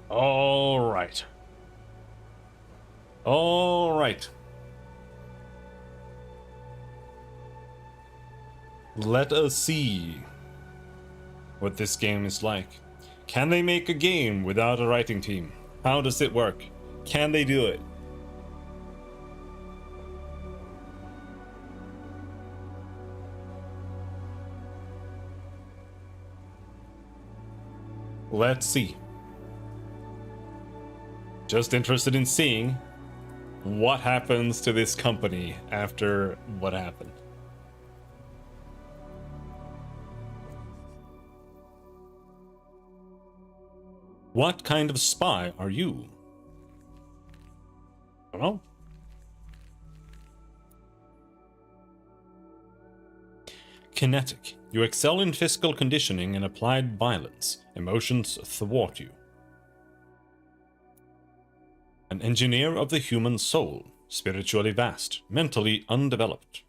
All right. All right. Let us see what this game is like. Can they make a game without a writing team? How does it work? Can they do it? Let's see. Just interested in seeing what happens to this company after what happened. What kind of spy are you? I don't know. Kinetic. You excel in physical conditioning and applied violence. Emotions thwart you. An engineer of the human soul. Spiritually vast. Mentally undeveloped.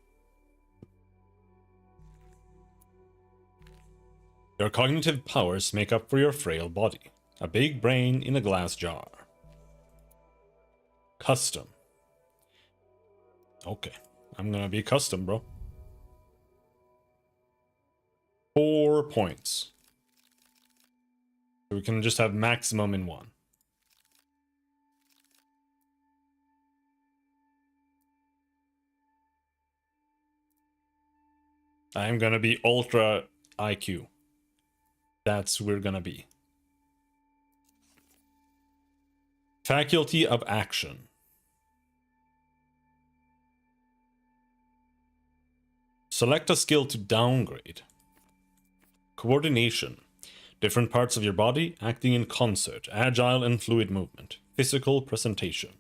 Your cognitive powers make up for your frail body. A big brain in a glass jar. Custom. Okay. I'm gonna be custom, bro. 4 points. So we can just have maximum in one. I'm gonna be ultra IQ. That's where we're gonna be. Faculty of action. Select a skill to downgrade. Coordination. Different parts of your body acting in concert. Agile and fluid movement. Physical presentation.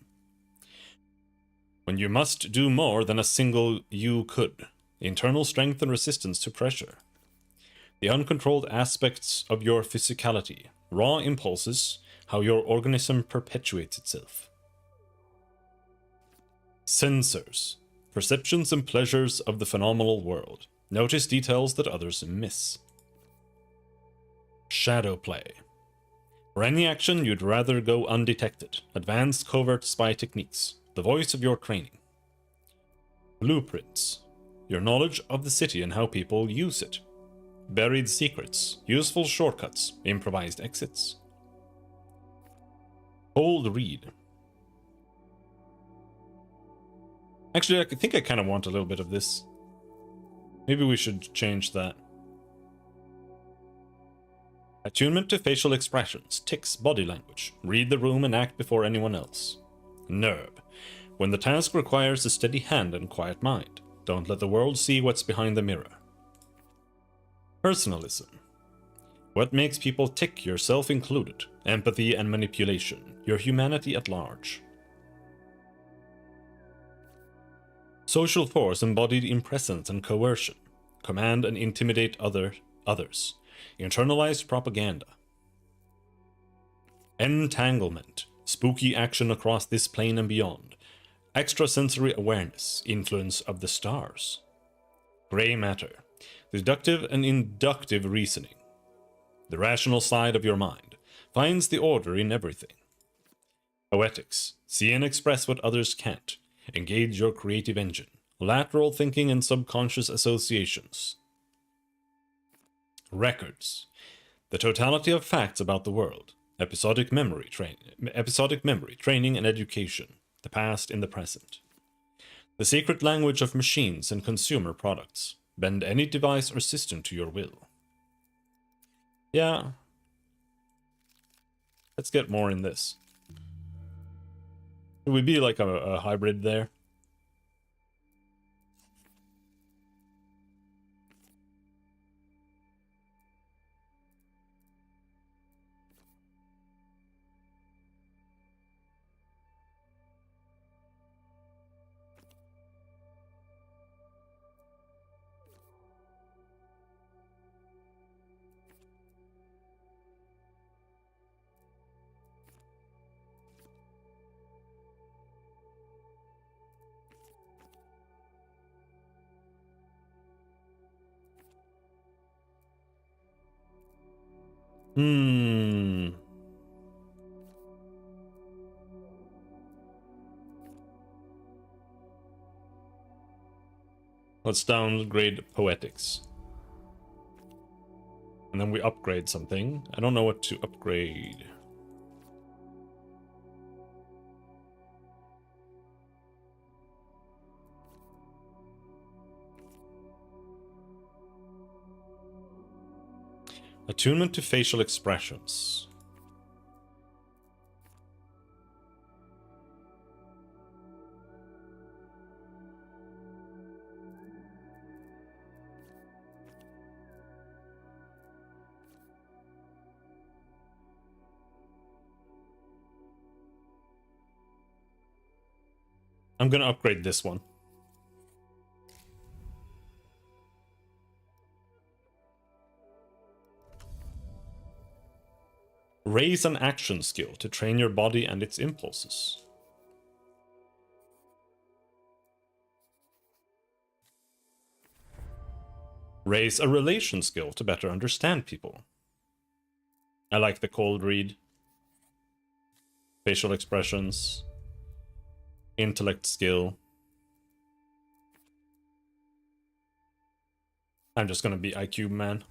When you must do more than a single you could. Internal strength and resistance to pressure. The uncontrolled aspects of your physicality. Raw impulses. How your organism perpetuates itself. Sensors. Perceptions and pleasures of the phenomenal world. Notice details that others miss. Shadow play. For any action you'd rather go undetected. Advanced covert spy techniques. The voice of your training. Blueprints. Your knowledge of the city and how people use it. Buried secrets. Useful shortcuts. Improvised exits. Cold read. Actually, I think I kind of want a little bit of this. Maybe we should change that. Attunement to facial expressions, tics, body language. Read the room and act before anyone else. Nerve. When the task requires a steady hand and quiet mind. Don't let the world see what's behind the mirror. Personalism. What makes people tick, yourself included. Empathy and manipulation. Your humanity at large. Social force embodied in presence and coercion. Command and intimidate others. Internalized propaganda. Entanglement. Spooky action across this plane and beyond. Extrasensory awareness. Influence of the stars. Gray matter. Deductive and inductive reasoning. The rational side of your mind finds the order in everything. Poetics. See and express what others can't. Engage your creative engine. Lateral thinking and subconscious associations. Records. The totality of facts about the world. Episodic memory training and education. The past in the present. The secret language of machines and consumer products. Bend any device or system to your will. Yeah. Let's get more in this. It would be like a hybrid there. Hmm. Let's downgrade Poetics. And then we upgrade something. I don't know what to upgrade. Attunement to facial expressions. I'm gonna upgrade this one. Raise an action skill to train your body and its impulses. Raise a relation skill to better understand people. I like the cold read. Facial expressions. Intellect skill. I'm just gonna be IQ man.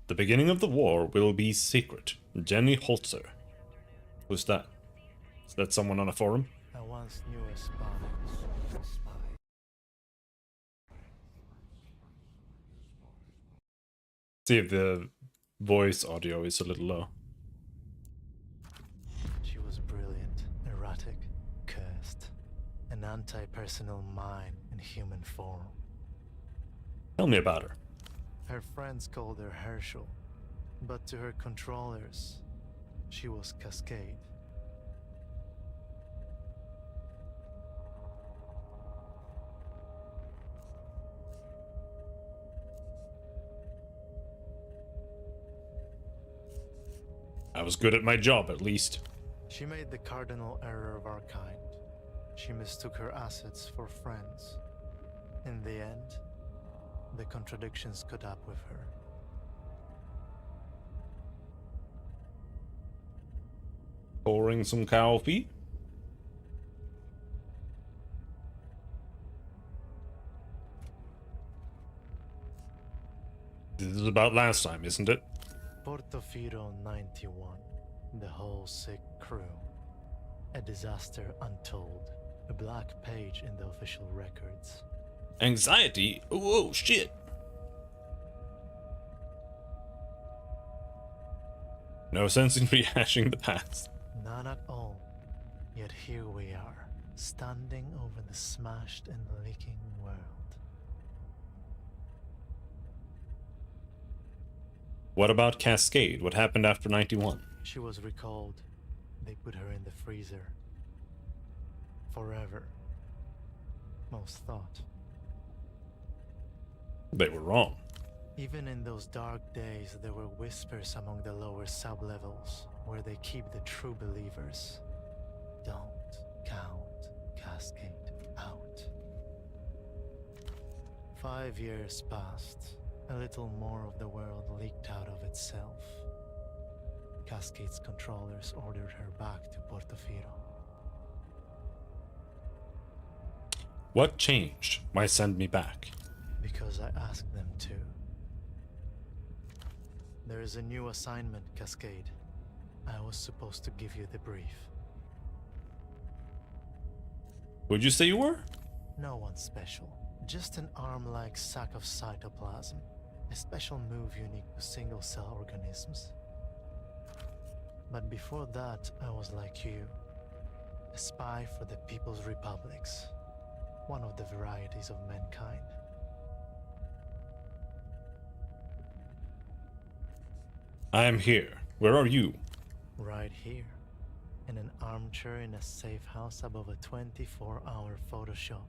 The beginning of the war will be secret. Jenny Holzer. Who's that? Is that someone on a forum? I once knew a spy. See if the voice audio is a little low. She was brilliant, erratic, cursed. An anti-personal mind in human form. Tell me about her. Her friends called her Herschel, but to her controllers, she was Cascade. I was good at my job, at least. She made the cardinal error of our kind. She mistook her assets for friends. In the end, the contradictions caught up with her. Pouring some coffee. This is about last time, isn't it? Portofino 91. The whole sick crew. A disaster untold. A black page in the official records. Anxiety? Oh, shit. No sense in rehashing the past. None at all. Yet here we are, standing over the smashed and leaking world. What about Cascade? What happened after 91? She was recalled. They put her in the freezer. Forever. Most thought. They were wrong. Even in those dark days, there were whispers among the lower sublevels, where they keep the true believers. Don't count Cascade out. 5 years passed. A little more of the world leaked out of itself. Cascade's controllers ordered her back to Portofino. What changed? Why send me back? Because I asked them to. There is a new assignment, Cascade. I was supposed to give you the brief. Would you say you were? No one special. Just an arm-like sack of cytoplasm. A special move unique to single-cell organisms. But before that, I was like you. A spy for the People's Republics. One of the varieties of mankind. I am here. Where are you? Right here. In an armchair in a safe house above a 24-hour photo shop.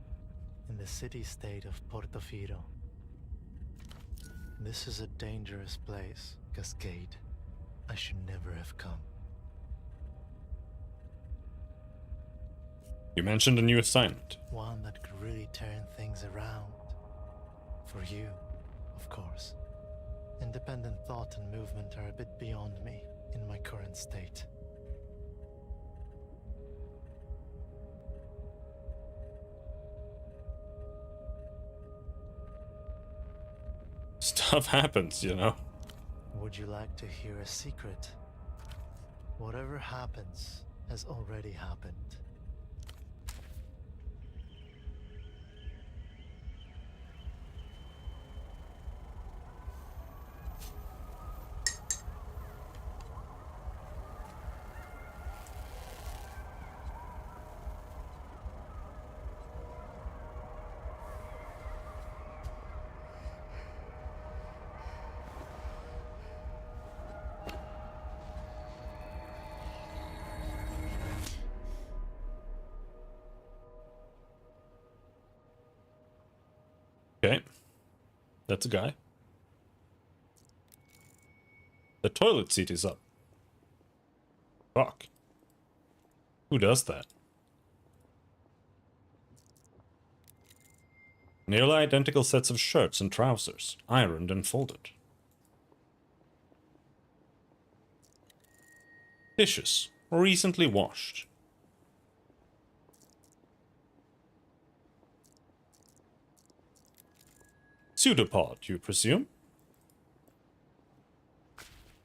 In the city-state of Portofino. This is a dangerous place, Cascade. I should never have come. You mentioned a new assignment. One that could really turn things around. For you, of course. Independent thought and movement are a bit beyond me in my current state. Stuff happens, you know. Would you like to hear a secret? Whatever happens has already happened. Okay. That's a guy. The toilet seat is up. Fuck. Who does that? Nearly identical sets of shirts and trousers, ironed and folded. Dishes, recently washed. Pseudopod, you presume?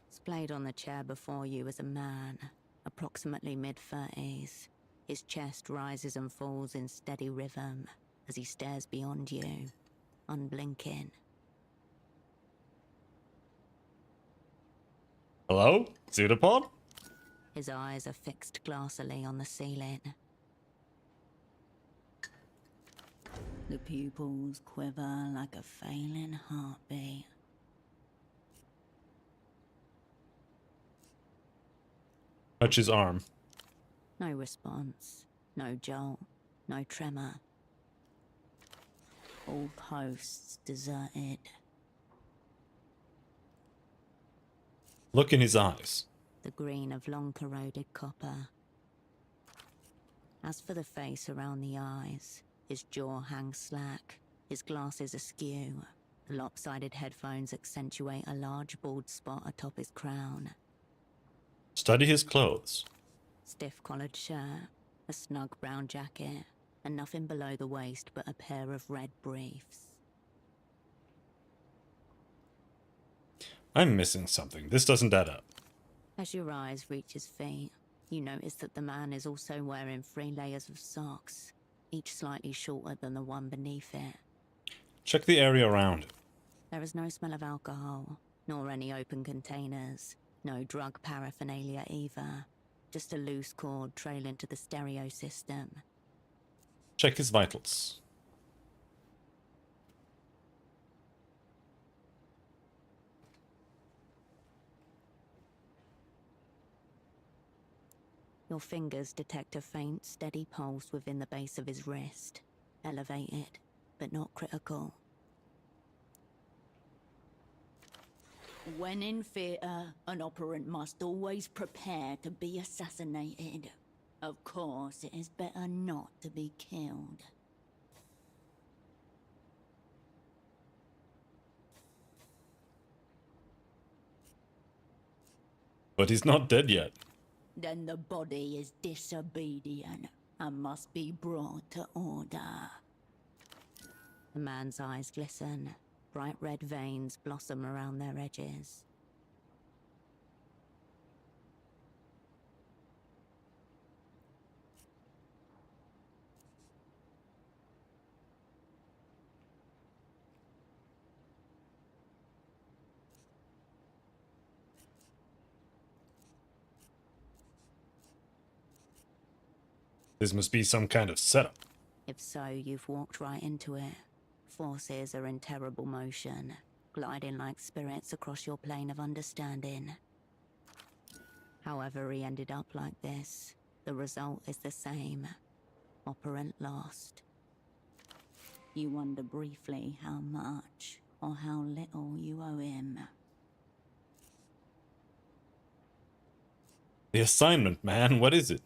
Displayed on the chair before you is a man, approximately mid-30s. His chest rises and falls in steady rhythm as he stares beyond you, unblinking. Hello? Pseudopod? His eyes are fixed glassily on the ceiling. The pupils quiver like a failing heartbeat. Touch his arm. No response, no jolt, no tremor. All posts deserted. Look in his eyes. The green of long corroded copper. As for the face around the eyes, his jaw hangs slack, his glasses askew. The lopsided headphones accentuate a large bald spot atop his crown. Study his clothes. Stiff collared shirt, a snug brown jacket, and nothing below the waist but a pair of red briefs. I'm missing something. This doesn't add up. As your eyes reach his feet, you notice that the man is also wearing 3 layers of socks, each slightly shorter than the one beneath it. Check the area around it. There is no smell of alcohol, nor any open containers, no drug paraphernalia either. Just a loose cord trailing to the stereo system. Check his vitals. Your fingers detect a faint, steady pulse within the base of his wrist. Elevated, but not critical. When in theatre, an operant must always prepare to be assassinated. Of course, it is better not to be killed. But he's not dead yet. Then the body is disobedient and must be brought to order. The man's eyes glisten. Bright red veins blossom around their edges. This must be some kind of setup. If so, you've walked right into it. Forces are in terrible motion, gliding like spirits across your plane of understanding. However he ended up like this, the result is the same. Operant lost. You wonder briefly how much or how little you owe him. The assignment, man, what is it?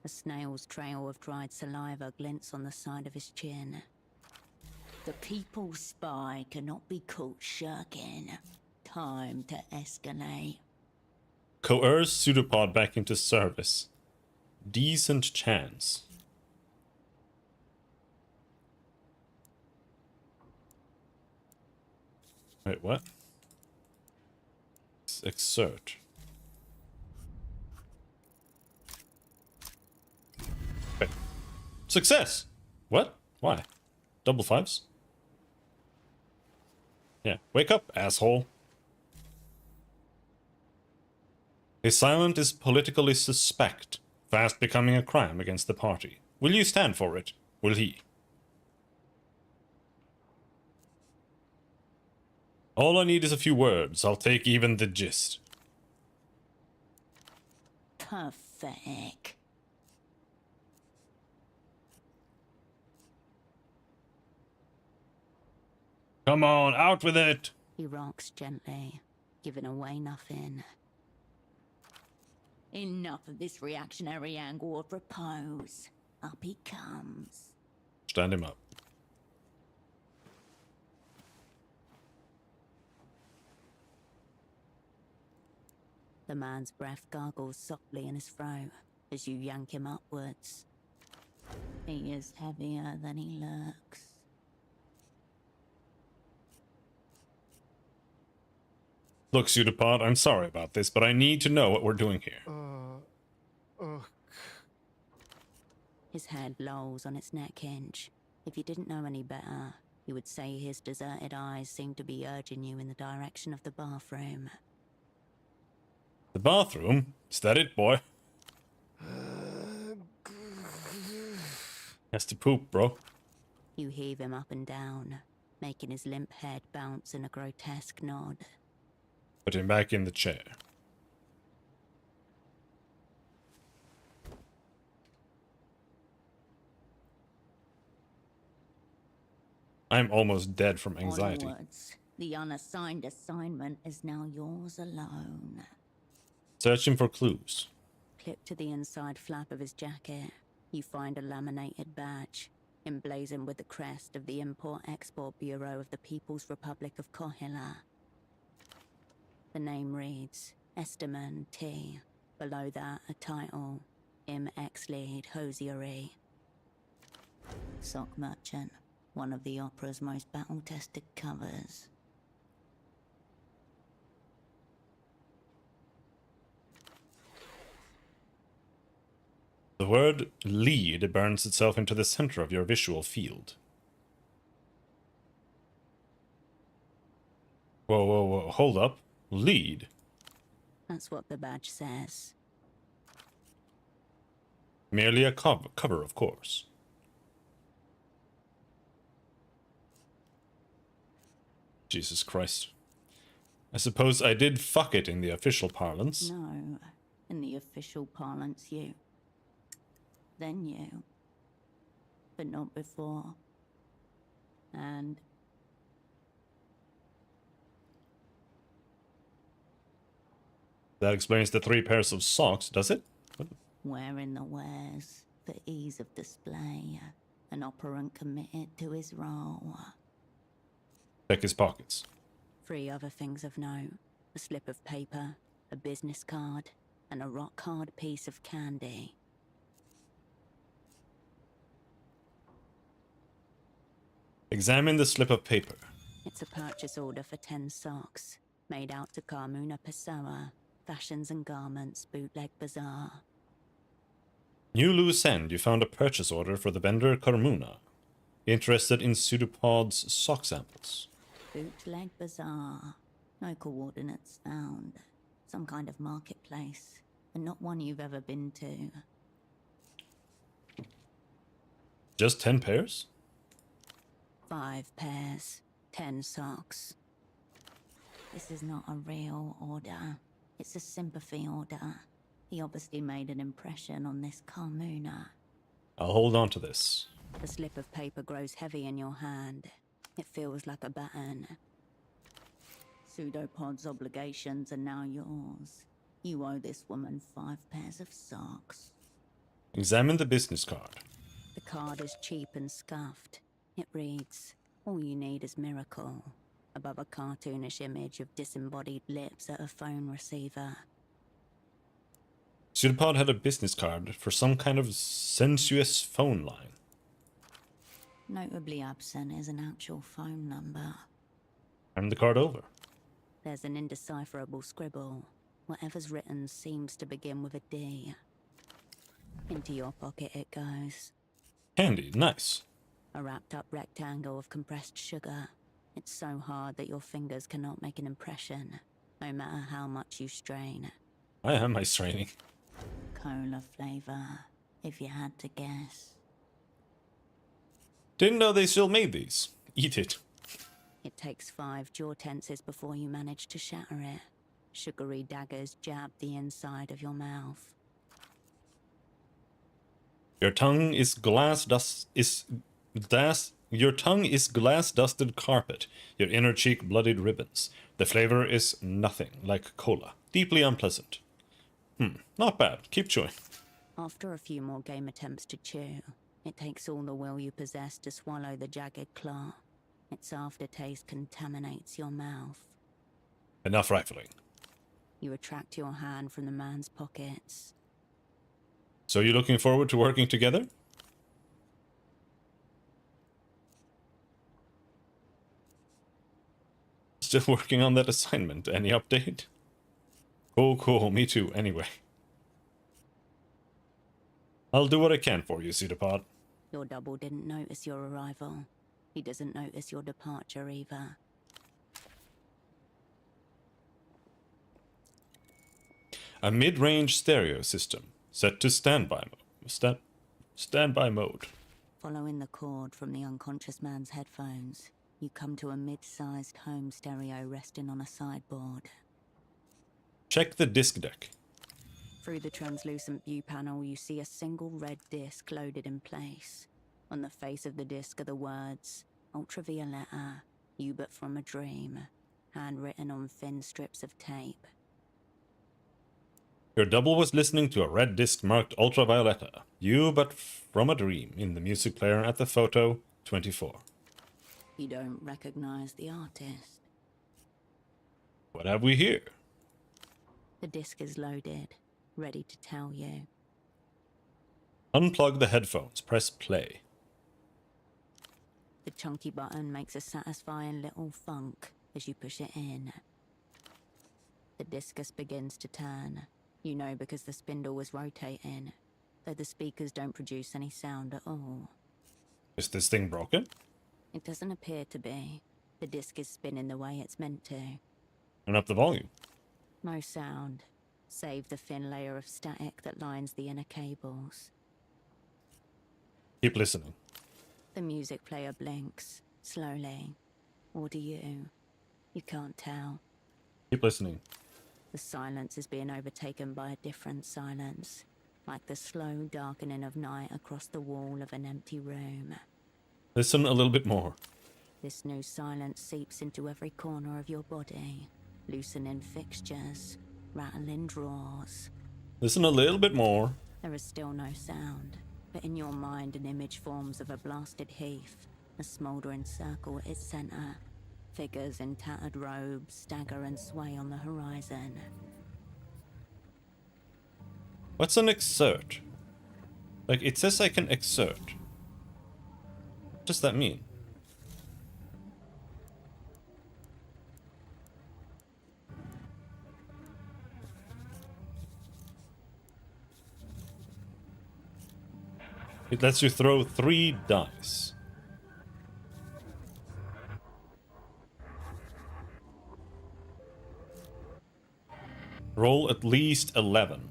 A snail's trail of dried saliva glints on the side of his chin. The people's spy cannot be caught shirking. Time to escalate. Coerce Pseudopod back into service. Decent chance. Wait, what? Exert. Wait. Success! What? Why? Double fives? Yeah. Wake up, asshole. His silence is politically suspect, fast becoming a crime against the party. Will you stand for it? Will he? All I need is a few words. I'll take even the gist. Perfect. Come on, out with it! He rocks gently, giving away nothing. Enough of this reactionary angle of repose. Up he comes. Stand him up. The man's breath gargles softly in his throat as you yank him upwards. He is heavier than he looks. Look, Pseudopod, I'm sorry about this, but I need to know what we're doing here. His head lolls on its neck hinge. If you didn't know any better, you would say his deserted eyes seem to be urging you in the direction of the bathroom. The bathroom? Is that it, boy? Has to poop, bro. You heave him up and down, making his limp head bounce in a grotesque nod. Put him back in the chair. I'm almost dead from anxiety. Onwards. The unassigned assignment is now yours alone. Searching for clues. Clipped to the inside flap of his jacket, you find a laminated badge, emblazoned with the crest of the Import-Export Bureau of the People's Republic of Kohila. The name reads, Esteman T. Below that, a title, Im Ex-Lead Hosiery. Sock Merchant, one of the opera's most battle-tested covers. The word lead burns itself into the center of your visual field. Whoa, whoa, whoa, hold up. Lead? That's what the badge says. Merely a cover, of course. Jesus Christ. I suppose I did fuck it in the official parlance. No, in the official parlance, you. Then you. But not before. And That explains the 3 pairs of socks, does it? What? wearing the wares for ease of display. An operant committed to his role. Check his pockets. 3 other things of note. A slip of paper, a business card, and a rock-hard piece of candy. Examine the slip of paper. It's a purchase order for 10 socks, made out to Carmuna Pessoa, Fashions and Garments, Bootleg Bazaar. New Loose End, you found a purchase order for the vendor Carmuna. Interested in Pseudopod's sock samples. Bootleg Bazaar. No coordinates found. Some kind of marketplace, and not one you've ever been to. Just 10 pairs? 5 pairs, 10 socks. This is not a real order. It's a sympathy order. He obviously made an impression on this Carmuna. I'll hold on to this. The slip of paper grows heavy in your hand. It feels like a baton. Pseudopod's obligations are now yours. You owe this woman 5 pairs of socks. Examine the business card. The card is cheap and scuffed. It reads, all you need is miracle, above a cartoonish image of disembodied lips at a phone receiver. Pseudopod had a business card for some kind of sensuous phone line. Notably absent is an actual phone number. Hand the card over. There's an indecipherable scribble. Whatever's written seems to begin with a D. Into your pocket it goes. Handy, nice. A wrapped up rectangle of compressed sugar. It's so hard that your fingers cannot make an impression, no matter how much you strain. I am my straining. Cola flavor, if you had to guess. Didn't know they still made these. Eat it. It takes 5 jaw tenses before you manage to shatter it. Sugary daggers jab the inside of your mouth. Your tongue is glass dusted carpet. Your inner cheek bloodied ribbons. The flavor is nothing like cola. Deeply unpleasant. Not bad. Keep chewing. After a few more game attempts to chew, it takes all the will you possess to swallow the jagged claw. Its aftertaste contaminates your mouth. Enough rifling. You retract your hand from the man's pockets. So you looking forward to working together? Still working on that assignment. Any update? Cool. Me too, anyway. I'll do what I can for you, Pseudopod. Your double didn't notice your arrival. He doesn't notice your departure either. A mid-range stereo system set to standby mode. Following the cord from the unconscious man's headphones, you come to a mid-sized home stereo resting on a sideboard. Check the disc deck. Through the translucent view panel, you see a single red disc loaded in place. On the face of the disc are the words, Ultravioletta, you but from a dream, handwritten on thin strips of tape. Your double was listening to a red disc marked Ultravioletta, you but from a dream, in the music player at the photo 24. You don't recognize the artist. What have we here? The disc is loaded, ready to tell you. Unplug the headphones, press play. The chunky button makes a satisfying little thunk as you push it in. The discus begins to turn. You know because the spindle was rotating, though the speakers don't produce any sound at all. Is this thing broken? It doesn't appear to be. The disc is spinning the way it's meant to. Turn up the volume. No sound, save the thin layer of static that lines the inner cables. Keep listening. The music player blinks, slowly. Or do you? You can't tell. Keep listening. The silence is being overtaken by a different silence, like the slow darkening of night across the wall of an empty room. Listen a little bit more. This new silence seeps into every corner of your body, loosening fixtures, rattling drawers. Listen a little bit more. There is still no sound, but in your mind an image forms of a blasted heath, a smouldering circle at its center. Figures in tattered robes stagger and sway on the horizon. What's an exert? Like, it says I can exert. What does that mean? It lets you throw 3 dice. Roll at least 11.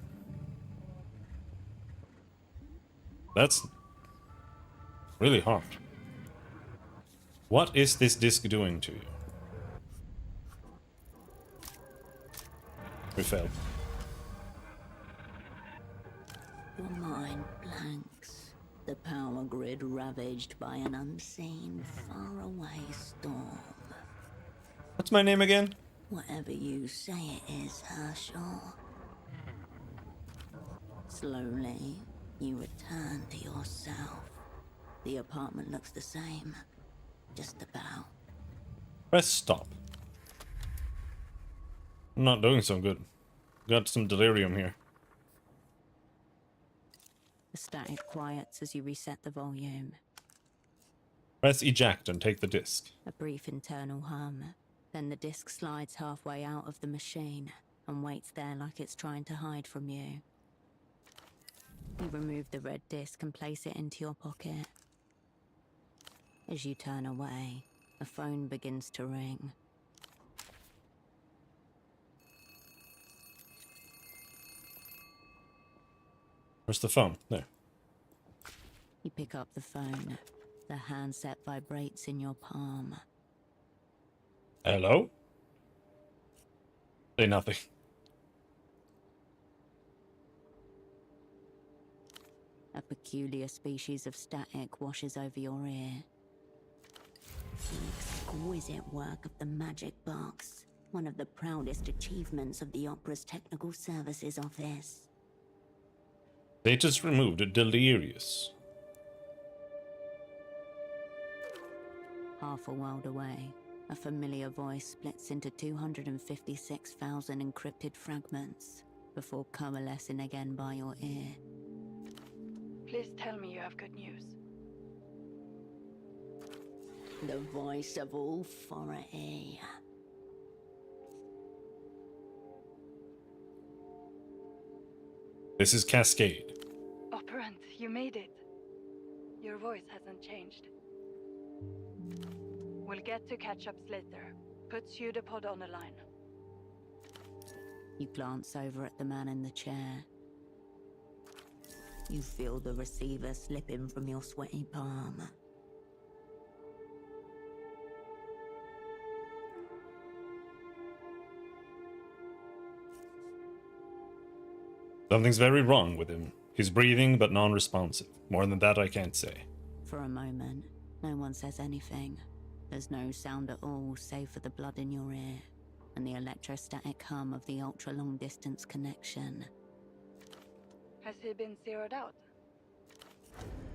That's really hard. What is this disc doing to you? We failed. Your mind blanks. The power grid ravaged by an unseen, faraway storm. What's my name again? Whatever you say it is, Herschel. Slowly, you return to yourself. The apartment looks the same. Just about. Press stop. I'm not doing so good. Got some delirium here. The static quiets as you reset the volume. Press eject and take the disc. A brief internal hum. Then the disc slides halfway out of the machine and waits there like it's trying to hide from you. You remove the red disc and place it into your pocket. As you turn away, a phone begins to ring. Where's the phone? There. You pick up the phone. The handset vibrates in your palm. Hello? Say nothing. A peculiar species of static washes over your ear. The exquisite work of the Magic Box, one of the proudest achievements of the Opera's Technical Services Office. They just removed Delirious. Half a world away, a familiar voice splits into 256,000 encrypted fragments before coalescing again by your ear. Please tell me you have good news. The voice of authority. This is Cascade. Operant, you made it. Your voice hasn't changed. We'll get to catch-ups later. Put Pseudopod on the line. You glance over at the man in the chair. You feel the receiver slipping from your sweaty palm. Something's very wrong with him. He's breathing but non-responsive. More than that I can't say. For a moment, no one says anything. There's no sound at all save for the blood in your ear and the electrostatic hum of the ultra-long distance connection. Has he been zeroed out?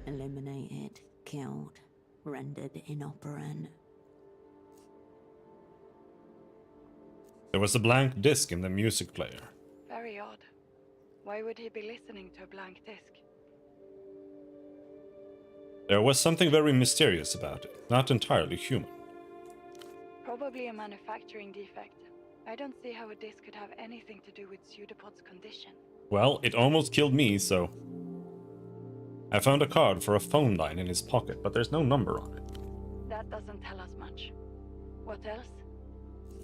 Eliminated, killed, rendered inoperant. There was a blank disc in the music player. Very odd. Why would he be listening to a blank disc? There was something very mysterious about it, not entirely human. Probably a manufacturing defect. I don't see how a disc could have anything to do with Pseudopod's condition. Well, it almost killed me, so... I found a card for a phone line in his pocket, but there's no number on it. That doesn't tell us much. What else?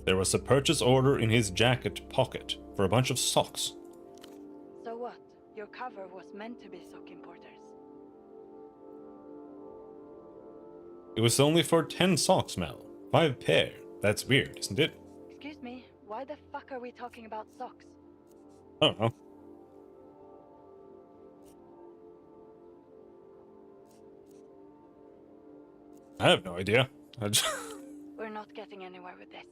There was a purchase order in his jacket pocket for a bunch of socks. So what? Your cover was meant to be sock importers. It was only for 10 socks, Mel. 5 pair. That's weird, isn't it? Excuse me, why the fuck are we talking about socks? I don't know. I have no idea. We're not getting anywhere with this.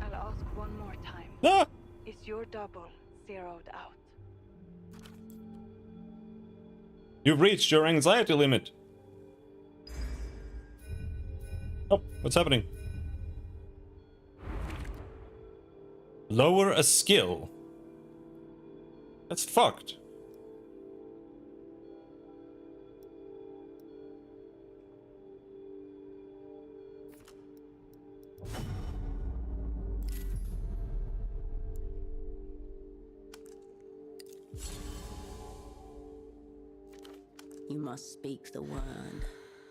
I'll ask one more time. Ah! Is your double zeroed out? You've reached your anxiety limit. Oh, what's happening? Lower a skill. That's fucked. You must speak the word.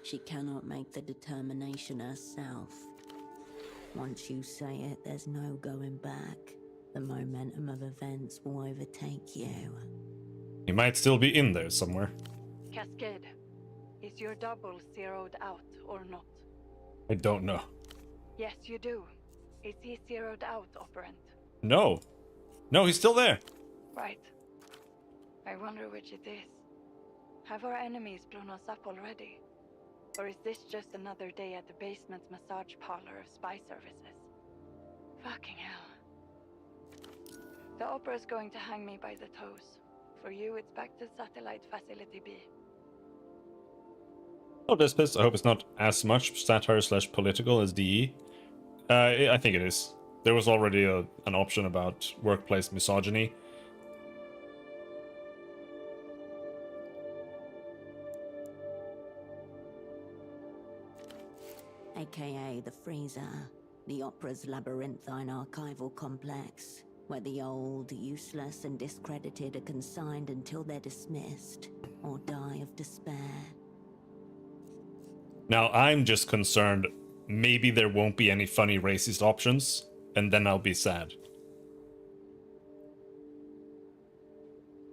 She cannot make the determination herself. Once you say it, there's no going back. The momentum of events will overtake you. He might still be in there somewhere. Cascade, is your double zeroed out or not? I don't know. Yes, you do. Is he zeroed out, Operant? No. No, he's still there. Right. I wonder which it is. Have our enemies blown us up already? Or is this just another day at the basement massage parlor of spy services? Fucking hell. The Opera's going to hang me by the toes. For you, it's back to Satellite Facility B. Oh, Despis, I hope it's not as much satire/political as DE. I think it is. There was already an option about workplace misogyny. AKA the freezer. The Opera's labyrinthine archival complex, where the old, useless, and discredited are consigned until they're dismissed or die of despair. Now, I'm just concerned maybe there won't be any funny racist options, and then I'll be sad.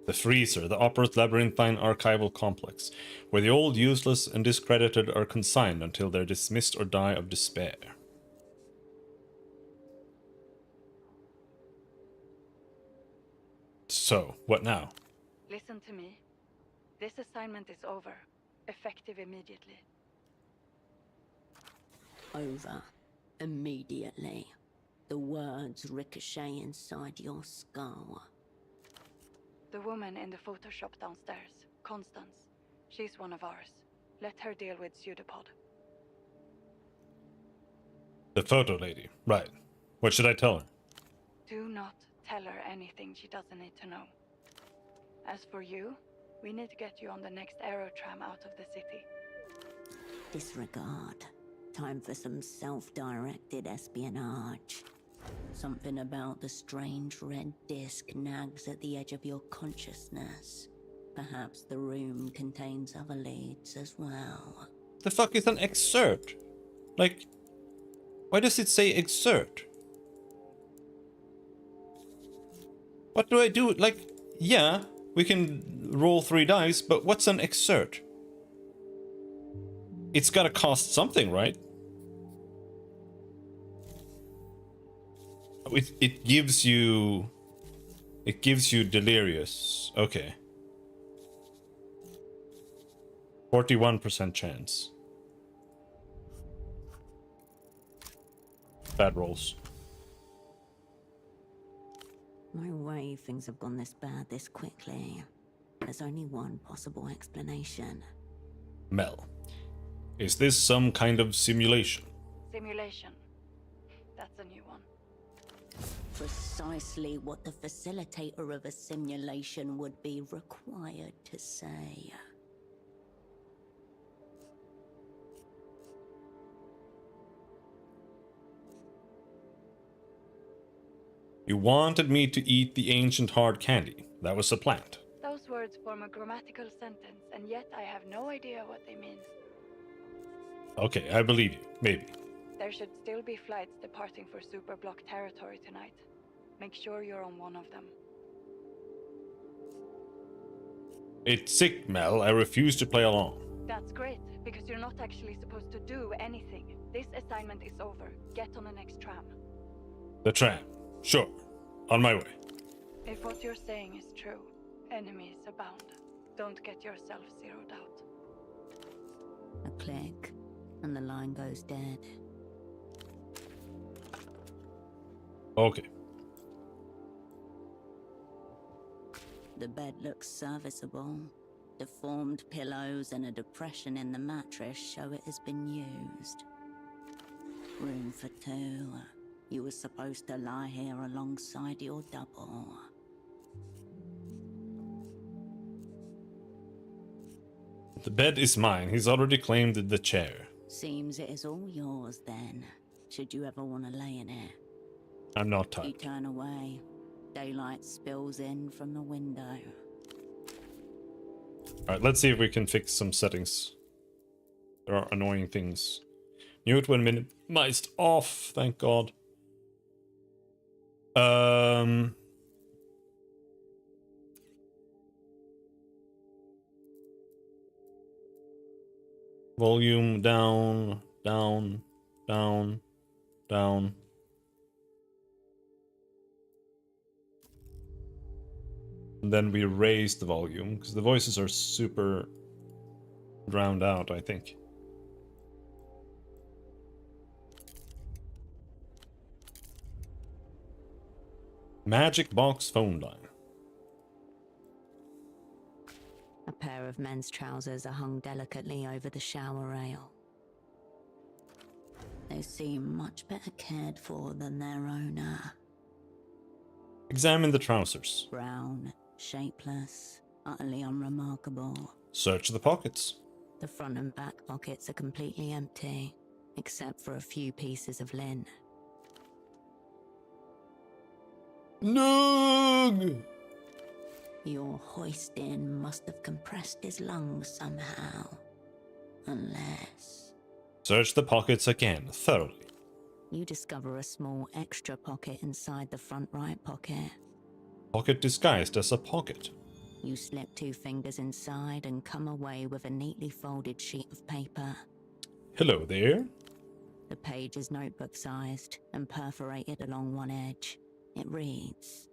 The Freezer, the Opera's labyrinthine archival complex, where the old, useless, and discredited are consigned until they're dismissed or die of despair. So, what now? Listen to me. This assignment is over. Effective immediately. Over. Immediately. The words ricochet inside your skull. The woman in the Photoshop downstairs, Constance. She's one of ours. Let her deal with Pseudopod. The photo lady. Right. What should I tell her? Do not tell her anything she doesn't need to know. As for you, we need to get you on the next aerotram out of the city. Disregard. Time for some self-directed espionage. Something about the strange red disc nags at the edge of your consciousness. Perhaps the room contains other leads as well. The fuck is an excerpt? Like, why does it say excerpt? What do I do? Like, yeah, we can roll 3 dice, but what's an excerpt? It's gotta cost something, right? It gives you... It gives you delirious. Okay. 41% chance. Bad rolls. No way things have gone this bad this quickly. There's only one possible explanation. Mel, is this some kind of simulation? Simulation. That's a new one. Precisely what the facilitator of a simulation would be required to say. You wanted me to eat the ancient hard candy. That was the plan. Those words form a grammatical sentence, and yet I have no idea what they mean. Okay, I believe you. Maybe. There should still be flights departing for Superblock territory tonight. Make sure you're on one of them. It's sick, Mel. I refuse to play along. That's great, because you're not actually supposed to do anything. This assignment is over. Get on the next tram. The tram. Sure. On my way. If what you're saying is true, enemies abound. Don't get yourself zeroed out. A click, and the line goes dead. Okay. The bed looks serviceable. Deformed pillows and a depression in the mattress show it has been used. Room for 2. You were supposed to lie here alongside your double. The bed is mine. He's already claimed the chair. Seems it is all yours then, should you ever want to lay in it. I'm not You tired. turn away. Daylight spills in from the window. Alright, let's see if we can fix some settings. There are annoying things. Mute when minimized off, thank God. Volume down, down, down, down. And then we raise the volume, because the voices are super drowned out, I think. Magic box phone line. A pair of men's trousers are hung delicately over the shower rail. They seem much better cared for than their owner. Examine the trousers. Brown, shapeless, utterly unremarkable. Search the pockets. The front and back pockets are completely empty, except for a few pieces of lint. No! Your hoisting must have compressed his lungs somehow. Unless Search the pockets again, thoroughly. you discover a small extra pocket inside the front right pocket. Pocket disguised as a pocket. You slip 2 fingers inside and come away with a neatly folded sheet of paper. Hello there. The page is notebook-sized and perforated along one edge. It reads: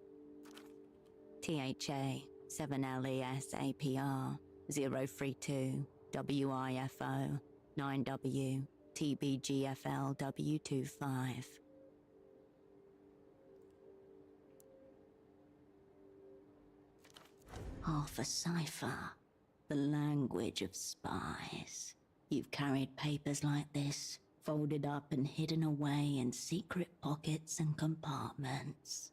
THA 7LES APR 032 WIFO 9W TBGFL W25. Half a cipher. The language of spies. You've carried papers like this, folded up and hidden away in secret pockets and compartments.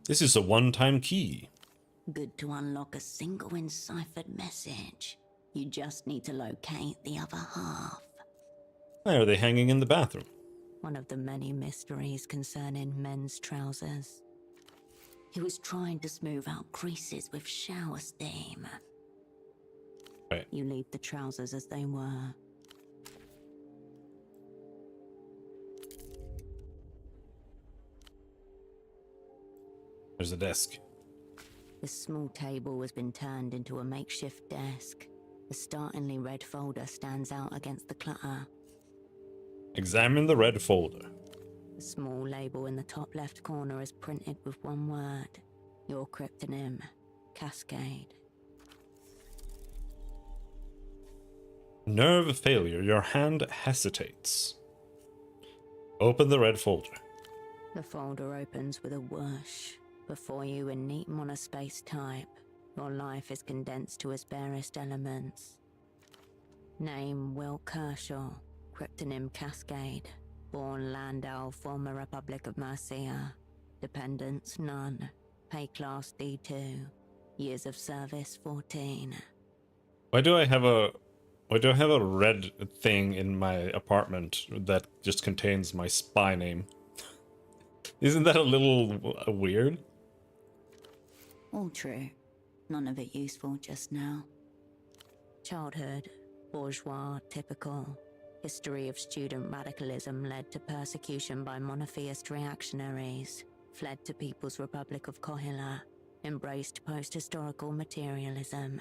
This is a one-time key. Good to unlock a single enciphered message. You just need to locate the other half. Why are they hanging in the bathroom? One of the many mysteries concerning men's trousers. He was trying to smooth out creases with shower steam. Right. You leave the trousers as they were. There's a desk. The small table has been turned into a makeshift desk. A startlingly red folder stands out against the clutter. Examine the red folder. The small label in the top left corner is printed with one word. Your cryptonym, Cascade. Nerve failure. Your hand hesitates. Open the red folder. The folder opens with a whoosh. Before you in neat monospace type, your life is condensed to its barest elements. Name Will Kershaw, cryptonym Cascade, born Landau, former Republic of Mercia. Dependents none. Pay class D2. Years of service 14. Why do I have a red thing in my apartment that just contains my spy name? Isn't that a little weird? All true. None of it useful just now. Childhood, bourgeois, typical. History of student radicalism led to persecution by monotheist reactionaries. Fled to People's Republic of Kohila. Embraced post-historical materialism.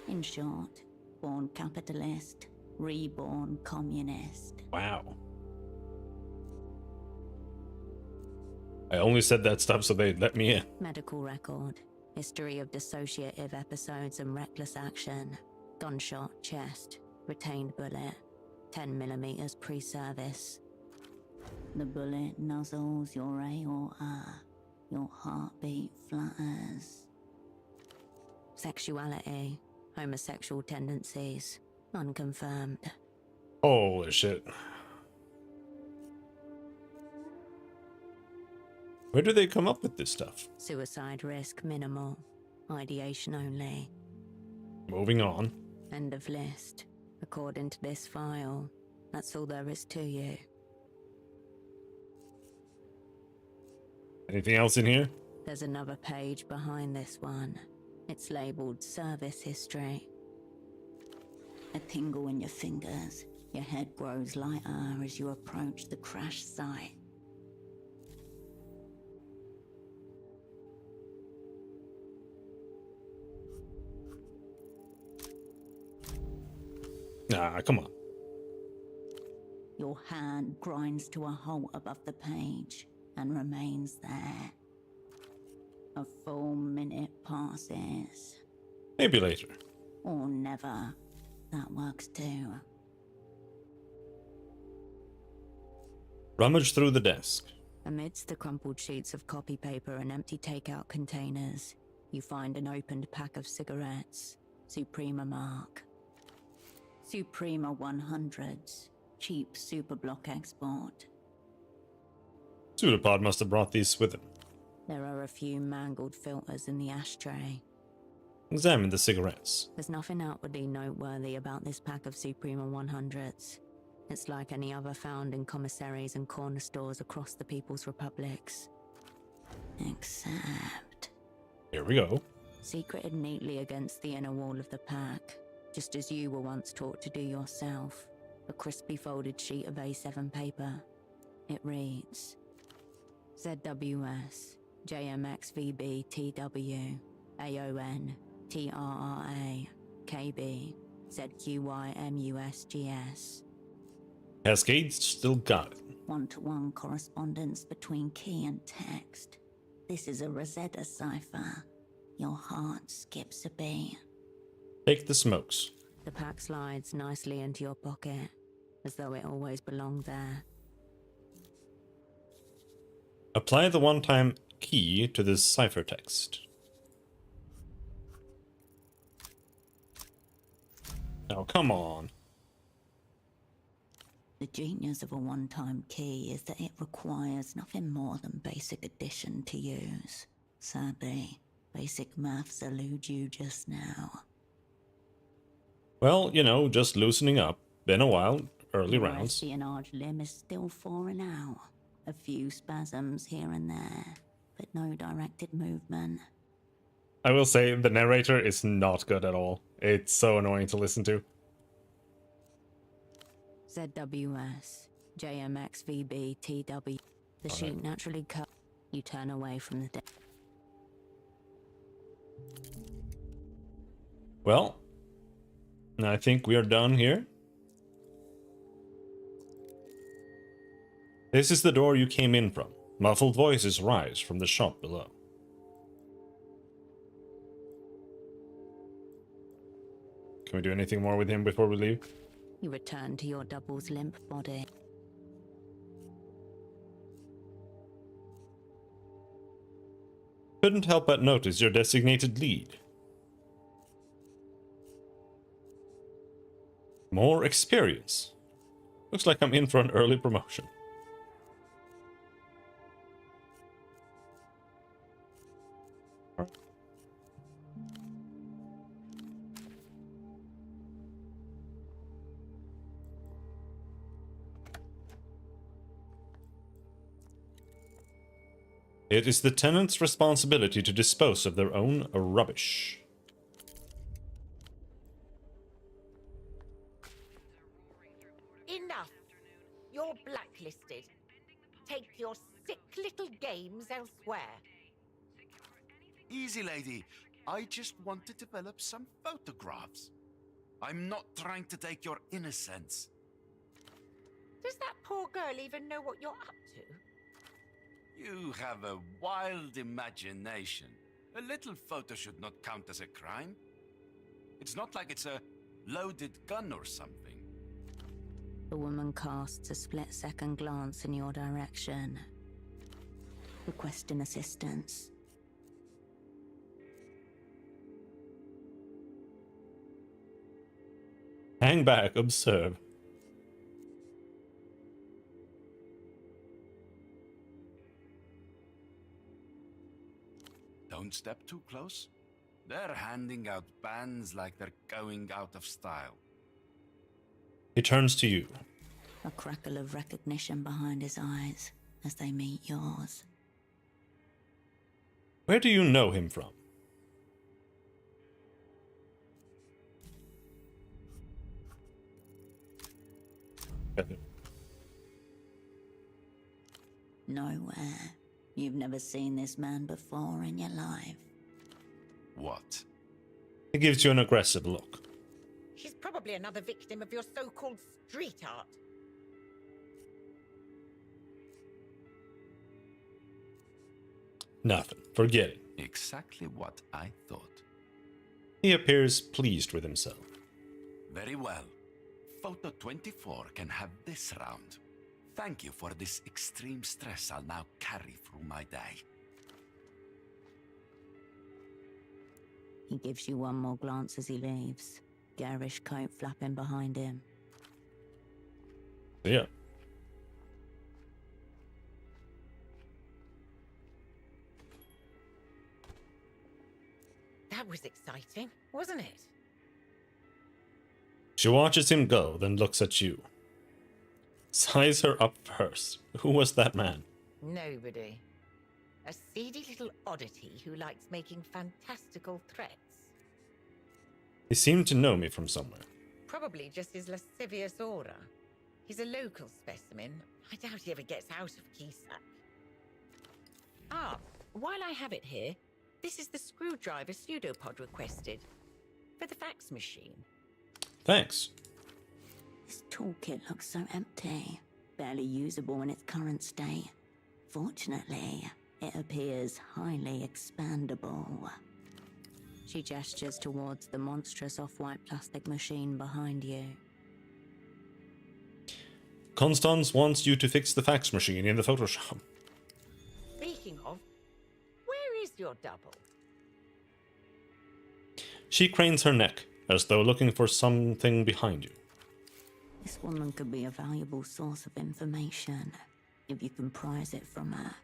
In short, born capitalist, reborn communist. Wow. I only said that stuff so they'd let me in. Medical record. History of dissociative episodes and reckless action. Gunshot, chest. Retained bullet. 10mm pre-service. The bullet nuzzles your aorta. Your heartbeat flutters. Sexuality. Homosexual tendencies. Unconfirmed. Holy shit. Where do they come up with this stuff? Suicide risk minimal. Ideation only. Moving on. End of list. According to this file, that's all there is to you. Anything else in here? There's another page behind this one. It's labeled Service History. A tingle in your fingers. Your head grows lighter as you approach the crash site. Ah, come on. Your hand grinds to a halt above the page and remains there. A full minute passes. Maybe later. Or never. That works too. Rummage through the desk. Amidst the crumpled sheets of copy paper and empty takeout containers, you find an opened pack of cigarettes. Suprema mark. Suprema 100s. Cheap superblock export. Pseudopod must have brought these with him. There are a few mangled filters in the ashtray. Examine the cigarettes. There's nothing outwardly noteworthy about this pack of Suprema 100s. It's like any other found in commissaries and corner stores across the People's Republics. Except... Here we go. secreted neatly against the inner wall of the pack, just as you were once taught to do yourself. A crisply folded sheet of A7 paper. It reads... ZWS, JMXVB TW, AON, TRRA, KB, ZQYMUSGS. Cascade's still got it. One-to-one correspondence between key and text. This is a Rosetta cipher. Your heart skips a beat. Take the smokes. The pack slides nicely into your pocket, as though it always belonged there. Apply the one-time key to the ciphertext. Now, come on. The genius of a one-time key is that it requires nothing more than basic addition to use. Sadly, basic maths elude you just now. Well, you know, just loosening up. Been a while. Early Your rounds. espionage limb is still foreign out. A few spasms here and there, but no directed movement. I will say the narrator is not good at all. It's so annoying to listen to. ZWS, JMXVB TW. The sheet naturally cut. You turn away from the deck. Well, I think we are done here. This is the door you came in from. Muffled voices rise from the shop below. Can we do anything more with him before we leave? You return to your double's limp body. Couldn't help but notice your designated lead. More experience. Looks like I'm in for an early promotion. It is the tenant's responsibility to dispose of their own rubbish. Enough! You're blacklisted. Take your sick little games elsewhere. Easy, lady. I just want to develop some photographs. I'm not trying to take your innocence. Does that poor girl even know what you're up to? You have a wild imagination. A little photo should not count as a crime. It's not like it's a loaded gun or something. The woman casts a split-second glance in your direction, requesting assistance. Hang back, observe. Don't step too close. They're handing out bans like they're going out of style. He turns to you. A crackle of recognition behind his eyes as they meet yours. Where do you know him from? Nowhere. You've never seen this man before in your life. What? He gives you an aggressive look. She's probably another victim of your so-called street art. Nothing. Forget it. Exactly what I thought. He appears pleased with himself. Very well. Photo 24 can have this round. Thank you for this extreme stress I'll now carry through my day. He gives you one more glance as he leaves, garish coat flapping behind him. Yeah. That was exciting, wasn't it? She watches him go, then looks at you. Size her up first. Who was that man? Nobody. A seedy little oddity who likes making fantastical threats. He seemed to know me from somewhere. Probably just his lascivious aura. He's a local specimen. I doubt he ever gets out of Kisak. Ah, while I have it here, this is the screwdriver Pseudopod requested. For the fax machine. Thanks. This toolkit looks so empty, barely usable in its current state. Fortunately, it appears highly expandable. She gestures towards the monstrous off-white plastic machine behind you. Constance wants you to fix the fax machine in the Photoshop. Speaking of, where is your double? She cranes her neck, as though looking for something behind you. This woman could be a valuable source of information, if you can prise it from her.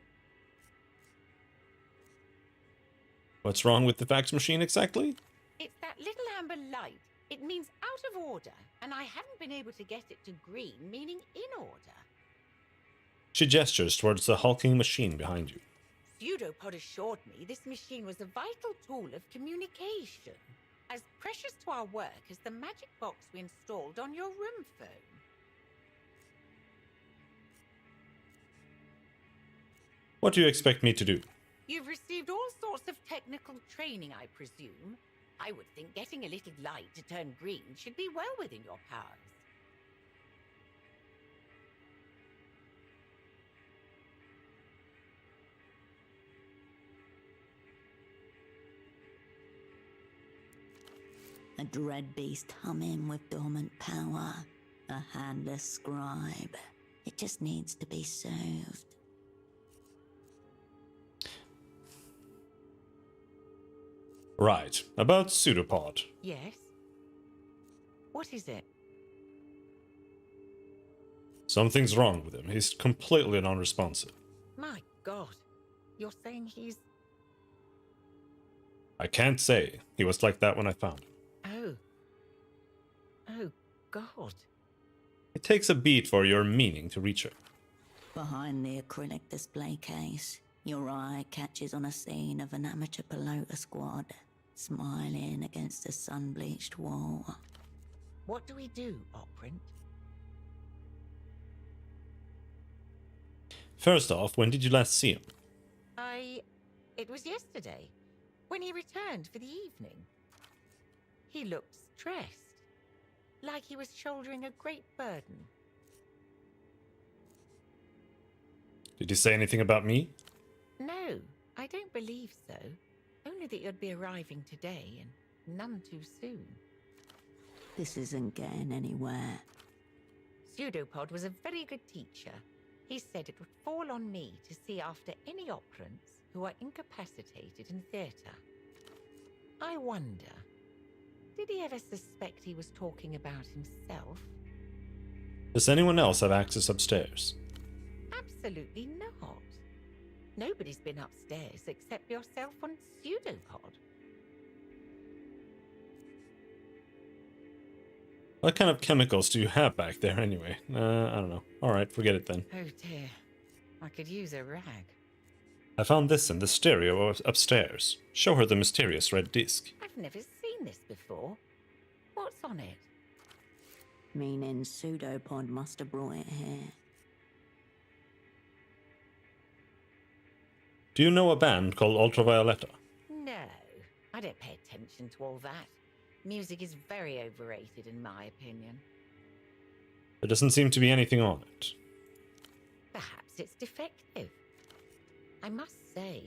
What's wrong with the fax machine exactly? It's that little amber light. It means out of order, and I haven't been able to get it to green, meaning in order. She gestures towards the hulking machine behind you. Pseudopod assured me this machine was a vital tool of communication, as precious to our work as the magic box we installed on your room phone. What do you expect me to do? You've received all sorts of technical training, I presume. I would think getting a little light to turn green should be well within your powers. A dread beast humming with dormant power. A handless scribe. It just needs to be soothed. Right, about Pseudopod. Yes? What is it? Something's wrong with him. He's completely non-responsive. My God. You're saying he's... I can't say. He was like that when I found him. Oh, God. It takes a beat for your meaning to reach her. Behind the acrylic display case, your eye catches on a scene of an amateur pelota squad, smiling against a sun-bleached wall. What do we do, Oprint? First off, when did you last see him? It was yesterday, when he returned for the evening. He looked stressed, like he was shouldering a great burden. Did he say anything about me? No, I don't believe so. Only that you'd be arriving today, and none too soon. This isn't getting anywhere. Pseudopod was a very good teacher. He said it would fall on me to see after any operants who are incapacitated in theatre. I wonder, did he ever suspect he was talking about himself? Does anyone else have access upstairs? Absolutely not. Nobody's been upstairs except yourself and Pseudopod. What kind of chemicals do you have back there anyway? I don't know. Alright, forget it then. Oh dear. I could use a rag. I found this in the stereo upstairs. Show her the mysterious red disc. I've never seen this before. What's on it? Meaning Pseudopod must have brought it here. Do you know a band called Ultravioletta? No, I don't pay attention to all that. Music is very overrated in my opinion. There doesn't seem to be anything on it. Perhaps it's defective. I must say,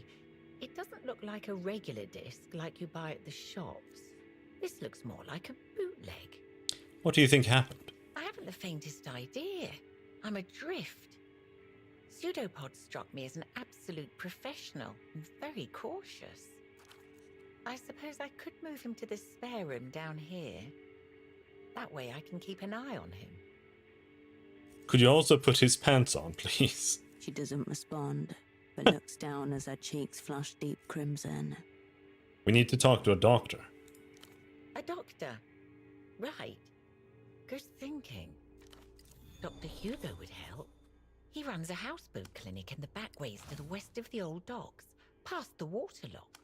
it doesn't look like a regular disc like you buy at the shops. This looks more like a bootleg. What do you think happened? I haven't the faintest idea. I'm adrift. Pseudopod struck me as an absolute professional and very cautious. I suppose I could move him to the spare room down here. That way I can keep an eye on him. Could you also put his pants on, please? She doesn't respond, but looks down as her cheeks flush deep crimson. We need to talk to a doctor. A doctor. Right. Good thinking. Dr. Hugo would help. He runs a houseboat clinic in the backways to the west of the old docks, past the waterlock.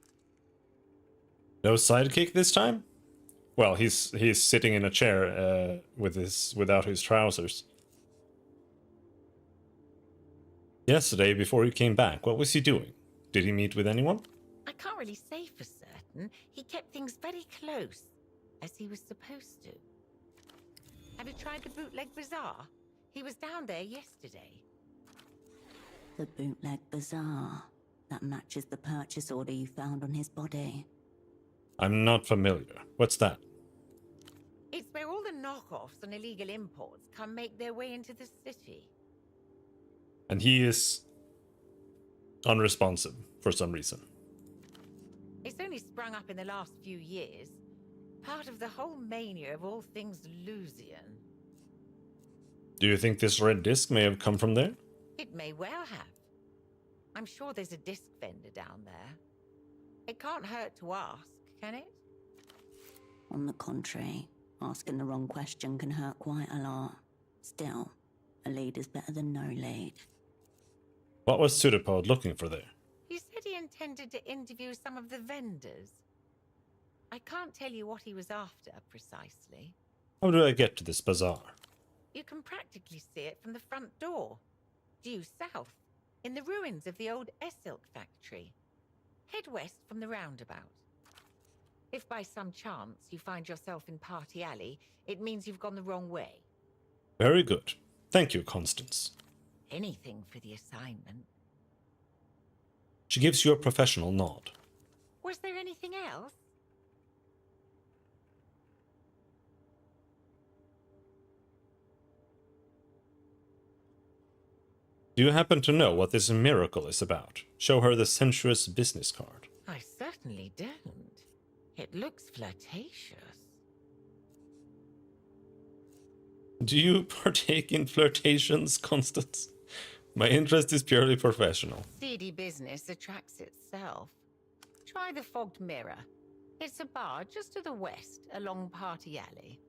No sidekick this time? Well, he's sitting in a chair without his trousers. Yesterday, before he came back, what was he doing? Did he meet with anyone? I can't really say for certain. He kept things very close, as he was supposed to. Have you tried the Bootleg Bazaar? He was down there yesterday. The Bootleg Bazaar. That matches the purchase order you found on his body. I'm not familiar. What's that? It's where all the knockoffs and illegal imports come make their way into the city. And he is unresponsive for some reason. It's only sprung up in the last few years. Part of the whole mania of all things Lusian. Do you think this red disc may have come from there? It may well have. I'm sure there's a disc vendor down there. It can't hurt to ask, can it? On the contrary, asking the wrong question can hurt quite a lot. Still, a lead is better than no lead. What was Pseudopod looking for there? He said he intended to interview some of the vendors. I can't tell you what he was after precisely. How do I get to this bazaar? You can practically see it from the front door. Due south, in the ruins of the old Essilk factory. Head west from the roundabout. If by some chance you find yourself in Party Alley, it means you've gone the wrong way. Very good. Thank you, Constance. Anything for the assignment. She gives you a professional nod. Was there anything else? Do you happen to know what this miracle is about? Show her the sensuous business card. I certainly don't. It looks flirtatious. Do you partake in flirtations, Constance? My interest is purely professional. Seedy business attracts itself. Try the Fogged Mirror. It's a bar just to the west, along Party Alley.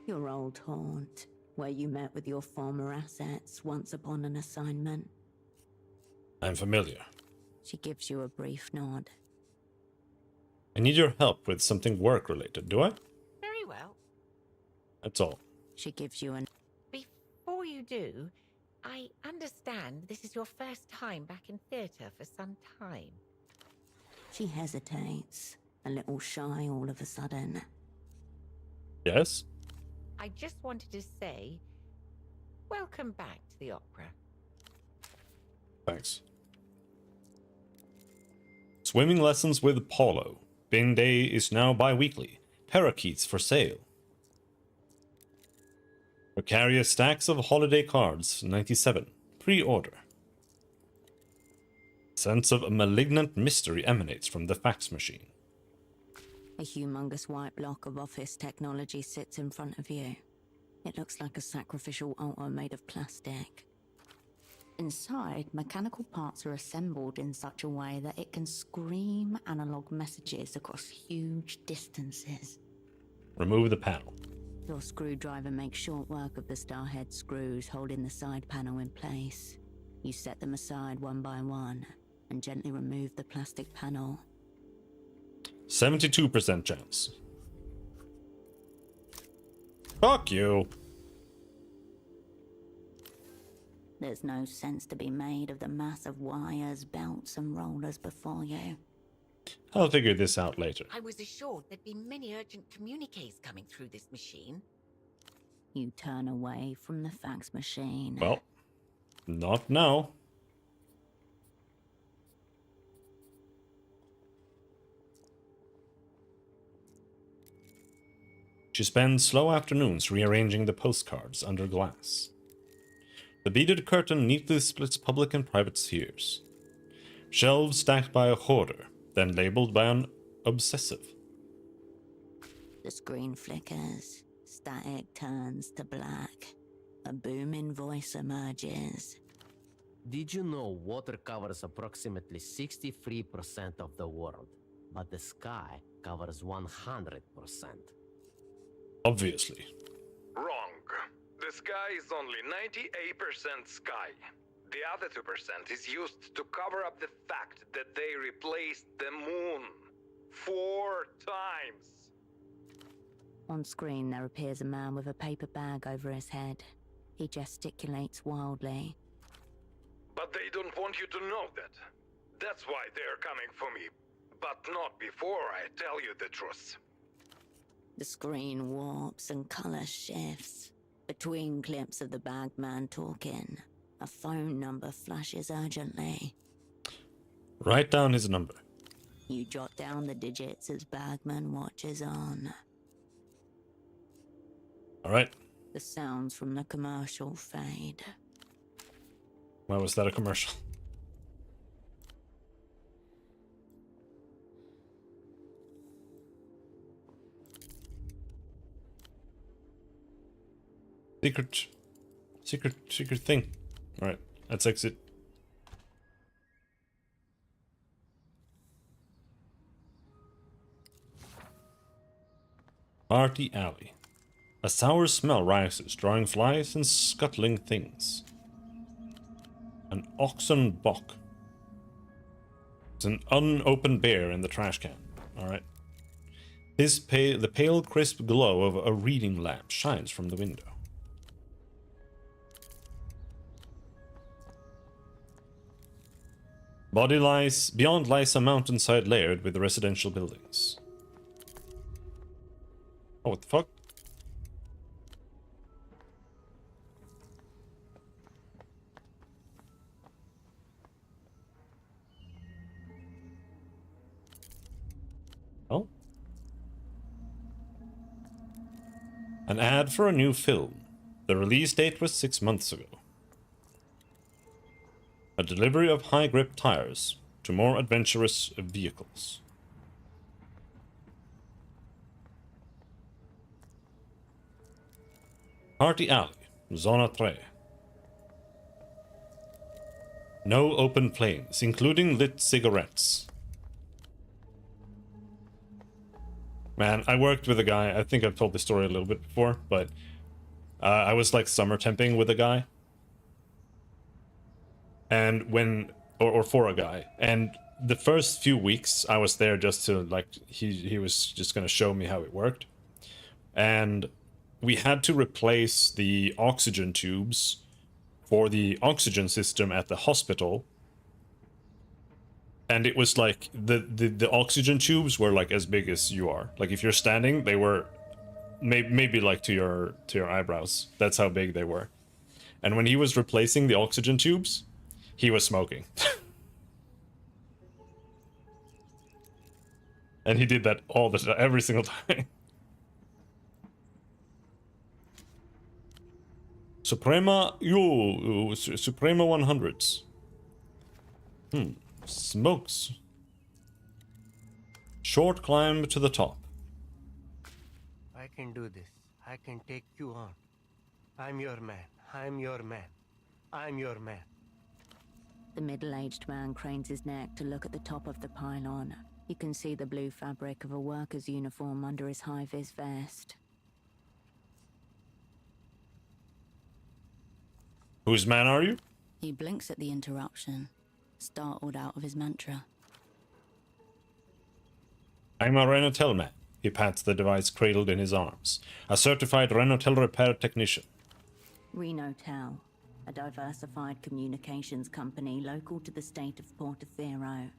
Your old haunt, where you met with your former assets once upon an assignment. I'm familiar. She gives you a brief nod. I need your help with something work-related, do I? Very well. That's all. She gives you an... Before you do, I understand this is your first time back in theatre for some time. She hesitates, a little shy all of a sudden. Yes? I just wanted to say, welcome back to the opera. Thanks. Swimming lessons with Paulo. Bin day is now bi-weekly. Parakeets for sale. Precarious stacks of holiday cards, 97. Pre-order. Sense of a malignant mystery emanates from the fax machine. A humongous white block of office technology sits in front of you. It looks like a sacrificial altar made of plastic. Inside, mechanical parts are assembled in such a way that it can scream analog messages across huge distances. Remove the panel. Your screwdriver makes short work of the starhead screws holding the side panel in place. You set them aside one by one and gently remove the plastic panel. 72% chance. Fuck you. There's no sense to be made of the mass of wires, belts, and rollers before you. I'll figure this out later. I was assured there'd be many urgent communiques coming through this machine. You turn away from the fax machine. Well, not now. She spends slow afternoons rearranging the postcards under glass. The beaded curtain neatly splits public and private spheres. Shelves stacked by a hoarder, then labeled by an obsessive. The screen flickers. Static turns to black. A booming voice emerges. Did you know water covers approximately 63% of the world? but the sky covers 100%. Obviously. Wrong. The sky is only 98% sky. The other 2% is used to cover up the fact that they replaced the moon 4 times. On screen, there appears a man with a paper bag over his head. He gesticulates wildly. But they don't want you to know that. That's why they're coming for me. But not before I tell you the truth. The screen warps and color shifts. Between clips of the bagman talking, a phone number flashes urgently. Write down his number. You jot down the digits as Bagman watches on. All right. The sounds from the commercial fade. Why was that a commercial? Secret thing. All right, let's exit. Party alley. A sour smell rises, drawing flies and scuttling things. An oxen bock. It's an unopened beer in the trash can. All right. The pale, crisp glow of a reading lamp shines from the window. Beyond lies a mountainside layered with residential buildings. Oh, what the fuck? Oh. An ad for a new film. The release date was 6 months ago. A delivery of high-grip tires to more adventurous vehicles. Party alley, Zona 3. No open flames, including lit cigarettes. Man, I worked with a guy, I think I've told this story a little bit before, but I was like summer temping with a guy. And or for a guy. And the first few weeks I was there just to like, he was just gonna show me how it worked. And we had to replace the oxygen tubes for the oxygen system at the hospital. And it was like the oxygen tubes were like as big as you are. Like if you're standing, they were maybe like to your eyebrows. That's how big they were. And when he was replacing the oxygen tubes, he was smoking. And he did that all the time, every single time. Suprema 100s. Smokes. Short climb to the top. I can do this. I can take you on. I'm your man. I'm your man. I'm your man. The middle-aged man cranes his neck to look at the top of the pylon. You can see the blue fabric of a worker's uniform under his high-vis vest. Whose man are you? He blinks at the interruption, startled out of his mantra. I'm a Renotel man. He pats the device cradled in his arms. A certified Renotel repair technician. Renotel, a diversified communications company local to the state of Portofino,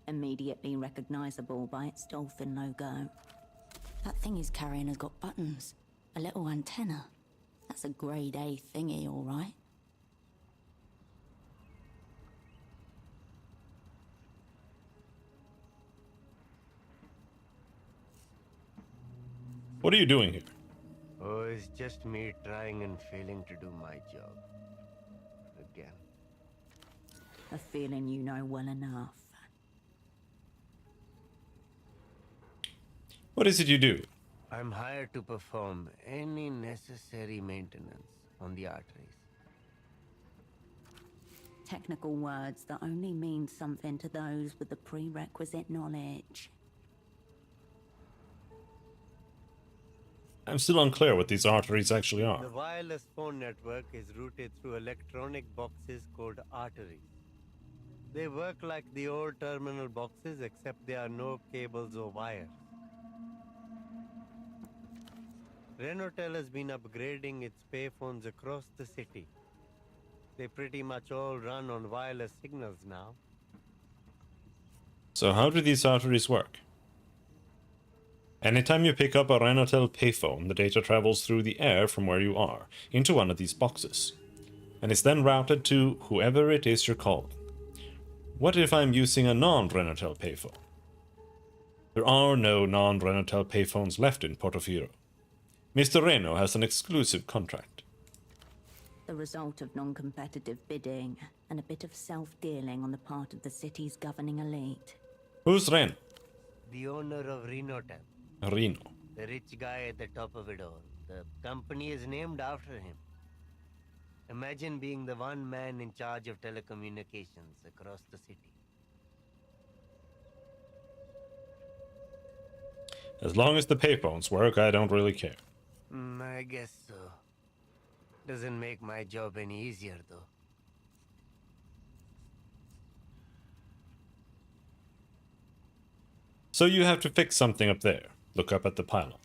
immediately recognizable by its dolphin logo. That thing he's carrying has got buttons, a little antenna. That's a grade A thingy, all right. What are you doing here? Oh, it's just me trying and failing to do my job. Again. A feeling you know well enough. What is it you do? I'm hired to perform any necessary maintenance on the arteries. Technical words that only mean something to those with the prerequisite knowledge. I'm still unclear what these arteries actually are. The wireless phone network is routed through electronic boxes called arteries. They work like the old terminal boxes, except there are no cables or wires. Renotel has been upgrading its payphones across the city. They pretty much all run on wireless signals now. So how do these arteries work? Anytime you pick up a Renotel payphone, the data travels through the air from where you are into one of these boxes, and is then routed to whoever it is you're calling. What if I'm using a non-Renotel payphone? There are no non-Renotel payphones left in Portofino. Mr. Reno has an exclusive contract. The result of non-competitive bidding and a bit of self-dealing on the part of the city's governing elite. Who's Reno? The owner of Renotel. Reno. The rich guy at the top of it all. The company is named after him. Imagine being the one man in charge of telecommunications across the city. As long as the payphones work, I don't really care. I guess so. Doesn't make my job any easier, though. So you have to fix something up there. Look up at the pylon.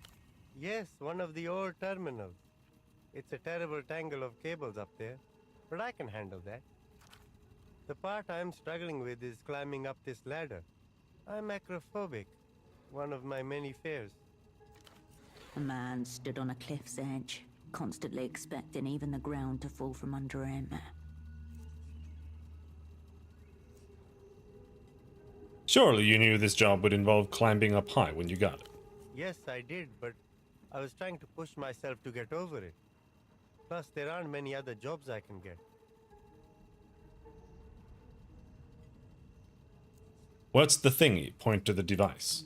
Yes, one of the old terminals. It's a terrible tangle of cables up there, but I can handle that. The part I'm struggling with is climbing up this ladder. I'm acrophobic, one of my many fears. A man stood on a cliff's edge, constantly expecting even the ground to fall from under him. Surely you knew this job would involve climbing up high when you got it. Yes, I did, but I was trying to push myself to get over it. Plus, there aren't many other jobs I can get. What's the thingy? Point to the device.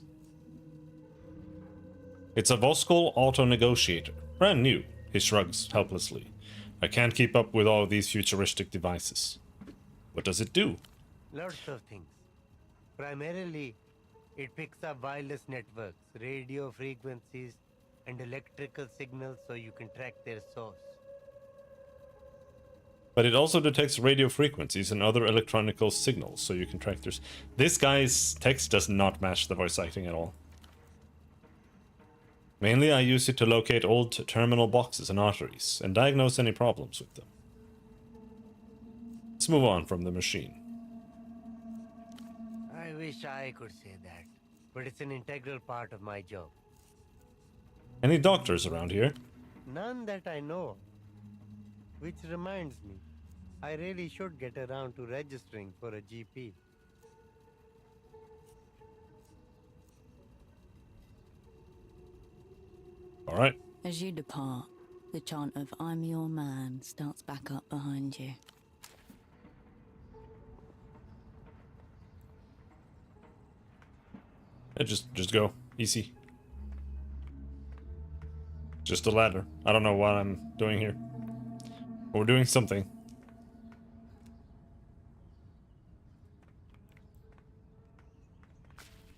It's a Voskol auto-negotiator. Brand new. He shrugs helplessly. I can't keep up with all of these futuristic devices. What does it do? Lots of things. Primarily, it picks up wireless networks, radio frequencies, and electrical signals so you can track their source. But it also detects radio frequencies and other electronical signals so you can track their... This guy's text does not match the voice acting at all. Mainly I use it to locate old terminal boxes and arteries and diagnose any problems with them. Let's move on from the machine. I wish I could say that, but it's an integral part of my job. Any doctors around here? None that I know of. Which reminds me, I really should get around to registering for a GP. Alright. As you depart, the chant of "I'm your man" starts back up behind you. Just go. Easy. Just a ladder. I don't know what I'm doing here. But we're doing something.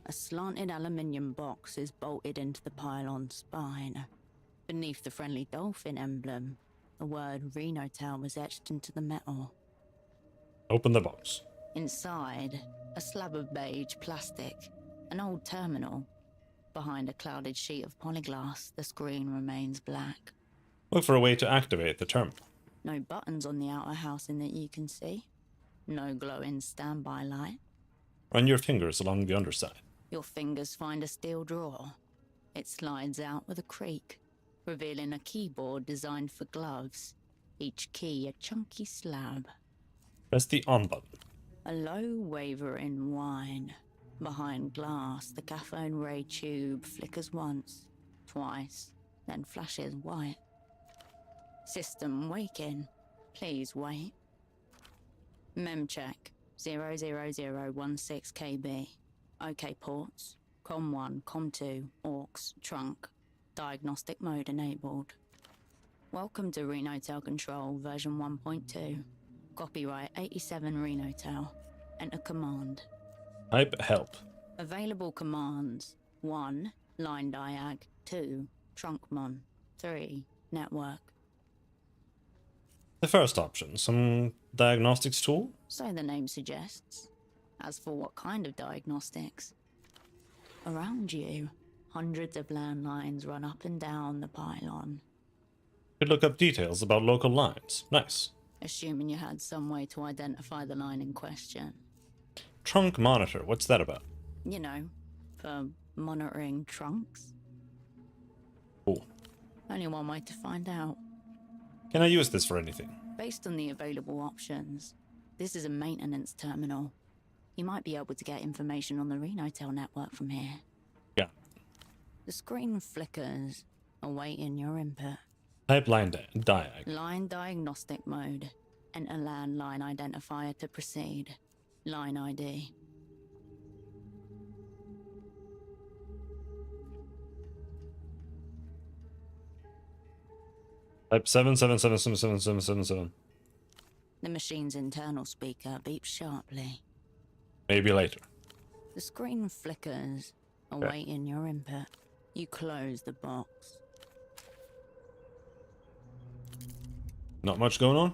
A slanted aluminium box is bolted into the pylon's spine. Beneath the friendly dolphin emblem, the word Renotel was etched into the metal. Open the box. Inside, a slab of beige plastic, an old terminal. Behind a clouded sheet of polyglass, the screen remains black. Look for a way to activate the terminal. No buttons on the outer housing that you can see. No glowing standby light. Run your fingers along the underside. Your fingers find a steel drawer. It slides out with a creak, revealing a keyboard designed for gloves. Each key a chunky slab. Press the on button. A low wavering whine. Behind glass, the cathode ray tube flickers once, twice, then flashes white. System waking. Please wait. Mem check. 00016 KB. OK ports. Com1, Com2, AUX, trunk. Diagnostic mode enabled. Welcome to Renotel Control version 1.2. Copyright 87 Renotel. Enter command. Type help. Available commands. 1. Line diag. 2. Trunkmon. 3. Network. The first option, some diagnostics tool? So the name suggests. As for what kind of diagnostics? Around you, hundreds of landlines run up and down the pylon. Could look up details about local lines. Nice. Assuming you had some way to identify the line in question. Trunk monitor, what's that about? You know, for monitoring trunks. Cool. Only one way to find out. Can I use this for anything? Based on the available options, this is a maintenance terminal. You might be able to get information on the Renotel network from here. Yeah. The screen flickers, awaiting your input. Type line diag. Line diagnostic mode. Enter landline identifier to proceed. Line ID. Type 7777777. The machine's internal speaker beeps sharply. Maybe later. The screen flickers, awaiting your input. You close the box. Not much going on?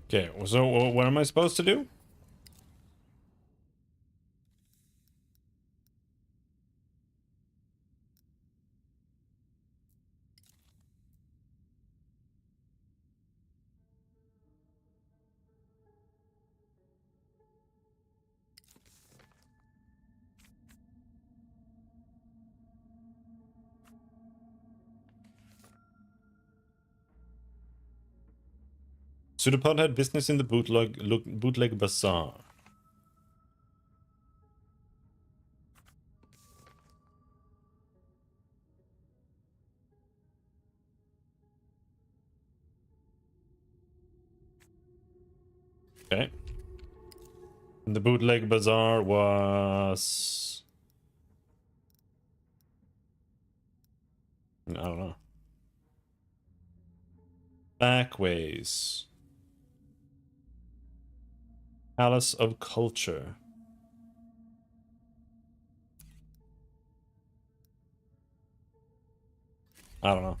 Okay, so what am I supposed to do? Pseudopod had business in the bootleg bazaar. Okay. And the bootleg bazaar was... I don't know. Backways. Palace of Culture. I don't know.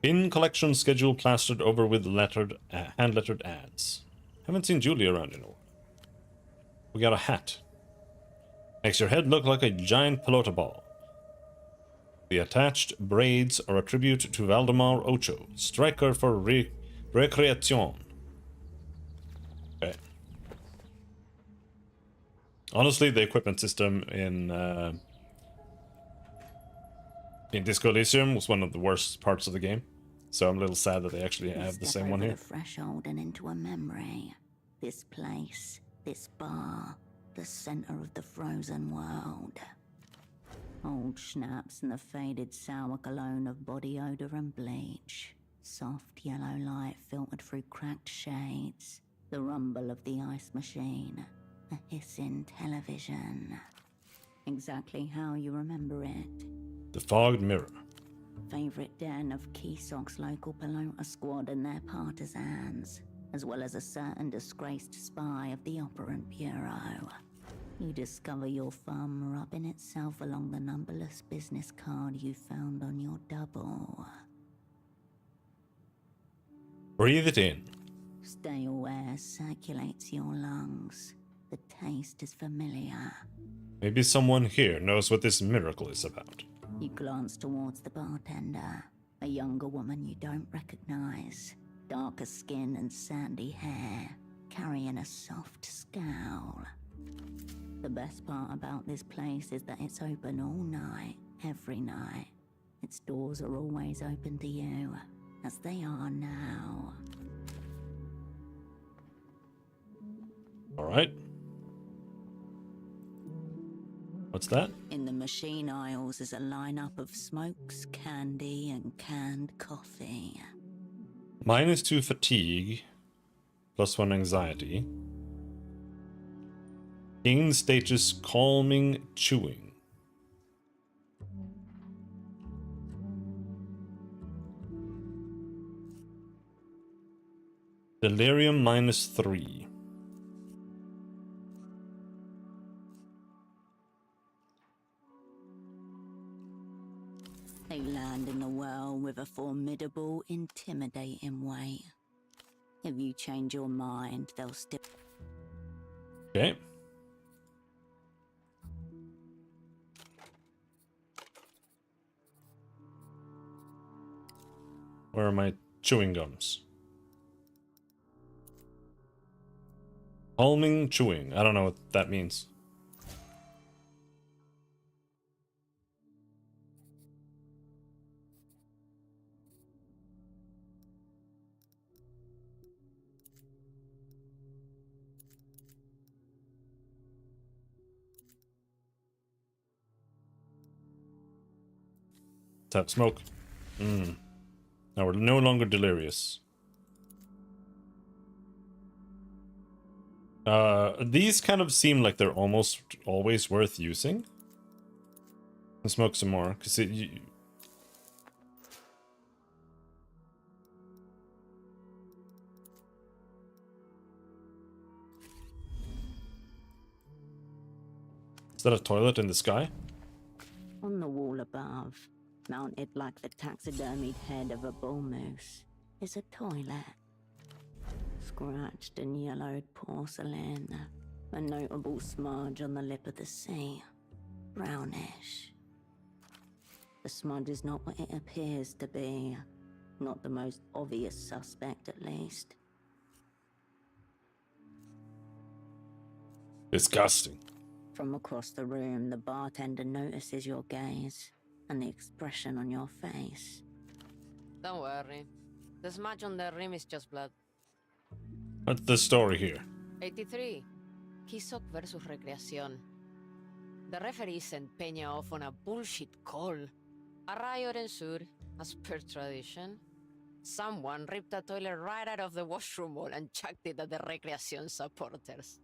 Bin collection schedule plastered over with hand-lettered ads. Haven't seen Julie around in a while. We got a hat. Makes your head look like a giant pelota ball. The attached braids are a tribute to Valdemar Ocho, striker for Recreación. Okay. Honestly, the equipment system in Disco Elysium was one of the worst parts of the game, so I'm a little sad that they actually have the same one here. The threshold and into a memory. This place, this bar, the center of the frozen world. Old schnapps and the faded sour cologne of body odor and bleach. Soft yellow light filtered through cracked shades. The rumble of the ice machine. A hissing television. Exactly how you remember it. The Fogged Mirror. Favorite den of Keysok's local Pelota squad and their partisans, as well as a certain disgraced spy of the Operant Bureau. You discover your thumb rubbing itself along the numberless business card you found on your double. Breathe it in. Stale air circulates your lungs. The taste is familiar. Maybe someone here knows what this miracle is about. You glance towards the bartender, a younger woman you don't recognize. Darker skin and sandy hair, carrying a soft scowl. The best part about this place is that it's open all night, every night. Its doors are always open to you, as they are now. Alright. What's that? In the machine aisles is a lineup of smokes, candy, and canned coffee. -2 fatigue, +1 anxiety. Gain status calming chewing. Delirium -3. They land in the well with a formidable, intimidating weight. If you change your mind, they'll still... Okay. Where are my chewing gums? Calming chewing. I don't know what that means. Tap smoke. Now we're no longer delirious. These kind of seem like they're almost always worth using. Let's smoke some more, because is that a toilet in the sky? On the wall above, mounted like the taxidermied head of a bull moose, is a toilet. Scratched and yellowed porcelain, a notable smudge on the lip of the sea, brownish. The smudge is not what it appears to be, not the most obvious suspect at least. Disgusting. From across the room, the bartender notices your gaze and the expression on your face. Don't worry. The smudge on the rim is just blood. What's the story here? 83. Kisok versus Recreación. The referee sent Peña off on a bullshit call. A riot ensued, as per tradition. Someone ripped a toilet right out of the washroom wall and chucked it at the Recreación supporters.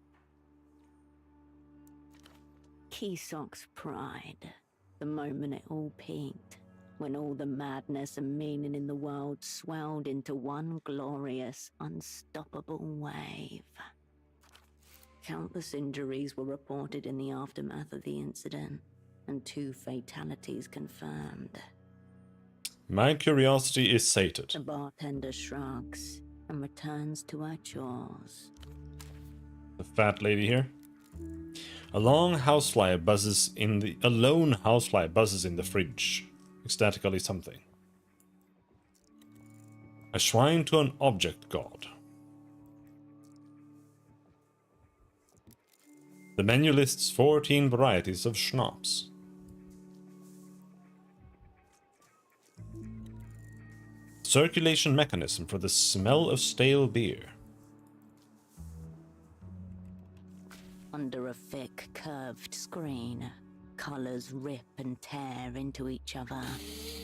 Kisok's pride. The moment it all peaked. When all the madness and meaning in the world swelled into one glorious, unstoppable wave. Countless injuries were reported in the aftermath of the incident, and 2 fatalities confirmed. My curiosity is sated. The bartender shrugs and returns to her chores. The fat lady here. A lone housefly buzzes in the fridge. Ecstatically something. A shrine to an object god. The menu lists 14 varieties of schnapps. Circulation mechanism for the smell of stale beer. Under a thick, curved screen, colors rip and tear into each other,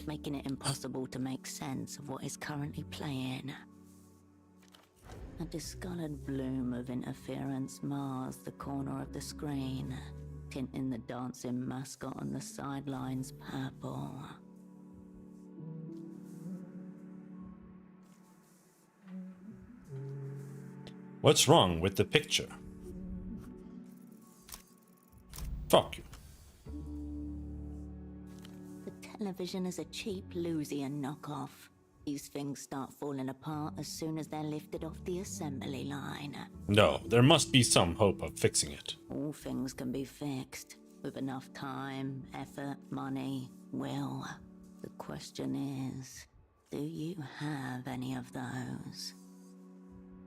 making it impossible to make sense of what is currently playing. A discolored bloom of interference mars the corner of the screen, tinting the dancing mascot on the sidelines purple. What's wrong with the picture? Fuck you. The television is a cheap Lusian knockoff. These things start falling apart as soon as they're lifted off the assembly line. No, there must be some hope of fixing it. All things can be fixed, with enough time, effort, money, will. The question is, do you have any of those?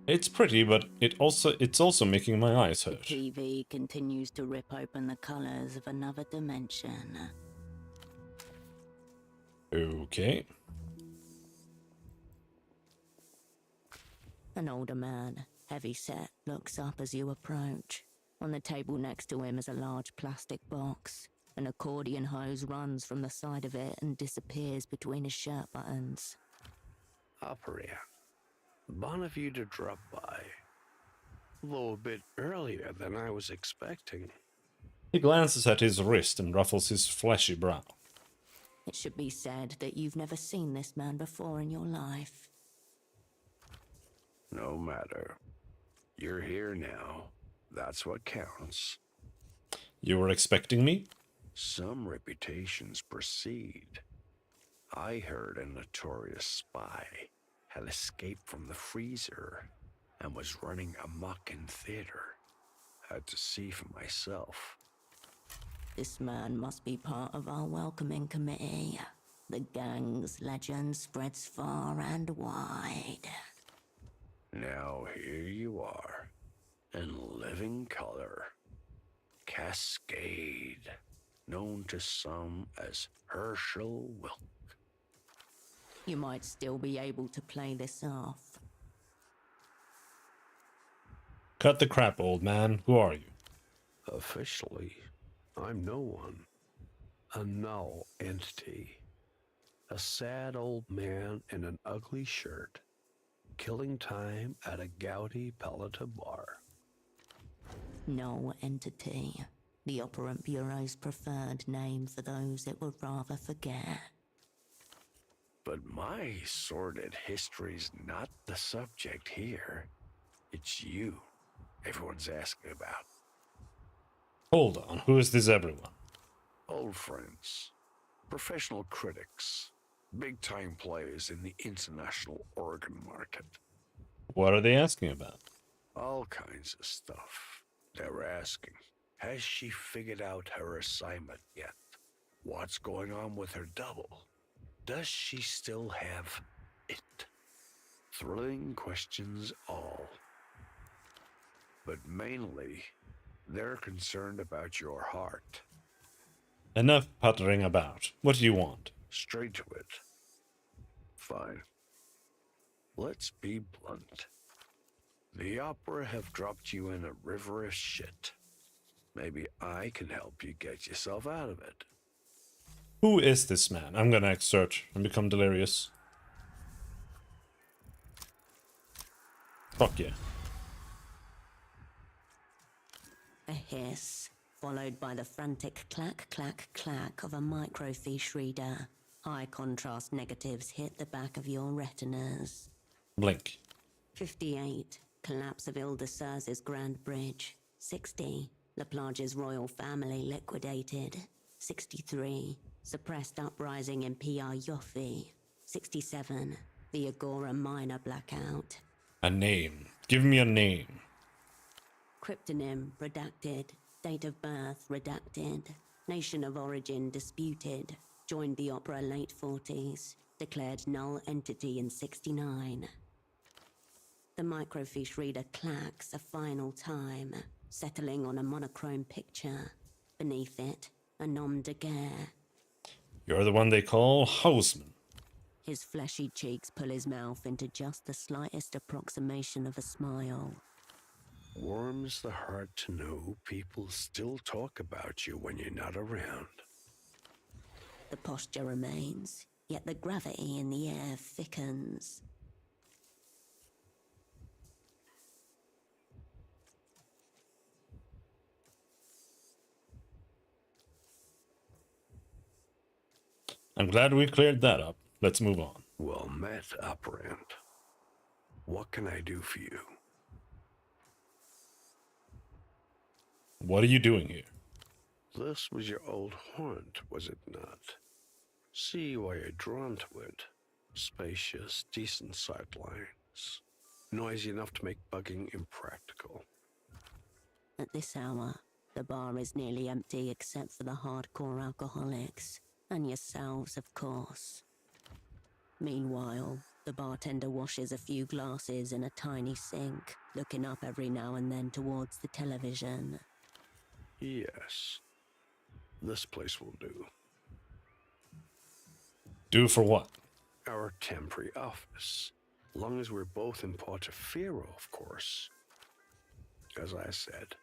It's pretty, but it's also making my eyes hurt. The TV continues to rip open the colors of another dimension. Okay. An older man, heavy-set, looks up as you approach. On the table next to him is a large plastic box. An accordion hose runs from the side of it and disappears between his shirt buttons. Opera. Bon of you to drop by. Though a bit earlier than I was expecting. He glances at his wrist and ruffles his fleshy brow. It should be said that you've never seen this man before in your life. No matter. You're here now. That's what counts. You were expecting me? Some reputations precede. I heard a notorious spy had escaped from the freezer and was running amok in theater. Had to see for myself. This man must be part of our welcoming committee. The gang's legend spreads far and wide. Now here you are, in living color. Cascade, known to some as Herschel Wilk. You might still be able to play this off. Cut the crap, old man. Who are you? Officially, I'm no one. A null entity. A sad old man in an ugly shirt, killing time at a gaudy paleta bar. No entity. The Operant Bureau's preferred name for those it would rather forget. But my sordid history's not the subject here. It's you everyone's asking about. Hold on. Who is this everyone? Old friends. Professional critics. Big-time players in the international organ market. What are they asking about? All kinds of stuff. They were asking, has she figured out her assignment yet? What's going on with her double? Does she still have it? Thrilling questions all. But mainly, they're concerned about your heart. Enough puttering about. What do you want? Straight to it. Fine. Let's be blunt. The Opera have dropped you in a river of shit. Maybe I can help you get yourself out of it. Who is this man? I'm gonna exert and become delirious. Fuck yeah. A hiss, followed by the frantic clack, clack, clack of a microfiche reader. High contrast negatives hit the back of your retinas. Blink. 58. Collapse of Ile-de-Serres' Grand Bridge. 60. Laplage's royal family liquidated. 63. Suppressed uprising in PR Yoffi. 67. The Agora miner blackout. A name. Give me a name. Cryptonym redacted. Date of birth redacted. Nation of origin disputed. Joined the Opera late 40s. Declared null entity in 69. The microfiche reader clacks a final time, settling on a monochrome picture. Beneath it, a nom de guerre. You're the one they call Houseman. His fleshy cheeks pull his mouth into just the slightest approximation of a smile. Warms the heart to know people still talk about you when you're not around. The posture remains, yet the gravity in the air thickens. I'm glad we cleared that up. Let's move on. Well met, Operant. What can I do for you? What are you doing here? This was your old haunt, was it not? See why you're drawn to it. Spacious, decent sightlines. Noisy enough to make bugging impractical. At this hour, the bar is nearly empty except for the hardcore alcoholics. And yourselves, of course. Meanwhile, the bartender washes a few glasses in a tiny sink, looking up every now and then towards the television. Yes. This place will do. Do for what? Our temporary office. Long as we're both in Portaferro, of course. As I said,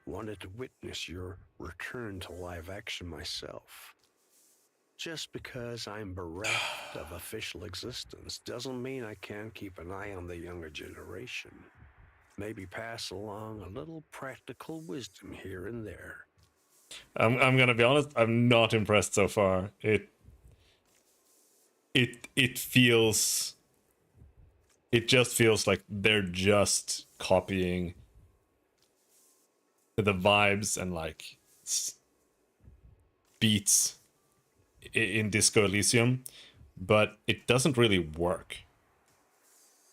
wanted to witness your return to live action myself. Just because I'm bereft of official existence doesn't mean I can't keep an eye on the younger generation. Maybe pass along a little practical wisdom here and there. I'm gonna be honest, I'm not impressed so far. It feels, it just feels like they're just copying the vibes and like beats in Disco Elysium, but it doesn't really work.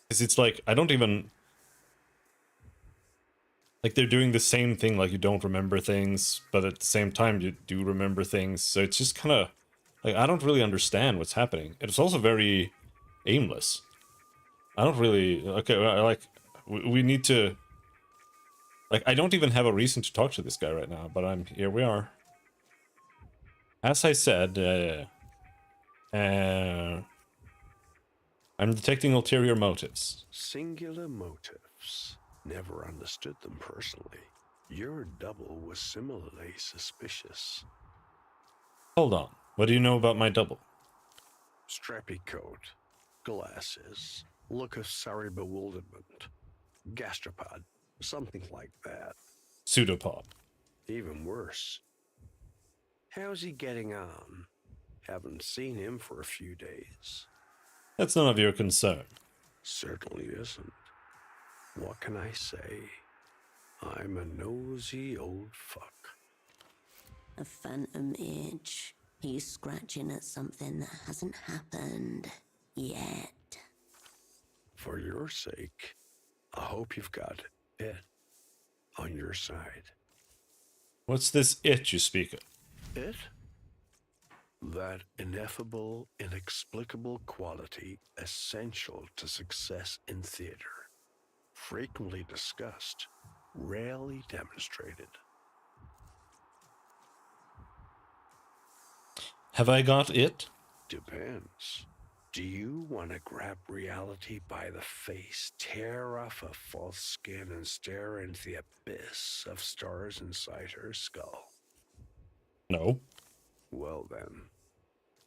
Because it's like, I don't even, like, they're doing the same thing, like you don't remember things, but at the same time you do remember things. So it's just kind of like, I don't really understand what's happening. It's also very aimless. I don't really, okay, like, we need to, like, I don't even have a reason to talk to this guy right now, but here we are. As I said, I'm detecting ulterior motives. Singular motives. Never understood them personally. Your double was similarly suspicious. Hold on. What do you know about my double? Strappy coat, glasses, look of sorry bewilderment, gastropod, something like that. Pseudopod. Even worse. How's he getting on? Haven't seen him for a few days. That's none of your concern. Certainly isn't. What can I say? I'm a nosy old fuck. A phantom itch. He's scratching at something that hasn't happened yet. For your sake, I hope you've got it on your side. What's this it you speak of? It? That ineffable, inexplicable quality essential to success in theater. Frequently discussed, rarely demonstrated. Have I got it? Depends. Do you want to grab reality by the face, tear off a false skin, and stare into the abyss of stars inside her skull? No. Well then,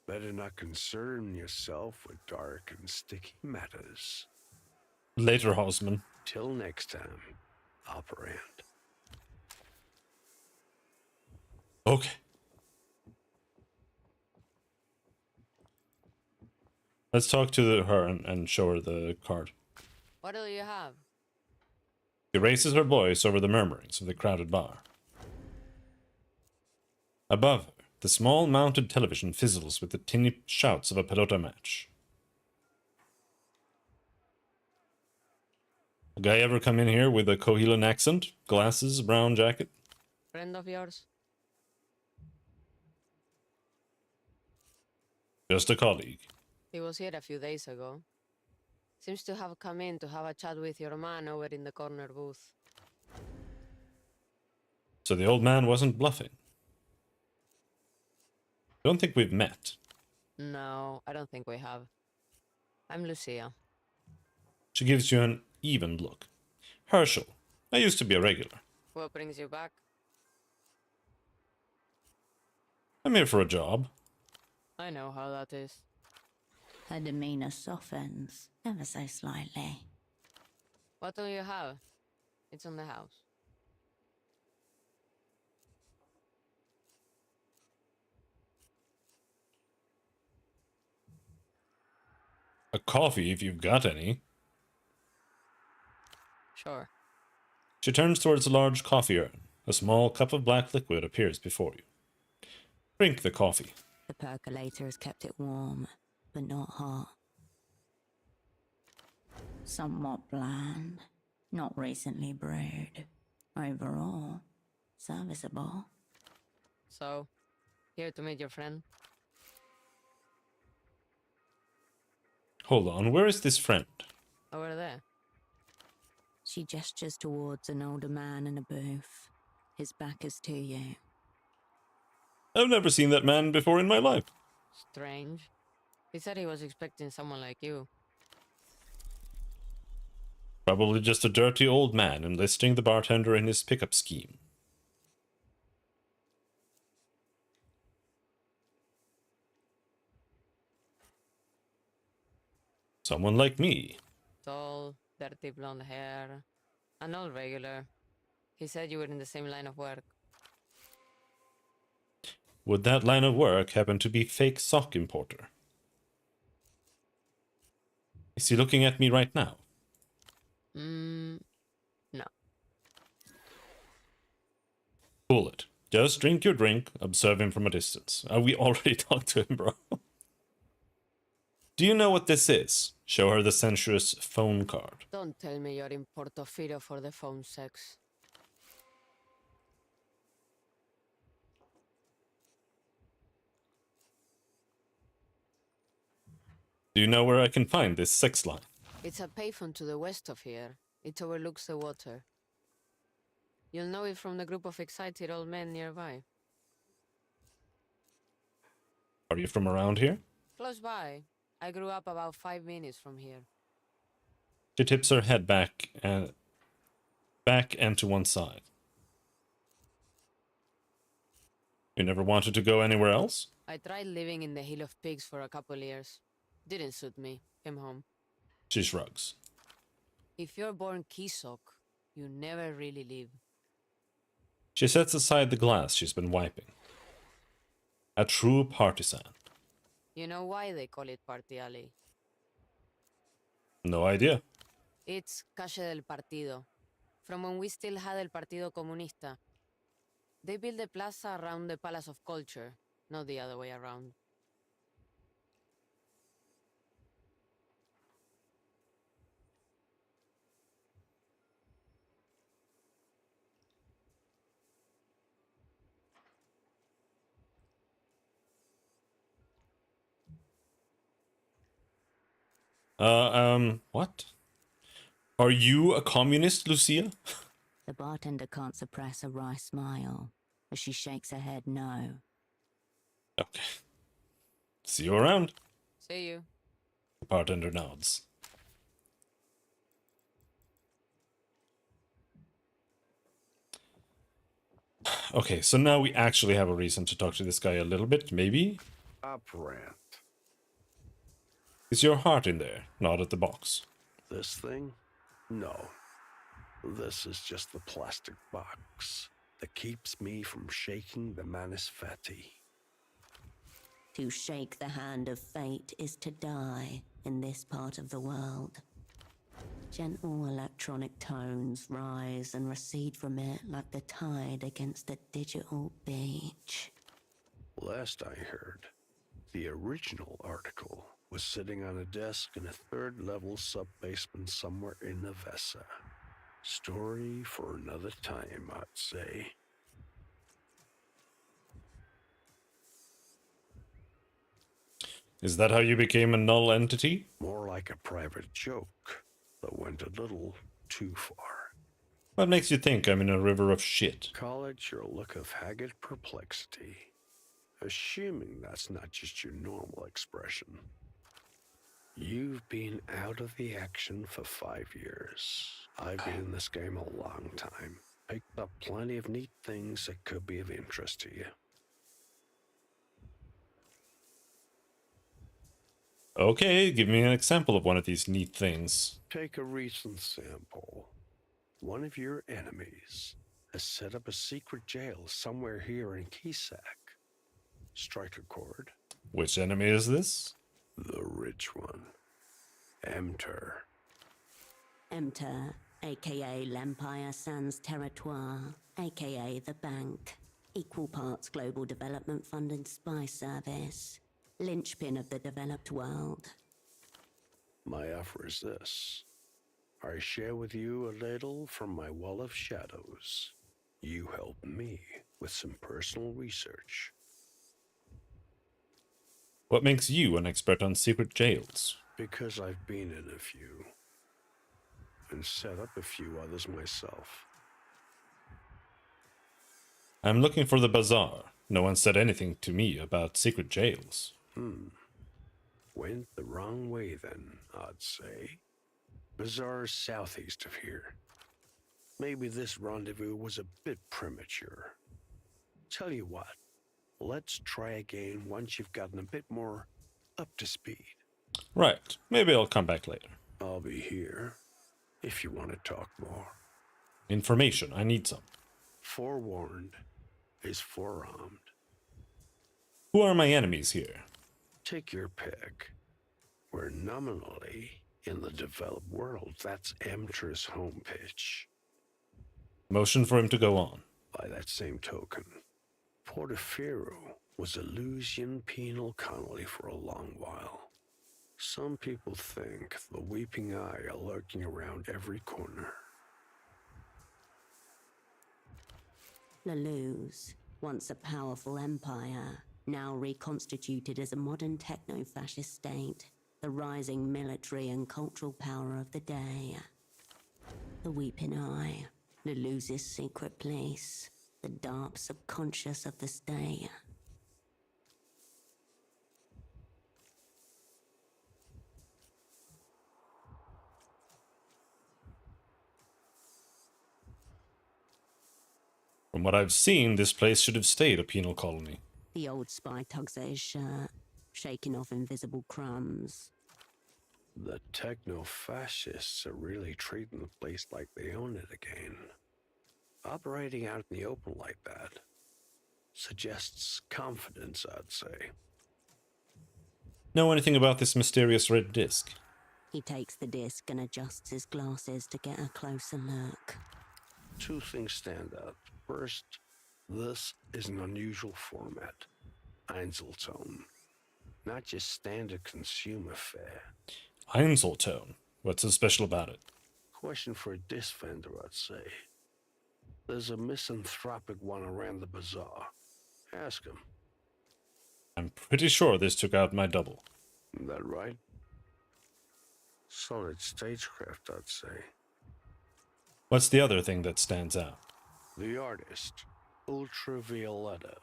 better not concern yourself with dark and sticky matters. Later, Houseman. Till next time, operand. Okay. Let's talk to her and show her the card. What do you have? She raises her voice over the murmurings of the crowded bar. Above her, the small mounted television fizzles with the tinny shouts of a pelota match. A guy ever come in here with a Cohilan accent, glasses, brown jacket? Friend of yours? Just a colleague. He was here a few days ago. Seems to have come in to have a chat with your man over in the corner booth. So the old man wasn't bluffing. Don't think we've met. No, I don't think we have. I'm Lucia. She gives you an even look. Herschel, I used to be a regular. What brings you back? I'm here for a job. I know how that is. Her demeanor softens ever so slightly. What do you have? It's on the house. A coffee, if you've got any. Sure. She turns towards a large coffee urn. A small cup of black liquid appears before you. Drink the coffee. The percolator has kept it warm, but not hot. Somewhat bland. Not recently brewed. Overall, serviceable. So, here to meet your friend? Hold on, where is this friend? Over there. She gestures towards an older man in a booth. His back is to you. I've never seen that man before in my life. Strange. He said he was expecting someone like you. Probably just a dirty old man enlisting the bartender in his pickup scheme. Someone like me. Tall, dirty blonde hair, An old regular. He said you were in the same line of work. Would that line of work happen to be fake sock importer? Is he looking at me right now? No. Cool it. Just drink your drink, observe him from a distance. We already talked to him, bro. Do you know what this is? Show her the sensuous phone card. Don't tell me you're in Portofino for the phone sex. Do you know where I can find this sex line? It's a payphone to the west of here. It overlooks the water. You'll know it from the group of excited old men nearby. Are you from around here? Close by. I grew up about 5 minutes from here. She tips her head back and to one side. You never wanted to go anywhere else? I tried living in the Hill of Pigs for a couple years. Didn't suit me. Came home. She shrugs. If you're born Kisok, you never really leave. She sets aside the glass she's been wiping. A true partisan. You know why they call it Party Alley? No idea. It's Calle del Partido. From when we still had El Partido Comunista. They built the plaza around the Palace of Culture, not the other way around. What? Are you a communist, Lucia? The bartender can't suppress a wry smile as she shakes her head no. Okay. See you around. See you. The bartender nods. Okay, so now we actually have a reason to talk to this guy a little bit, maybe? Operant. Is your heart in there? Not at the box. This thing? No. This is just the plastic box that keeps me from shaking the Manasfati. To shake the hand of fate is to die in this part of the world. Gentle electronic tones rise and recede from it like the tide against a digital beach. Last I heard, the original article was sitting on a desk in a third-level sub-basement somewhere in Nevessa. Story for another time, I'd say. Is that how you became a null entity? More like a private joke that went a little too far. What makes you think I'm in a river of shit? Call it your look of haggard perplexity. Assuming that's not just your normal expression. You've been out of the action for 5 years. I've been in this game a long time. Picked up plenty of neat things that could be of interest to you. Okay, give me an example of one of these neat things. Take a recent sample. One of your enemies has set up a secret jail somewhere here in Kisak. Strike a chord. Which enemy is this? The rich one. Emter. Emter, aka L'Empire Sans Territoire, aka The Bank. Equal parts Global Development Fund and Spy Service. Linchpin of the developed world. My offer is this. I share with you a little from my wall of shadows. You help me with some personal research. What makes you an expert on secret jails? Because I've been in a few. And set up a few others myself. I'm looking for the bazaar. No one said anything to me about secret jails. Went the wrong way then, I'd say. Bazaar's southeast of here. Maybe this rendezvous was a bit premature. Tell you what, let's try again once you've gotten a bit more up to speed. Right, maybe I'll come back later. I'll be here if you want to talk more. Information. I need some. Forewarned is forearmed. Who are my enemies here? Take your pick. We're nominally in the developed world. That's Emtra's home pitch. Motion for him to go on. By that same token, Portaferro was a Lusian penal colony for a long while. Some people think the Weeping Eye are lurking around every corner. Leluz, once a powerful empire, now reconstituted as a modern techno-fascist state, the rising military and cultural power of the day. The Weeping Eye, Leluz's secret place, the dark subconscious of the state. From what I've seen, this place should have stayed a penal colony. The old spy tugs at his shirt, shaking off invisible crumbs. The techno-fascists are really treating the place like they own it again. Operating out in the open like that suggests confidence, I'd say. Know anything about this mysterious red disc? He takes the disc and adjusts his glasses to get a closer look. Two things stand out. First, this is an unusual format. Einzeltone. Not just standard consumer fare. Einzeltone? What's so special about it? Question for a disc vendor, I'd say. There's a misanthropic one around the bazaar. Ask him. I'm pretty sure this took out my double. Is that right? Solid stagecraft, I'd say. What's the other thing that stands out? The artist, Ultravioletta,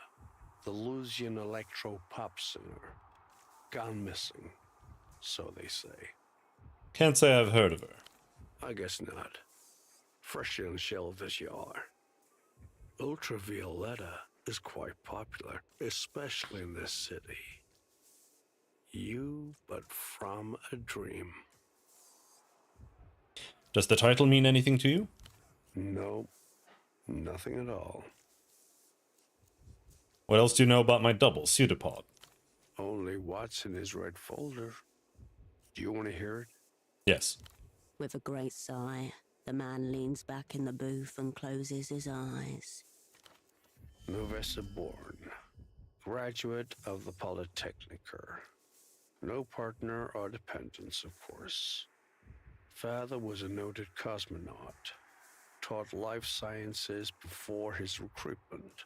the Lusian electro-pop singer. Gone missing, so they say. Can't say I've heard of her. I guess not. Fresh on the shelves as you are. Ultravioletta is quite popular, especially in this city. You but from a dream. Does the title mean anything to you? No, nothing at all. What else do you know about my double, Pseudopod? Only what's in his red folder. Do you want to hear it? Yes. With a great sigh, the man leans back in the booth and closes his eyes. Novessa Born, graduate of the Polytechniker. No partner or dependents, of course. Father was a noted cosmonaut. Taught life sciences before his recruitment.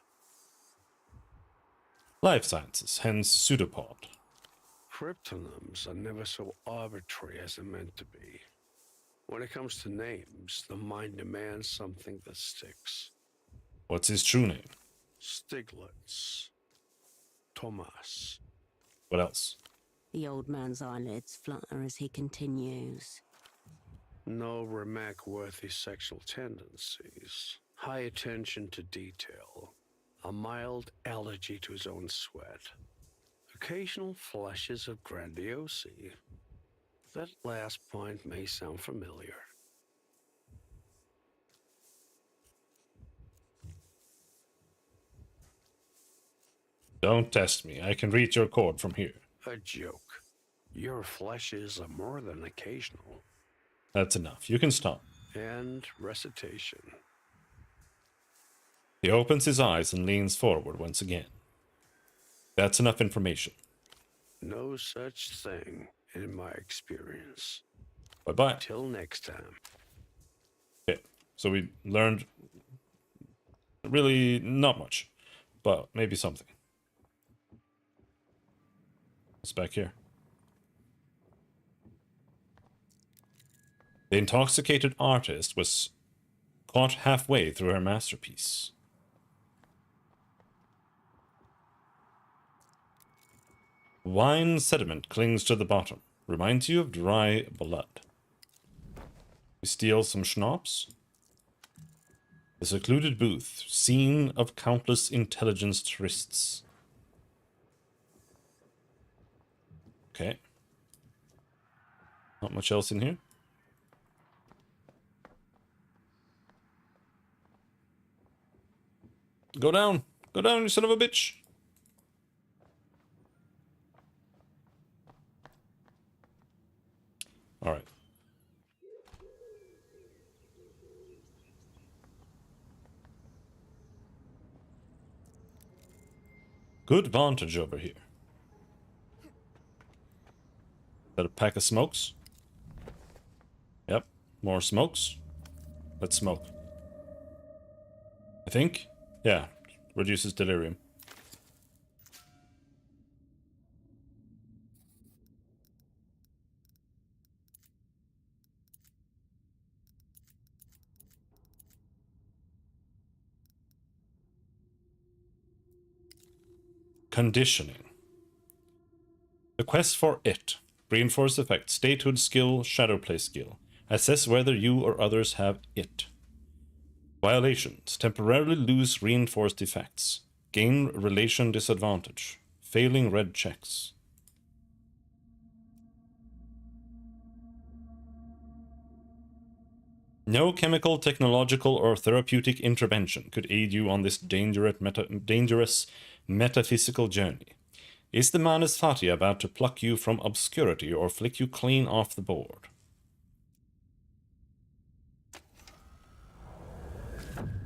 Life sciences, hence Pseudopod. Cryptonyms are never so arbitrary as they're meant to be. When it comes to names, the mind demands something that sticks. What's his true name? Stiglitz. Thomas. What else? The old man's eyelids flutter as he continues. No remark-worthy sexual tendencies. High attention to detail. A mild allergy to his own sweat. Occasional flashes of grandiosity. That last point may sound familiar. Don't test me. I can reach your chord from here. A joke. Your flashes are more than occasional. That's enough. You can stop. And recitation. He opens his eyes and leans forward once again. That's enough information. No such thing in my experience. Bye-bye. Till next time. Okay, so we learned really not much, but maybe something. What's back here? The intoxicated artist was caught halfway through her masterpiece. Wine sediment clings to the bottom. Reminds you of dry blood. We steal some schnapps. The secluded booth. Scene of countless intelligence trysts. Okay. Not much else in here. Go down! Go down, you son of a bitch! Alright. Good vantage over here. Is that a pack of smokes? Yep, more smokes. Let's smoke. I think? Yeah, reduces delirium. Conditioning. The quest for it. Reinforce effect, statehood skill, shadowplay skill. Assess whether you or others have it. Violations. Temporarily lose reinforced effects. Gain relation disadvantage. Failing red checks. No chemical, technological, or therapeutic intervention could aid you on this dangerous metaphysical journey. Is the Manus Fati about to pluck you from obscurity or flick you clean off the board?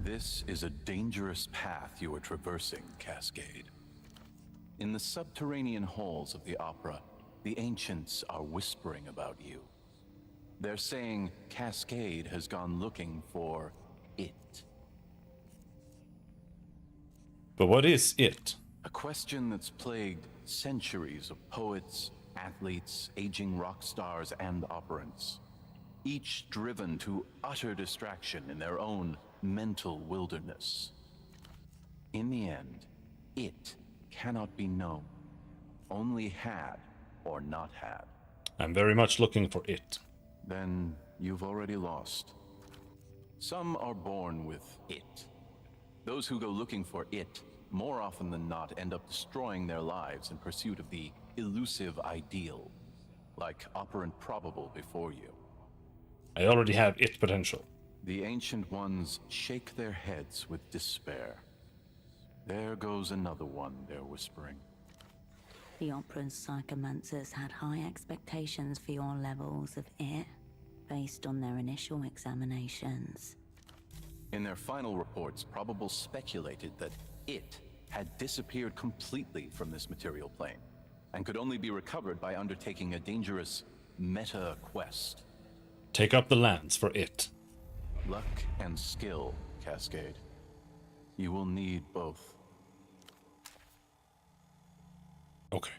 This is a dangerous path you are traversing, Cascade. In the subterranean halls of the Opera, the ancients are whispering about you. They're saying Cascade has gone looking for it. But what is it? A question that's plagued centuries of poets, athletes, aging rock stars, and operants, each driven to utter distraction in their own mental wilderness. In the end, it cannot be known, only had or not had. I'm very much looking for it. Then you've already lost. Some are born with it. Those who go looking for it, more often than not, end up destroying their lives in pursuit of the elusive ideal, like Operant Probable before you. I already have it potential. The Ancient Ones shake their heads with despair. There goes another one, they're whispering. The Opera's psychomancers had high expectations for your levels of it, based on their initial examinations. In their final reports, Probable speculated that it had disappeared completely from this material plane, and could only be recovered by undertaking a dangerous meta-quest. Take up the lance for it. Luck and skill, Cascade. You will need both. Okay.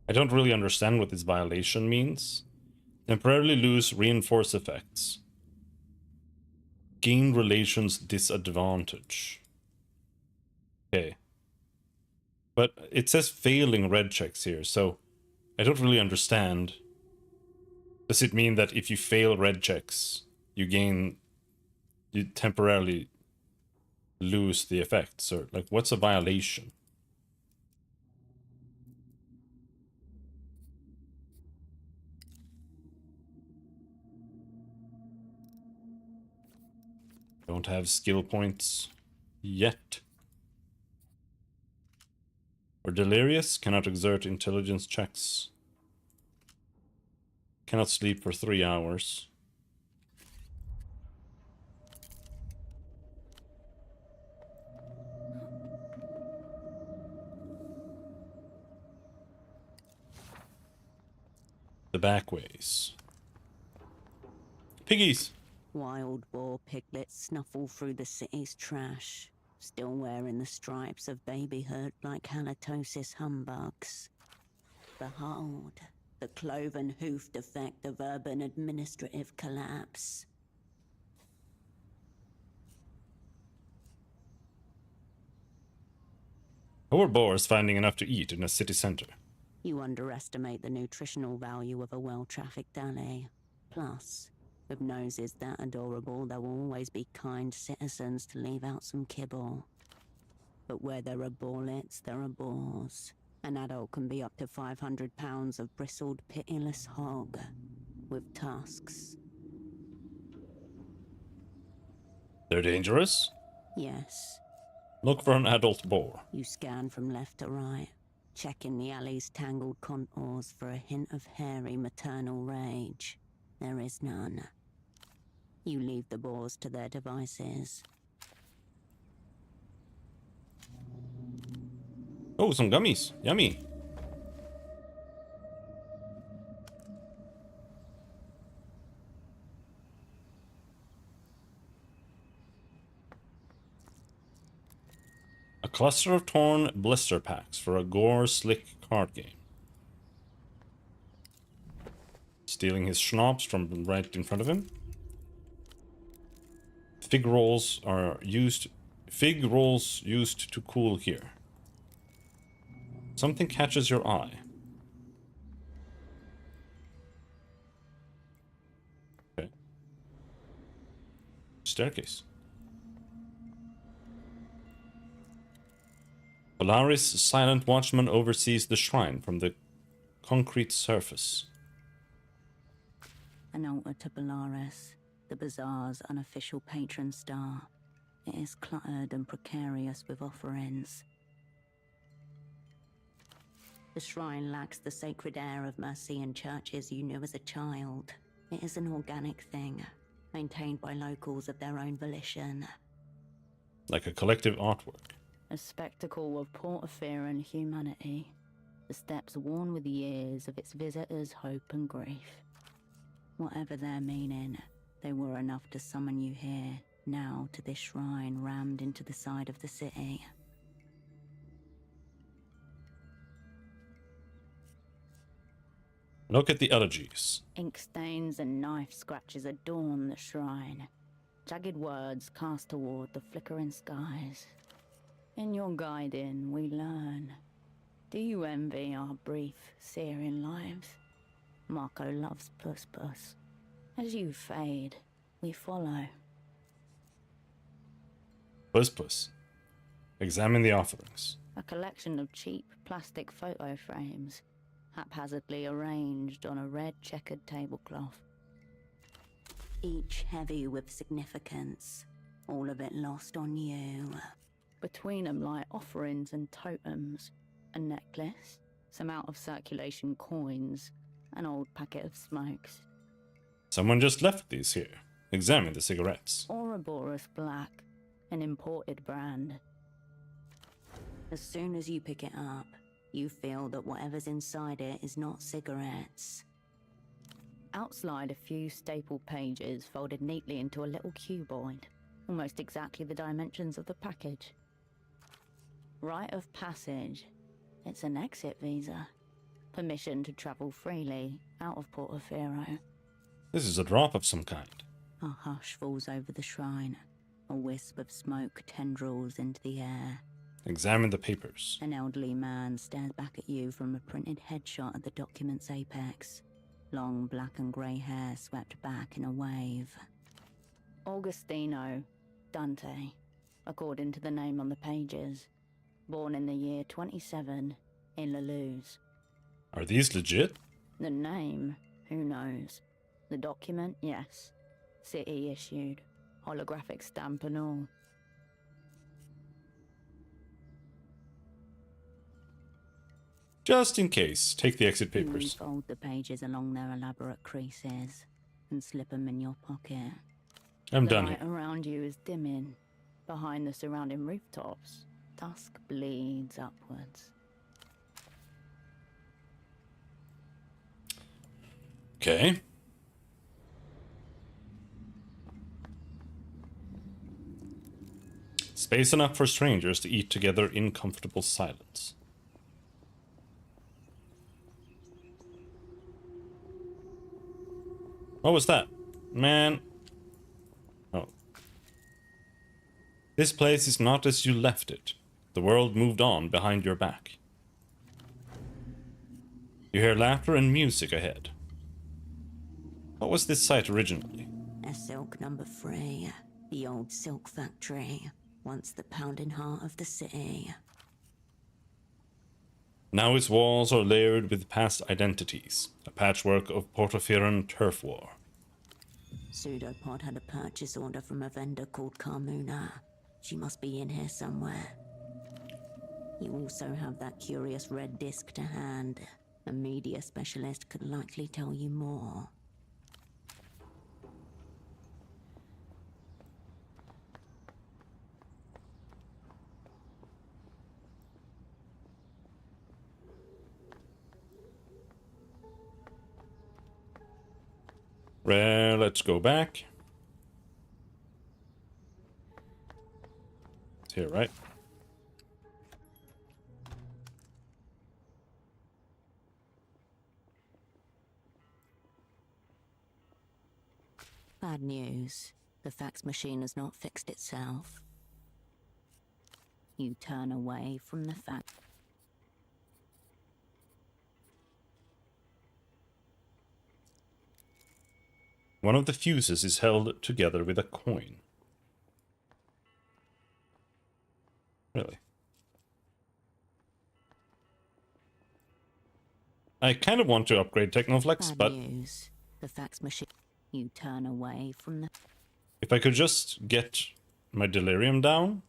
I don't really understand what this violation means. Temporarily lose reinforce effects. Gain relations disadvantage. Okay. But it says failing red checks here, so I don't really understand. Does it mean that if you fail red checks, you temporarily lose the effects? Or, like, what's a violation? Don't have skill points yet. Or delirious, cannot exert intelligence checks. Cannot sleep for 3 hours. The backways. Piggies! Wild boar piglets snuffle through the city's trash, still wearing the stripes of babyhood like halitosis humbugs. Behold, the cloven-hoofed effect of urban administrative collapse. How are boars finding enough to eat in a city center? You underestimate the nutritional value of a well-trafficked alley. Plus, with noses that adorable, there will always be kind citizens to leave out some kibble. But where there are boarlets, there are boars. An adult can be up to 500 pounds of bristled, pitiless hog, with tusks. They're dangerous? Yes. Look for an adult boar. You scan from left to right, checking the alley's tangled contours for a hint of hairy maternal rage. There is none. You leave the boars to their devices. Oh, some gummies. Yummy. A cluster of torn blister packs for a gore slick card game. Stealing his schnapps from right in front of him. Fig rolls used to cool here. Something catches your eye. Okay. Staircase. Polaris Silent Watchman oversees the shrine from the concrete surface. An altar to Polaris, the bazaar's unofficial patron star. It is cluttered and precarious with offerings. The shrine lacks the sacred air of Mercian churches you knew as a child. It is an organic thing, maintained by locals of their own volition. Like a collective artwork. A spectacle of Portaferan humanity. The steps worn with years of its visitors' hope and grief. Whatever their meaning, they were enough to summon you here, now to this shrine rammed into the side of the city. Look at the elegies. Ink stains and knife scratches adorn the shrine. Jagged words cast toward the flickering skies. In your guiding, we learn. Do you envy our brief, searing lives? Marco loves Puss Puss. As you fade, we follow. Puss Puss. Examine the offerings. A collection of cheap plastic photo frames, haphazardly arranged on a red checkered tablecloth. Each heavy with significance, all of it lost on you. Between them lie offerings and totems, a necklace, some out-of-circulation coins, an old packet of smokes. Someone just left these here. Examine the cigarettes. Ouroboros Black, an imported brand. As soon as you pick it up, you feel that whatever's inside it is not cigarettes. Outslide a few staple pages folded neatly into a little cuboid, almost exactly the dimensions of the package. Rite of passage. It's an exit visa. Permission to travel freely out of Portaferro. This is a drop of some kind. A hush falls over the shrine. A wisp of smoke tendrils into the air. Examine the papers. An elderly man stares back at you from a printed headshot at the document's apex. Long black and grey hair swept back in a wave. Augustino Dante, according to the name on the pages. Born in the year 27 in La Luz. Are these legit? The name, who knows? The document, yes. City issued. Holographic stamp and all. Just in case, take the exit You papers. refold the pages along their elaborate creases and slip them in your pocket. I'm The done light here. around you is dimming. Behind the surrounding rooftops, dusk bleeds upwards. Okay. Space enough for strangers to eat together in comfortable silence. What was that? Man. Oh. This place is not as you left it. The world moved on behind your back. You hear laughter and music ahead. What was this site originally? A silk number 3. The old silk factory. Once the pounding heart of the city. Now its walls are layered with past identities, a patchwork of Portaferan turf war. Pseudopod had a purchase order from a vendor called Carmuna. She must be in here somewhere. You also have that curious red disc to hand. A media specialist could likely tell you more. Well, let's go back. It's here, right? Bad news. The fax machine has not fixed itself. You turn away from the fax. One of the fuses is held together with a coin. Really? I kind of want to upgrade Technoflex, Bad but news. The fax machine. You turn away from the. if I could just get my delirium down,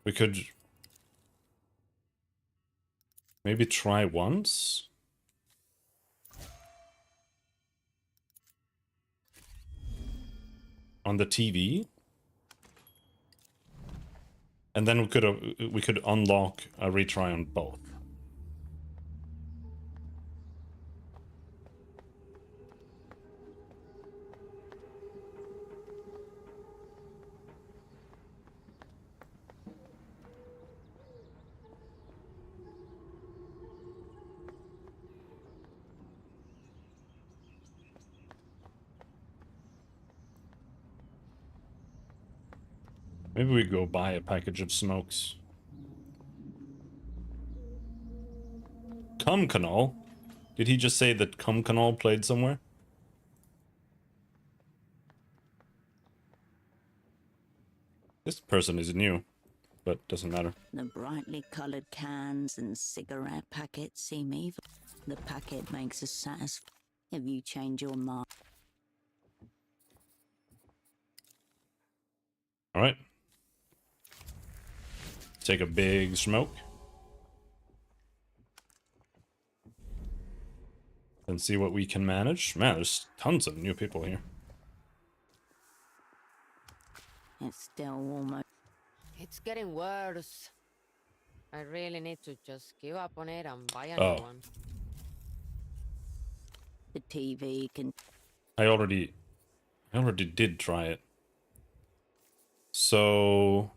we could maybe try once. On the TV, and then we could unlock a retry on both. Maybe we go buy a package of smokes. Cum Canal? Did he just say that Cum Canal played somewhere? This person is new, but doesn't matter. The brightly colored cans and cigarette packets seem evil. The packet makes us satisfied. If you change your mind. All right. Take a big smoke. And see what we can manage. Man, there's tons of new people here. It's still almost. It's getting worse. I really need to just give up on it and buy a Oh. new one. The TV can. I already did try it. So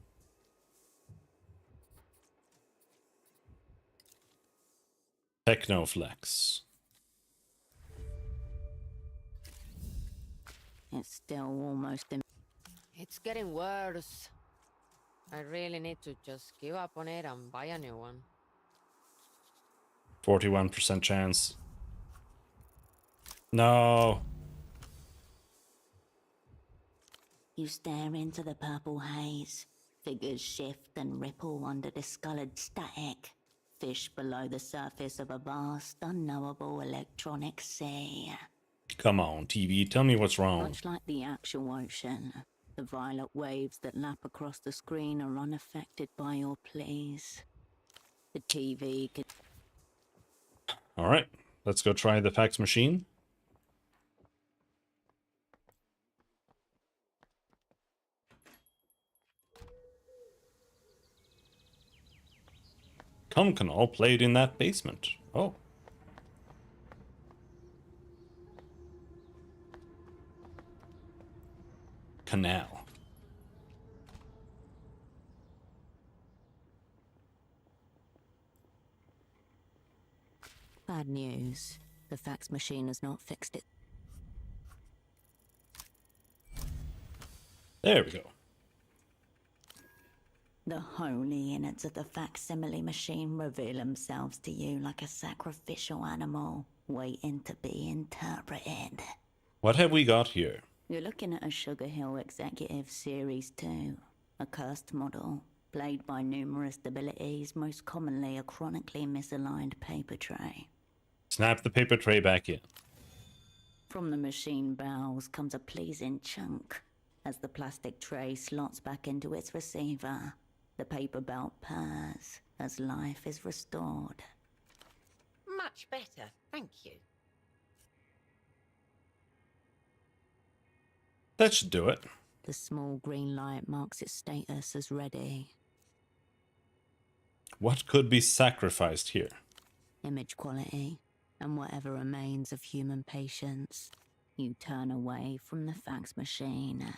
Technoflex. It's still almost. It's getting worse. I really need to just give up on it and buy a new one. 41% chance. No. You stare into the purple haze. Figures shift and ripple under discolored static. Fish below the surface of a vast, unknowable electronic sea. Come on, TV, tell me what's wrong. Much like the actual ocean, the violet waves that lap across the screen are unaffected by your pleas. The TV can. Alright, let's go try the fax machine. Cum Canal played in that basement. Oh. Canal. Bad news. The fax machine has not fixed it. There we go. The holy innards of the facsimile machine reveal themselves to you like a sacrificial animal, waiting to be interpreted. What have we got here? You're looking at a Sugar Hill Executive Series 2, a cursed model, plagued by numerous debilities, most commonly a chronically misaligned paper tray. Snap the paper tray back in. From the machine bowels comes a pleasing chunk. As the plastic tray slots back into its receiver, the paper belt purrs as life is restored. Much better, thank you. That should do it. The small green light marks its status as ready. What could be sacrificed here? Image quality, and whatever remains of human patience. You turn away from the fax machine.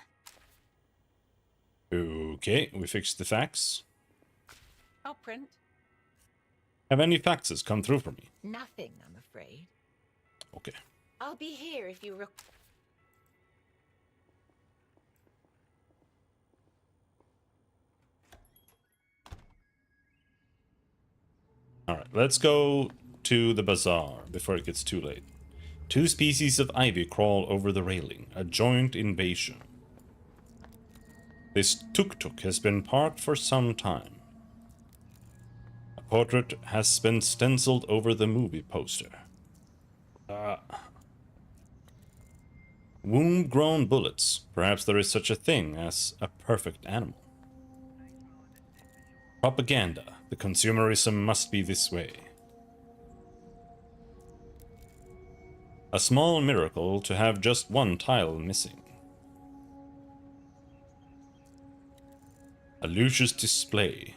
Okay, we fixed the fax. I'll print. Have any faxes come through for me? Nothing, I'm afraid. Okay. I'll be here if you Alright, let's go to the bazaar before it gets too late. 2 species of ivy crawl over the railing, a joint invasion. This tuk-tuk has been parked for some time. A portrait has been stenciled over the movie poster. Womb-grown bullets. Perhaps there is such a thing as a perfect animal. Propaganda. The consumerism must be this way. A small miracle to have just one tile missing. A luscious display.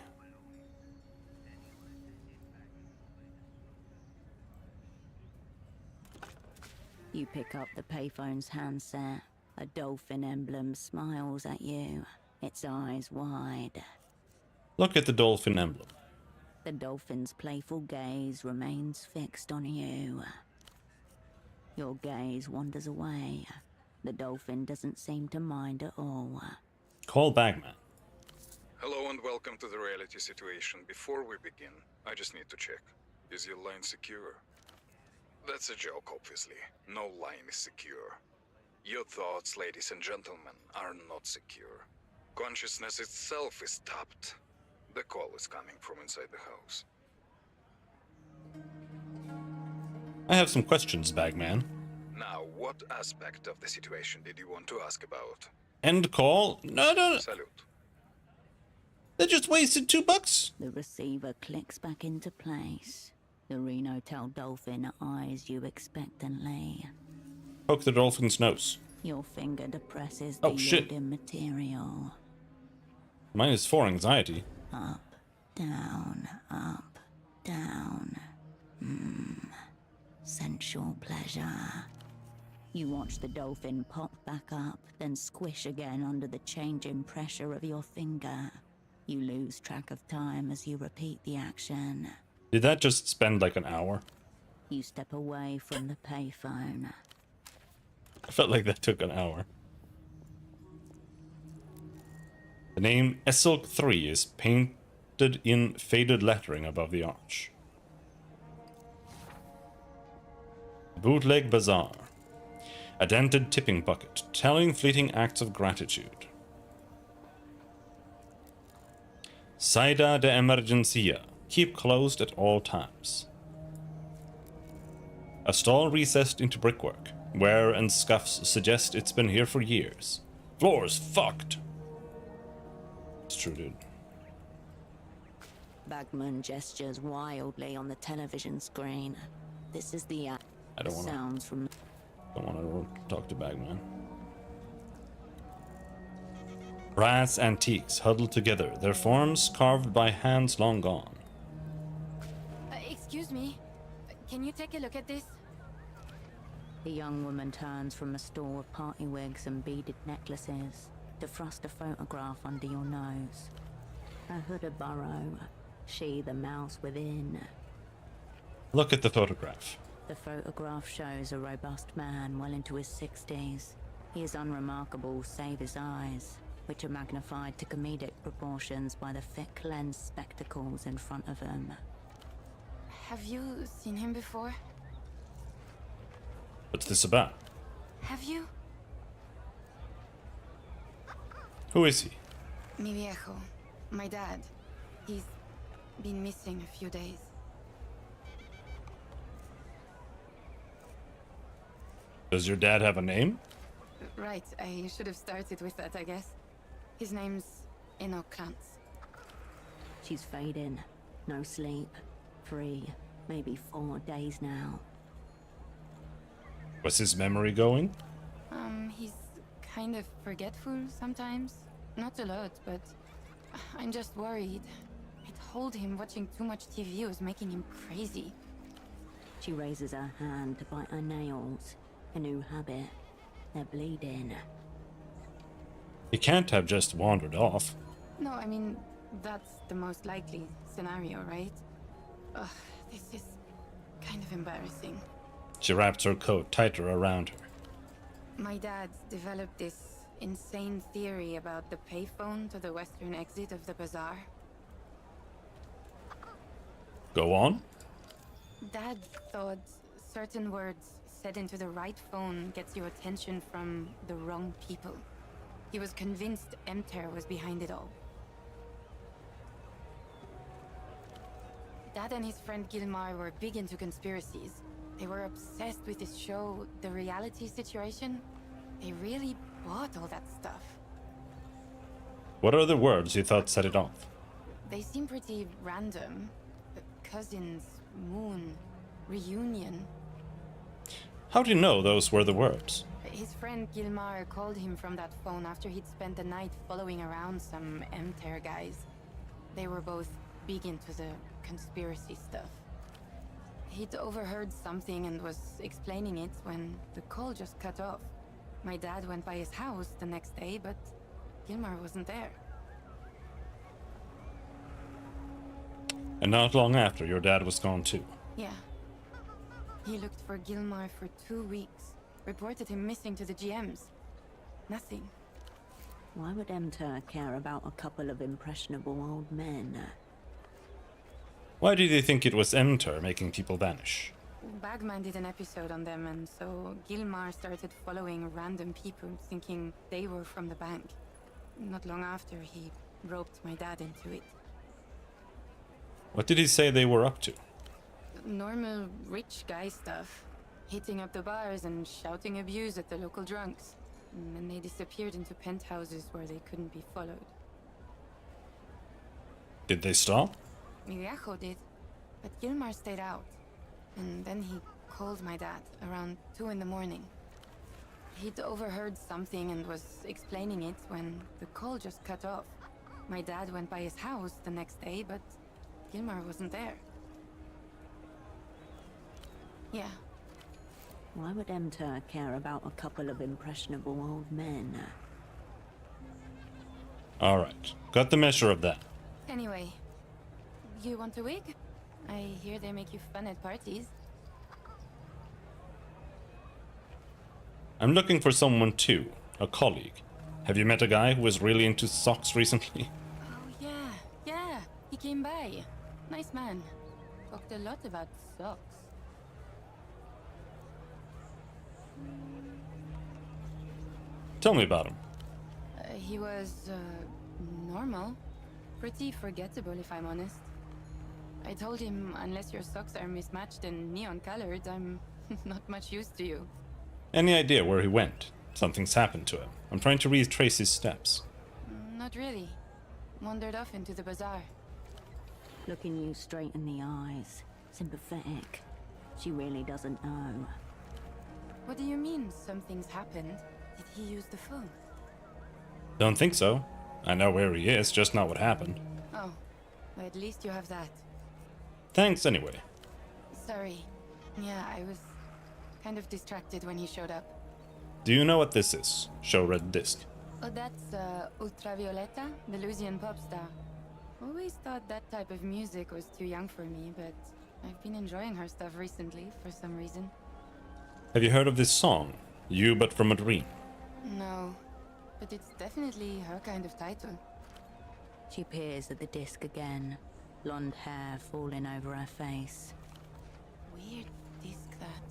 You pick up the payphone's handset. A dolphin emblem smiles at you, its eyes wide. Look at the dolphin emblem. The dolphin's playful gaze remains fixed on you. Your gaze wanders away. The dolphin doesn't seem to mind at all. Call Bagman. Hello and welcome to the reality situation. Before we begin, I just need to check. Is your line secure? That's a joke, obviously. No line is secure. Your thoughts, ladies and gentlemen, are not secure. Consciousness itself is tapped. The call is coming from inside the house. I have some questions, Bagman. Now, what aspect of the situation did you want to ask about? End call? No. Salute. They just wasted $2. The receiver clicks back into place. The Reno Tail dolphin eyes you expectantly. Poke the dolphin's nose. Your finger depresses the yielding material. -4 anxiety. Up, down, up, down. Sensual pleasure. You watch the dolphin pop back up, then squish again under the changing pressure of your finger. You lose track of time as you repeat the action. Did that just spend like an hour? You step away from the payphone. I felt like that took an hour. The name Esilk 3 is painted in faded lettering above the arch. Bootleg Bazaar. A dented tipping bucket, telling fleeting acts of gratitude. Saida de emergencia. Keep closed at all times. A stall recessed into brickwork. Wear and scuffs suggest it's been here for years. Floor's fucked. It's true, dude. Bagman gestures wildly on the television screen. This is the I don't want sounds from. Don't want to talk to Bagman. Brass antiques huddled together, their forms carved by hands long gone. Excuse me. Can you take a look at this? The young woman turns from a store of party wigs and beaded necklaces to thrust a photograph under your nose. A hooded burrow, she the mouse within. Look at the photograph. The photograph shows a robust man well into his 60s. He is unremarkable save his eyes, which are magnified to comedic proportions by the thick lens spectacles in front of him. Have you seen him before? What's this about? Have you? Who is he? Mi viejo. My dad. He's been missing a few days. Does your dad have a name? Right, I should have started with that, I guess. His name's Enoch Krantz. She's fading. No sleep. 3, maybe 4 days now. Was his memory going? He's kind of forgetful sometimes. Not a lot, but I'm just worried. I told him watching too much TV was making him crazy. She raises her hand to bite her nails. A new habit. They're bleeding. He can't have just wandered off. No, I mean, that's the most likely scenario, right? Ugh, this is kind of embarrassing. She wraps her coat tighter around her. My dad developed this insane theory about the payphone to the western exit of the bazaar. Go on. Dad thought certain words said into the right phone gets your attention from the wrong people. He was convinced Emter was behind it all. Dad and his friend Gilmar were big into conspiracies. They were obsessed with this show, The Reality Situation. They really bought all that stuff. What are the words you thought set it off? They seem pretty random. Cousins, moon, reunion. How do you know those were the words? His friend Gilmar called him from that phone after he'd spent the night following around some Emter guys. They were both big into the conspiracy stuff. He'd overheard something and was explaining it when the call just cut off. My dad went by his house the next day, but Gilmar wasn't there. And not long after, your dad was gone too. Yeah. He looked for Gilmar for 2 weeks. Reported him missing to the GMs. Nothing. Why would Emter care about a couple of impressionable old men? Why did you think it was Emter making people vanish? Bagman did an episode on them, and so Gilmar started following random people, thinking they were from the bank. Not long after, he roped my dad into it. What did he say they were up to? Normal rich guy stuff. Hitting up the bars and shouting abuse at the local drunks. And then they disappeared into penthouses where they couldn't be followed. Did they stop? Miriajo did, but Gilmar stayed out. And then he called my dad around 2 in the morning. He'd overheard something and was explaining it when the call just cut off. My dad went by his house the next day, but Gilmar wasn't there. Yeah. Why would Emter care about a couple of impressionable old men? Alright, got the measure of that. Anyway, you want a wig? I hear they make you fun at parties. I'm looking for someone too, a colleague. Have you met a guy who was really into socks recently? Oh yeah, he came by. Nice man. Talked a lot about socks. Tell me about him. He was, normal. Pretty forgettable, if I'm honest. I told him, unless your socks are mismatched and neon-colored, I'm not much use to you. Any idea where he went? Something's happened to him. I'm trying to retrace his steps. Not really. Wandered off into the bazaar. Looking you straight in the eyes. Sympathetic. She really doesn't know. What do you mean, something's happened? Did he use the phone? Don't think so. I know where he is, just not what happened. Oh, well, at least you have that. Thanks anyway. Sorry. Yeah, I was kind of distracted when he showed up. Do you know what this is? Show red disc. Oh, that's Ultravioleta, the Lusian pop star. Always thought that type of music was too young for me, but I've been enjoying her stuff recently for some reason. Have you heard of this song? You But From a Dream? No, but it's definitely her kind of title. She peers at the disc again, blonde hair falling over her face. Weird disc, that.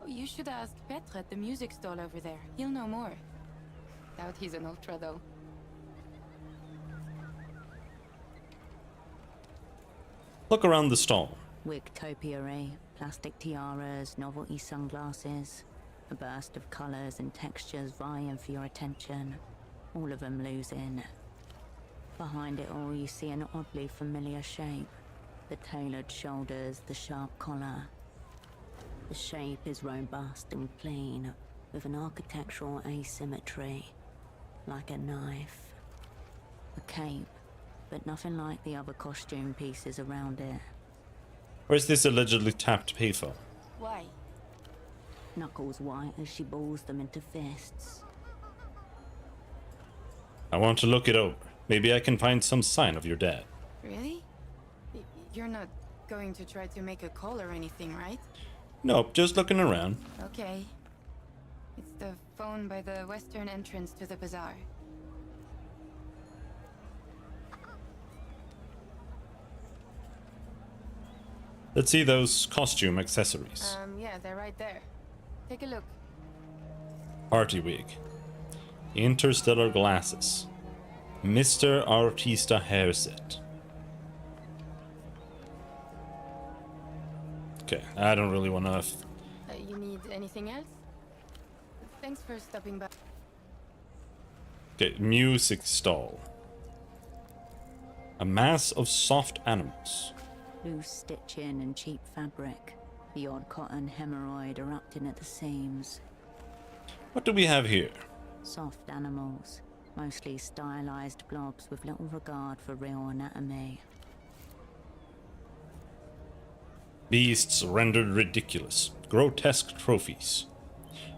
Oh, you should ask Petre at the music stall over there. He'll know more. Doubt he's an ultra, though. Look around the stall. Wig topiary, plastic tiaras, novelty sunglasses. A burst of colours and textures vying for your attention, all of them losing. Behind it all, you see an oddly familiar shape. The tailored shoulders, the sharp collar. The shape is robust and clean, with an architectural asymmetry, like a knife. A cape, but nothing like the other costume pieces around it. Where's this allegedly tapped payphone? Why? Knuckles white as she balls them into fists. I want to look it over. Maybe I can find some sign of your dad. Really? You're not going to try to make a call or anything, right? Nope, just looking around. Okay. It's the phone by the western entrance to the bazaar. Let's see those costume accessories. Yeah, they're right there. Take a look. Party wig. Interstellar glasses. Mr. Artista hairset. Okay, I don't really want to... You need anything else? Thanks for stopping by. Okay, music stall. A mass of soft animals. Loose stitching and cheap fabric. The odd cotton hemorrhoid erupting at the seams. What do we have here? Soft animals. Mostly stylized blobs with little regard for real anatomy. Beasts rendered ridiculous. Grotesque trophies.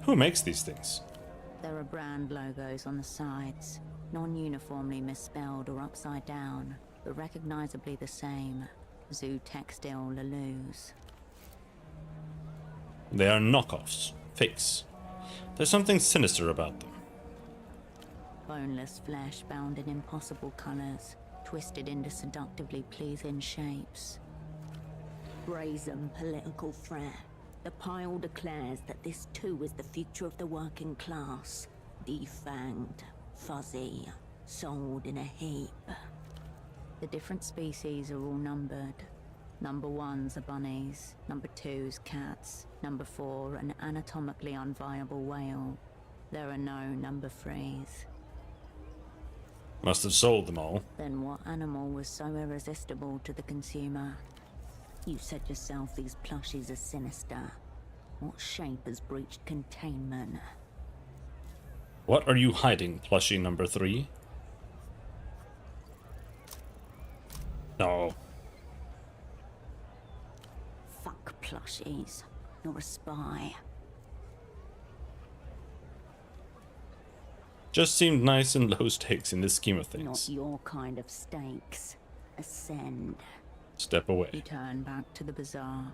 Who makes these things? There are brand logos on the sides, non-uniformly misspelled or upside down, but recognizably the same. Zoo Textile Lelous. They are knockoffs. Fakes. There's something sinister about them. Boneless flesh bound in impossible colors, twisted into seductively pleasing shapes. Brazen political threat. The pile declares that this too is the future of the working class. Defanged, fuzzy, sold in a heap. The different species are all numbered. Number 1's are bunnies, number 2's cats, number 4 an anatomically unviable whale. There are no number 3's. Must have sold them all. Then what animal was so irresistible to the consumer? You said yourself these plushies are sinister. What shape has breached containment? What are you hiding, plushie number 3? No. Fuck plushies. You're a spy. Just seemed nice and low stakes in the scheme of things. Not your kind of stakes. Ascend. Step away. You turn back to the bazaar.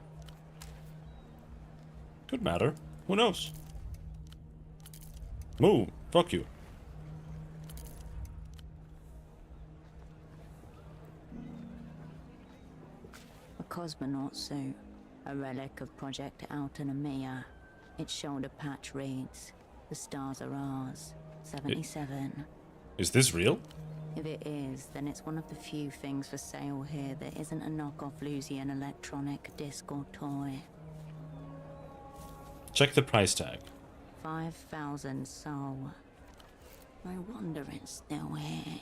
Could matter. Who knows? Move. Fuck you. A cosmonaut suit. A relic of Project Altanomia. Its shoulder patch reads, "The stars are ours. 77. Is this real? If it is, then it's one of the few things for sale here that isn't a knockoff Lusian electronic disc or toy. Check the price tag. 5,000 sol. No wonder it's still here.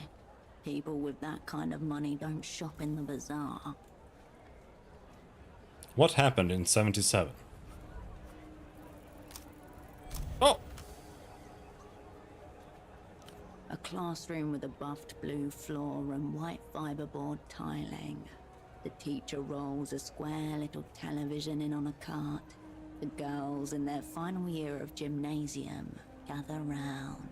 People with that kind of money don't shop in the bazaar. What happened in 77? Oh! A classroom with a buffed blue floor and white fiberboard tiling. The teacher rolls a square little television in on a cart. The girls in their final year of gymnasium gather round.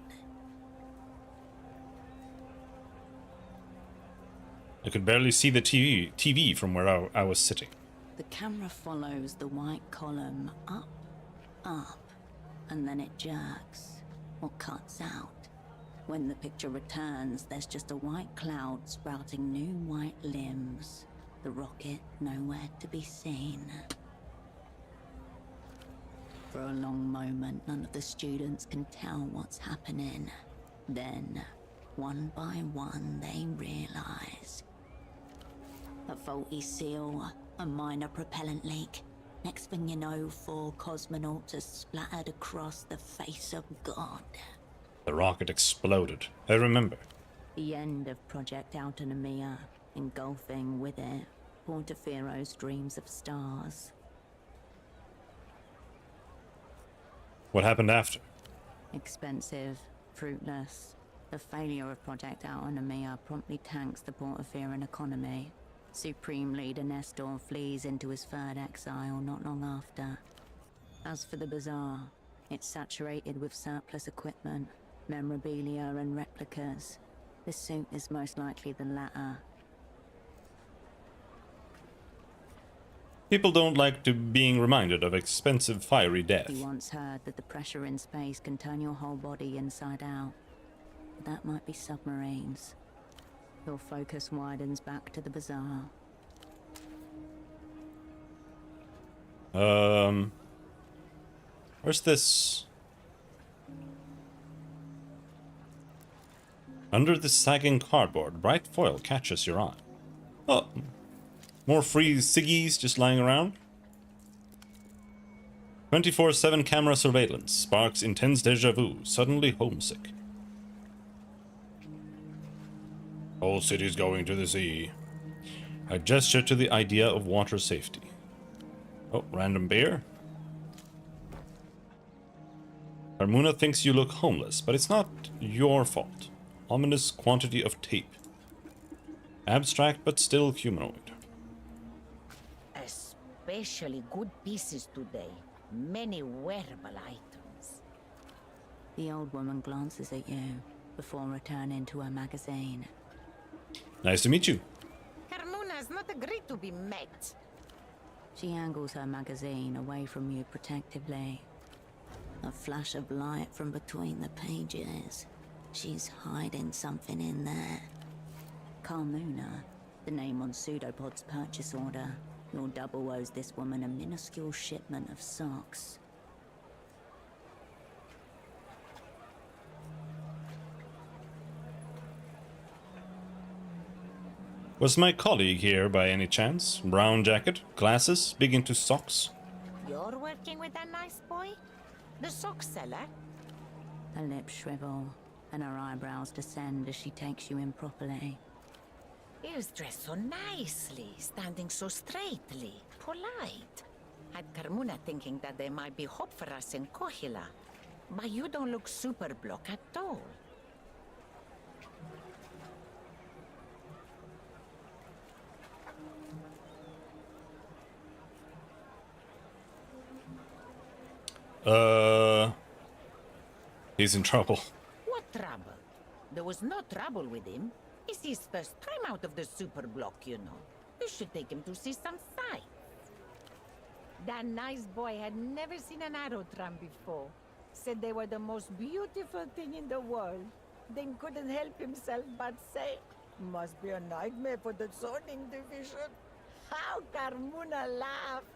I could barely see the TV from where I was sitting. The camera follows the white column up, and then it jerks or cuts out. When the picture returns, there's just a white cloud sprouting new white limbs. The rocket nowhere to be seen. For a long moment, none of the students can tell what's happening. Then, one by one, they realize. A faulty seal, a minor propellant leak. Next thing you know, 4 cosmonauts are splattered across the face of God. The rocket exploded. I remember. The end of Project Autonomia, engulfing with it Portafero's dreams of stars. What happened after? Expensive, fruitless. The failure of Project Autonomia promptly tanks the Portaferan economy. Supreme Leader Nestor flees into his 3rd exile not long after. As for the bazaar, it's saturated with surplus equipment, memorabilia and replicas. This suit is most likely the latter. People don't like to being reminded of expensive fiery death. He once heard that the pressure in space can turn your whole body inside out. But that might be submarines. Your focus widens back to the bazaar. Where's this? Under the sagging cardboard, bright foil catches your eye. Oh, more free ciggies just lying around. 24/7 camera surveillance sparks intense deja vu, suddenly homesick. Whole city's going to the sea. I gesture to the idea of water safety. Oh, random beer. Carmuna thinks you look homeless, but it's not your fault. Ominous quantity of tape. Abstract, but still humanoid. Especially good pieces today. Many wearable items. The old woman glances at you before returning to her magazine. Nice to meet you. Carmuna has not agreed to be met. She angles her magazine away from you protectively. A flash of light from between the pages. She's hiding something in there. Carmuna, the name on Pseudopod's purchase order. Your double owes this woman a minuscule shipment of socks. Was my colleague here by any chance? Brown jacket, glasses, big into socks? You're working with that nice boy? The sock seller? Her lips shrivel, and her eyebrows descend as she takes you in properly. He was dressed so nicely, standing so straightly, polite. Had Carmuna thinking that there might be hope for us in Kohila. But you don't look super block at all. He's in trouble. What trouble? There was no trouble with him. It's his first time out of the super block, you know. You should take him to see some sights. That nice boy had never seen an Aerotram before. Said they were the most beautiful thing in the world. Then couldn't help himself but say, must be a nightmare for the zoning division. How Carmuna laughed.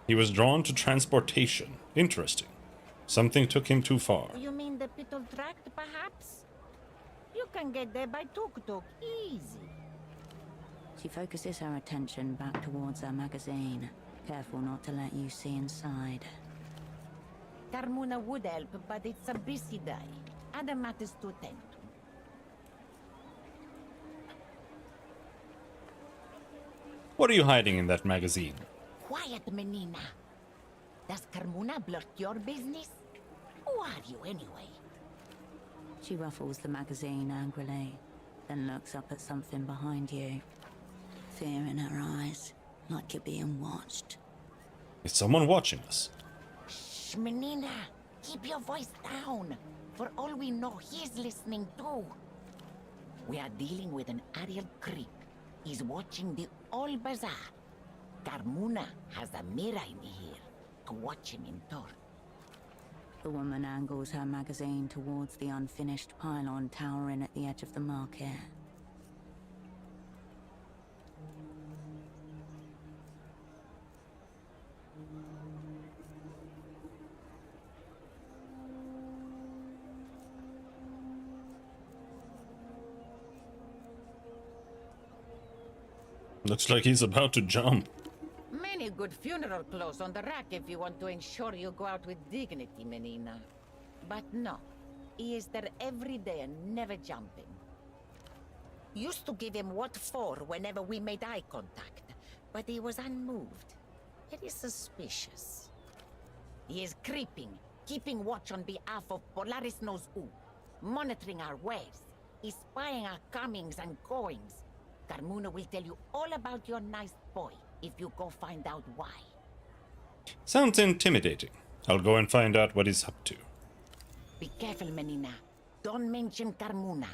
He was drawn to transportation. Interesting. Something took him too far. You mean the Pitol Tract, perhaps? You can get there by tuk-tuk, easy. She focuses her attention back towards her magazine, careful not to let you see inside. Carmuna would help, but it's a busy day. Other matters to attend to. What are you hiding in that magazine? Quiet, Menina. Does Carmuna blurt your business? Who are you, anyway? She ruffles the magazine angrily, then looks up at something behind you. Fear in her eyes, like you're being watched. Is someone watching us? Shh, Menina. Keep your voice down. For all we know, he's listening too. We are dealing with an Ariel creep. He's watching the whole bazaar. Carmuna has a mirror in here to watch him in turn. The woman angles her magazine towards the unfinished pylon towering at the edge of the market. Looks like he's about to jump. Many good funeral clothes on the rack if you want to ensure you go out with dignity, Menina. But no, he is there every day and never jumping. Used to give him what for whenever we made eye contact, but he was unmoved. Very suspicious. He is creeping, keeping watch on behalf of Polaris knows who, monitoring our ways. He's spying our comings and goings. Carmuna will tell you all about your nice boy if you go find out why. Sounds intimidating. I'll go and find out what he's up to. Be careful, Menina. Don't mention Carmuna.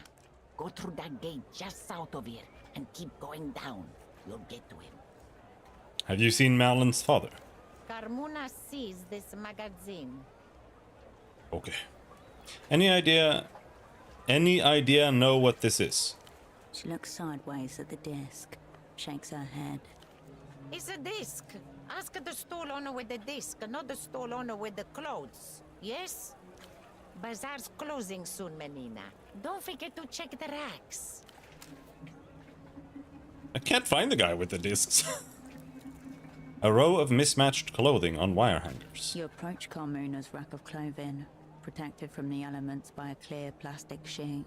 Go through that gate just south of here and keep going down. You'll get to him. Have you seen Malon's father? Carmuna sees this magazine. Okay. Any idea know what this is? She looks sideways at the disc, shakes her head. It's a disc. Ask the stall owner with the disc, not the stall owner with the clothes. Yes? Bazaar's closing soon, Menina. Don't forget to check the racks. I can't find the guy with the discs. A row of mismatched clothing on wire hangers. You approach Carmuna's rack of clothing, protected from the elements by a clear plastic sheet.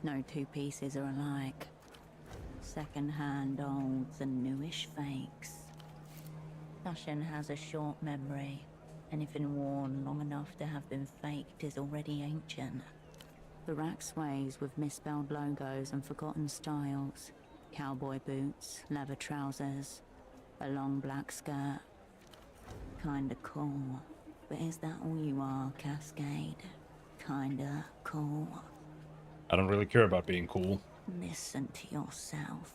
No two pieces are alike. Second-hand olds and newish fakes. Fashion has a short memory. Anything worn long enough to have been faked is already ancient. The rack sways with misspelled logos and forgotten styles. Cowboy boots, leather trousers, a long black skirt. Kinda cool. But is that all you are, Cascade? Kinda cool. I don't really care about being cool. Listen to yourself.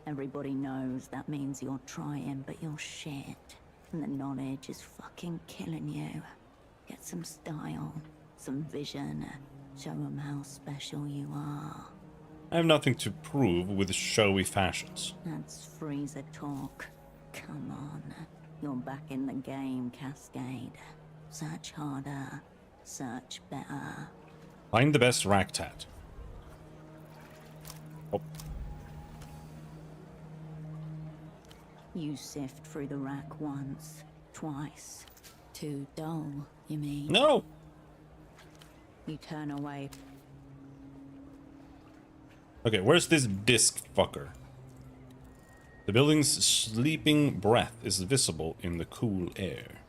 Everybody knows that means you're trying, but you're shit. And the knowledge is fucking killing you. Get some style, some vision. Show them how special you are. I have nothing to prove with showy fashions. That's Freezer talk. Come on. You're back in the game, Cascade. Search harder. Search better. Find the best rack tat. Oh. You sift through the rack once, twice. Too dull, you mean? No! You turn away. Okay, where's this disc fucker? The building's sleeping breath is visible in the cool air.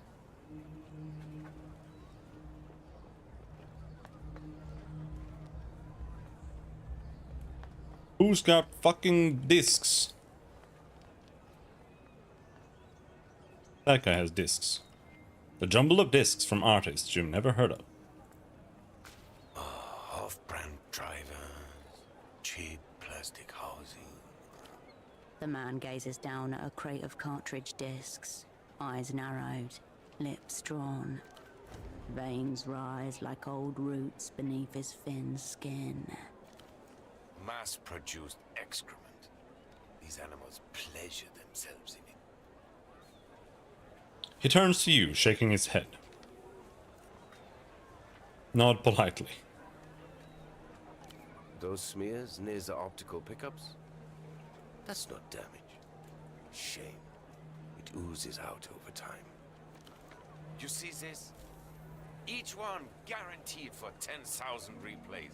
Who's got fucking discs? That guy has discs. The jumble of discs from artists you've never heard of. Off-brand drivers, cheap plastic housing. The man gazes down at a crate of cartridge discs, eyes narrowed, lips drawn. Veins rise like old roots beneath his thin skin. Mass-produced excrement. These animals pleasure themselves in it. He turns to you, shaking his head. Nod politely. Those smears near the optical pickups? That's not damage. Shame. It oozes out over time. You see this? Each one guaranteed for 10,000 replays.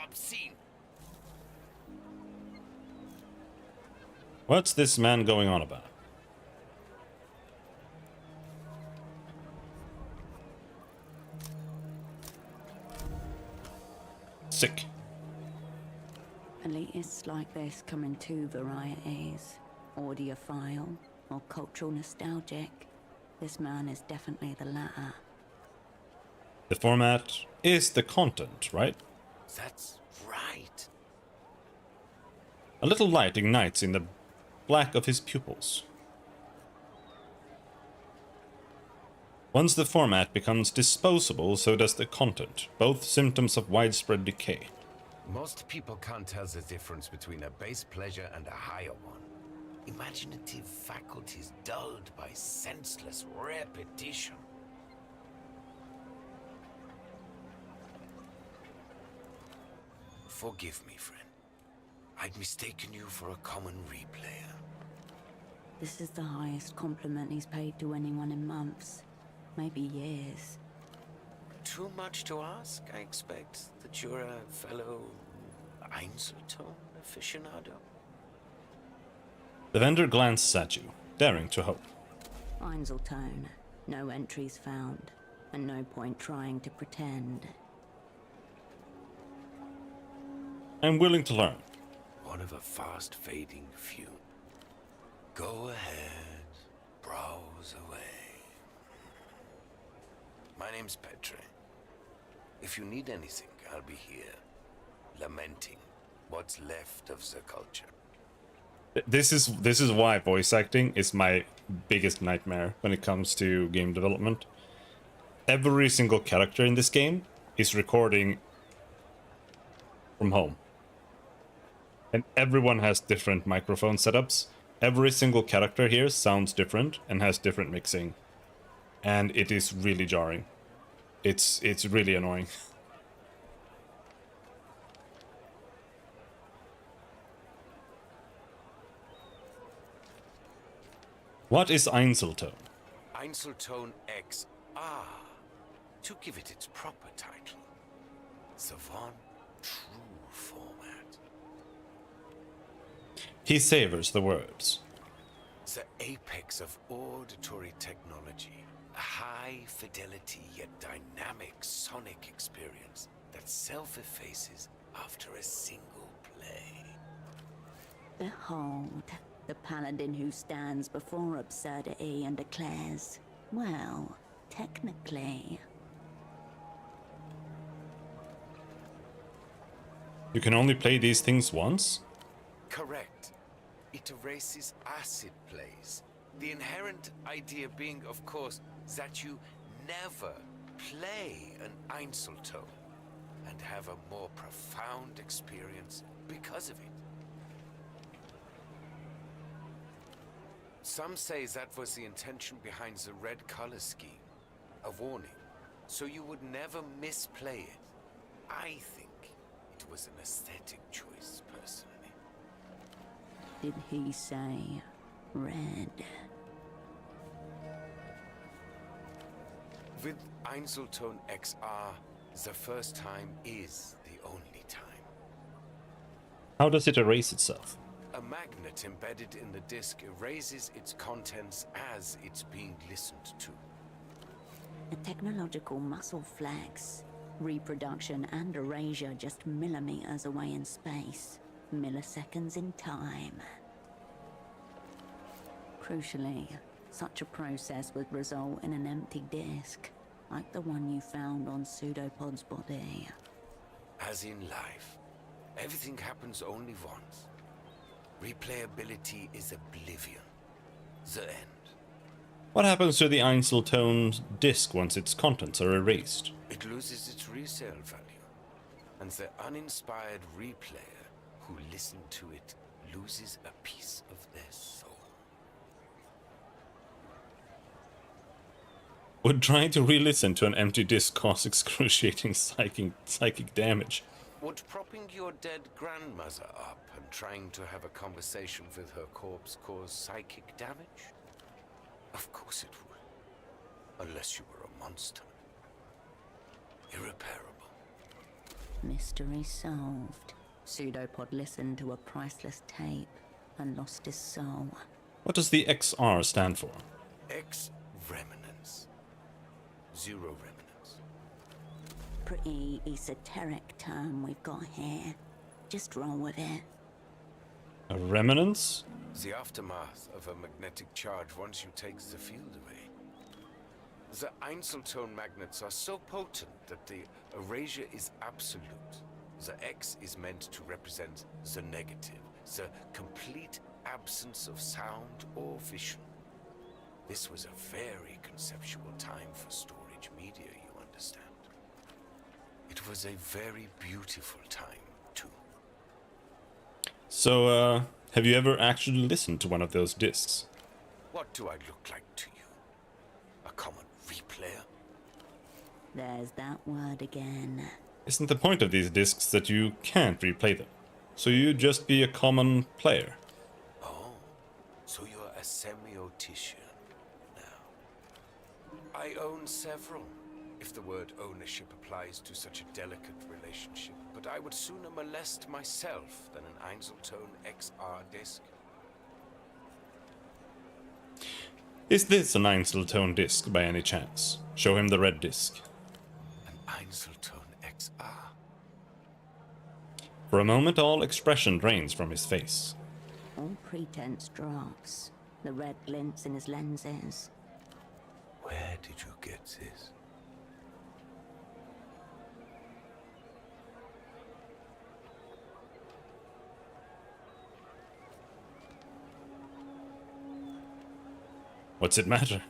Obscene. What's this man going on about? Sick. Elitists like this come in two varieties. Audiophile or cultural nostalgic. This man is definitely the latter. The format is the content, right? That's right. A little light ignites in the black of his pupils. Once the format becomes disposable, so does the content, both symptoms of widespread decay. Most people can't tell the difference between a base pleasure and a higher one. Imaginative faculties dulled by senseless repetition. Forgive me, friend. I'd mistaken you for a common replayer. This is the highest compliment he's paid to anyone in months, maybe years. Too much to ask, I expect, that you're a fellow Einzeltone aficionado? The vendor glances at you, daring to hope. Einzeltone. No entries found, and no point trying to pretend. I'm willing to learn. One of a fast-fading few. Go ahead, browse away. My name's Petre. If you need anything, I'll be here, lamenting what's left of the culture. This is why voice acting is my biggest nightmare when it comes to game development. Every single character in this game is recording from home. And everyone has different microphone setups. Every single character here sounds different and has different mixing. And it is really jarring. It's really annoying. What is Einzeltone? Einzeltone XR, to give it its proper title. The one true format. He savors the words. The apex of auditory technology. A high-fidelity yet dynamic sonic experience that self-effaces after a single play. Behold, the paladin who stands before absurdity and declares, well, technically. You can only play these things once? Correct. It erases acid plays. The inherent idea being, of course, that you never play an Einzeltone and have a more profound experience because of it. Some say that was the intention behind the red color scheme. A warning, so you would never misplay it. I think it was an aesthetic choice, personally. Did he say red? With Einzeltone XR, the first time is the only time. How does it erase itself? A magnet embedded in the disc erases its contents as it's being listened to. A technological muscle flex. Reproduction and erasure just millimeters away in space. Milliseconds in time. Crucially, such a process would result in an empty disk, like the one you found on Pseudopod's body. As in life, everything happens only once. Replayability is oblivion. The end. What happens to the Einzeltone disc once its contents are erased? It loses its resale value. And the uninspired replayer who listened to it loses a piece of their soul. Would trying to re-listen to an empty disc cause excruciating psychic damage? Would propping your dead grandmother up and trying to have a conversation with her corpse cause psychic damage? Of course it would. Unless you were a monster. Irreparable. Mystery solved. Pseudopod listened to a priceless tape and lost his soul. What does the XR stand for? X remnants. Zero remnants. Pretty esoteric term we've got here. Just roll with it. A remnants? The aftermath of a magnetic charge once you take the field away. The Einzeltone magnets are so potent that the erasure is absolute. The X is meant to represent the negative, the complete absence of sound or vision. This was a very conceptual time for storage media, you understand. It was a very beautiful time, too. So, have you ever actually listened to one of those discs? What do I look like to you? A common replayer? There's that word again. Isn't the point of these discs that you can't replay them? So you'd just be a common player? Oh, so you're semiotician now. I own several, if the word ownership applies to such a delicate relationship, but I would sooner molest myself than an Einzeltone XR disc. Is this an Einzeltone disc by any chance? Show him the red disc. An Einzeltone XR? For a moment, all expression drains from his face. All pretense drops. The red glints in his lenses. Where did you get this? What's it matter?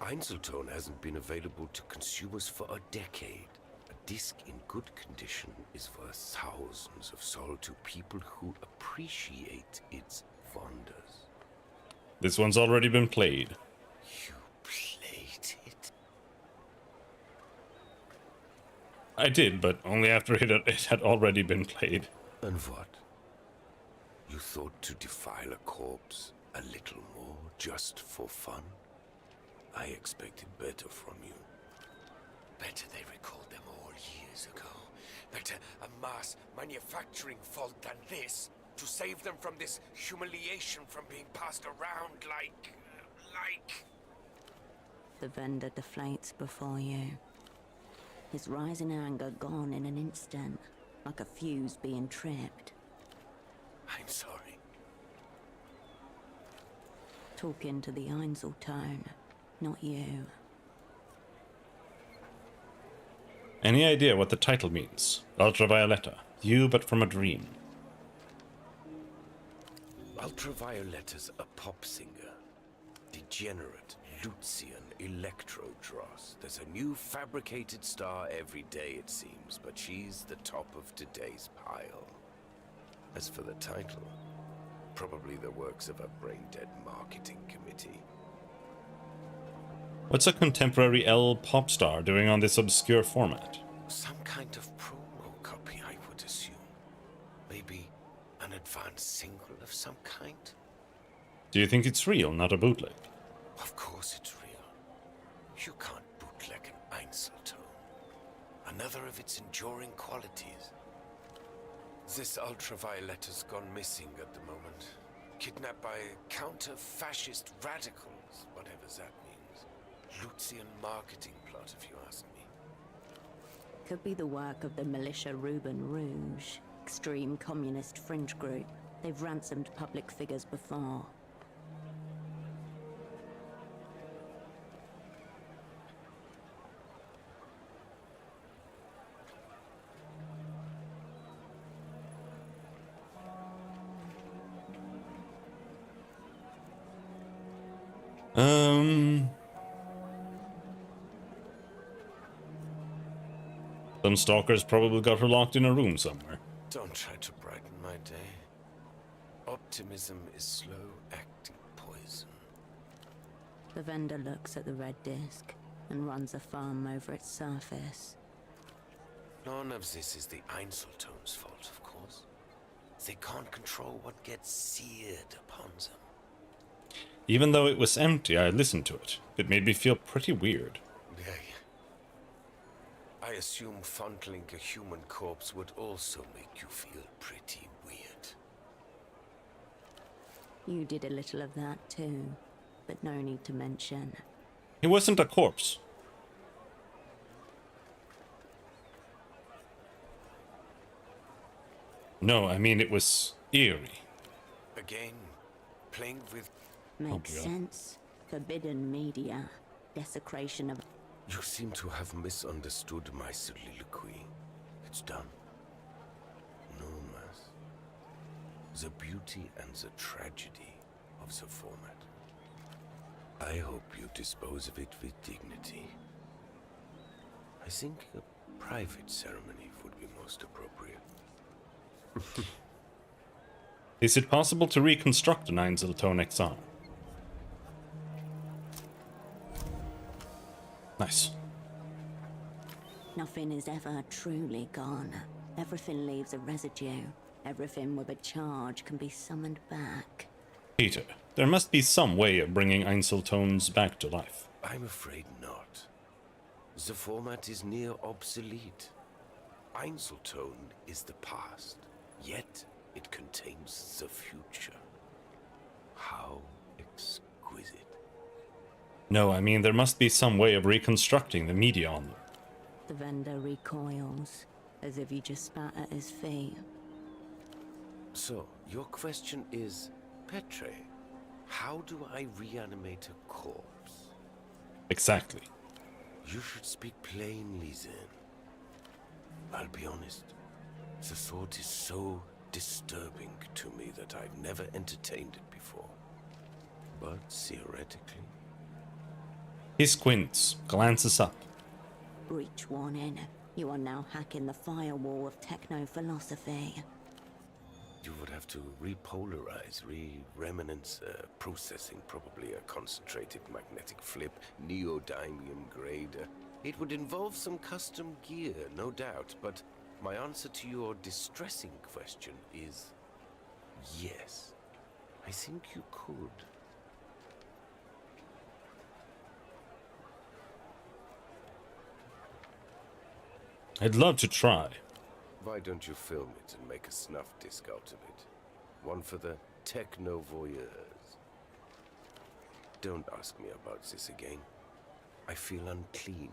Einzeltone hasn't been available to consumers for a decade. A disc in good condition is worth thousands of sol to people who appreciate its wonders. This one's already been played. You played it? I did, but only after it had already been played. And what? You thought to defile a corpse a little more just for fun? I expected better from you. Better they recalled them all years ago. Better a mass manufacturing fault than this, to save them from this humiliation from being passed around like... The vendor deflates before you. His rising anger gone in an instant, like a fuse being tripped. I'm sorry. Talking to the Einzeltone, not you. Any idea what the title means? Ultravioletta. You but from a dream. Ultravioletta's a pop singer. Degenerate Lucian Electrodross. There's a new fabricated star every day, it seems, but she's the top of today's pile. As for the title, probably the works of a brain-dead marketing committee. What's a contemporary L pop star doing on this obscure format? Some kind of promo copy, I would assume. Maybe an advanced single of some kind? Do you think it's real, not a bootleg? Of course it's real. You can't bootleg an Einzeltone. Another of its enduring qualities. This Ultravioletta's gone missing at the moment. Kidnapped by counter-fascist radicals, whatever that means. Lucian marketing plot, if you ask me. Could be the work of the militia Ruben Rouge, extreme communist fringe group. They've ransomed public figures before. Some stalkers probably got her locked in a room somewhere. Don't try to brighten my day. Optimism is slow-acting poison. The vendor looks at the red disc and runs a thumb over its surface. None of this is the Einzeltone's fault, of course. They can't control what gets seared upon them. Even though it was empty, I listened to it. It made me feel pretty weird. Yeah. I assume fondling a human corpse would also make you feel pretty weird. You did a little of that too, but no need to mention. It wasn't a corpse. No, I mean it was eerie. Again, playing with... Makes sense. Forbidden media. Desecration of... You seem to have misunderstood my soliloquy. It's done. No mass. The beauty and the tragedy of the format. I hope you dispose of it with dignity. I think a private ceremony would be most appropriate. Is it possible to reconstruct an Einzeltone XR? Nice. Nothing is ever truly gone. Everything leaves a residue. Everything with a charge can be summoned back. Peter, there must be some way of bringing Einzeltones back to life. I'm afraid not. The format is near obsolete. Einzeltone is the past, yet it contains the future. How exquisite. No, I mean there must be some way of reconstructing the media on them. The vendor recoils, as if you just spat at his feet. So, your question is, Petre, how do I reanimate a corpse? Exactly. You should speak plainly then. I'll be honest, the thought is so disturbing to me that I've never entertained it before. But theoretically... He squints, glances up. Breach warning. You are now hacking the firewall of techno-philosophy. You would have to repolarize, re-remanence processing, probably a concentrated magnetic flip, neodymium grader. It would involve some custom gear, no doubt, but my answer to your distressing question is yes. I think you could. I'd love to try. Why don't you film it and make a snuff disc out of it? One for the techno-voyeurs. Don't ask me about this again. I feel unclean.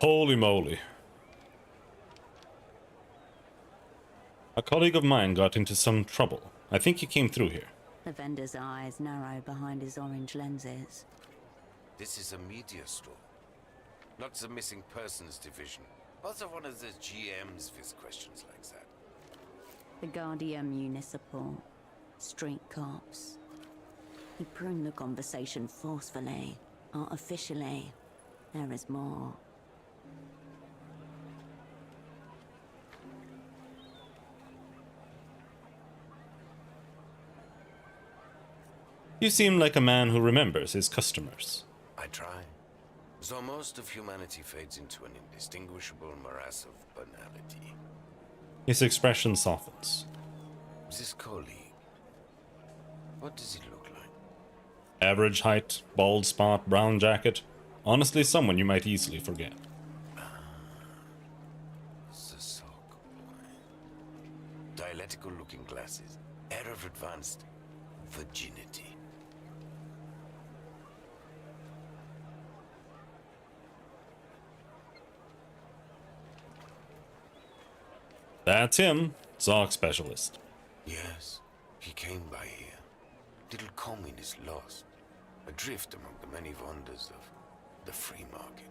Holy moly. A colleague of mine got into some trouble. I think he came through here. The vendor's eyes narrow behind his orange lenses. This is a media store, not the missing persons division. Also one of the GMs with questions like that. The Guardia Municipal. Street cops. He pruned the conversation forcefully, artificially. There is more. You seem like a man who remembers his customers. I try. So most of humanity fades into an indistinguishable morass of banality. His expression softens. This colleague, what does he look like? Average height, bald spot, brown jacket. Honestly, someone you might easily forget. The sock boy. Dialectical looking glasses. Air of advanced virginity. That's him, Zog specialist. Yes, he came by here. Little commune is lost, adrift among the many wonders of the free market.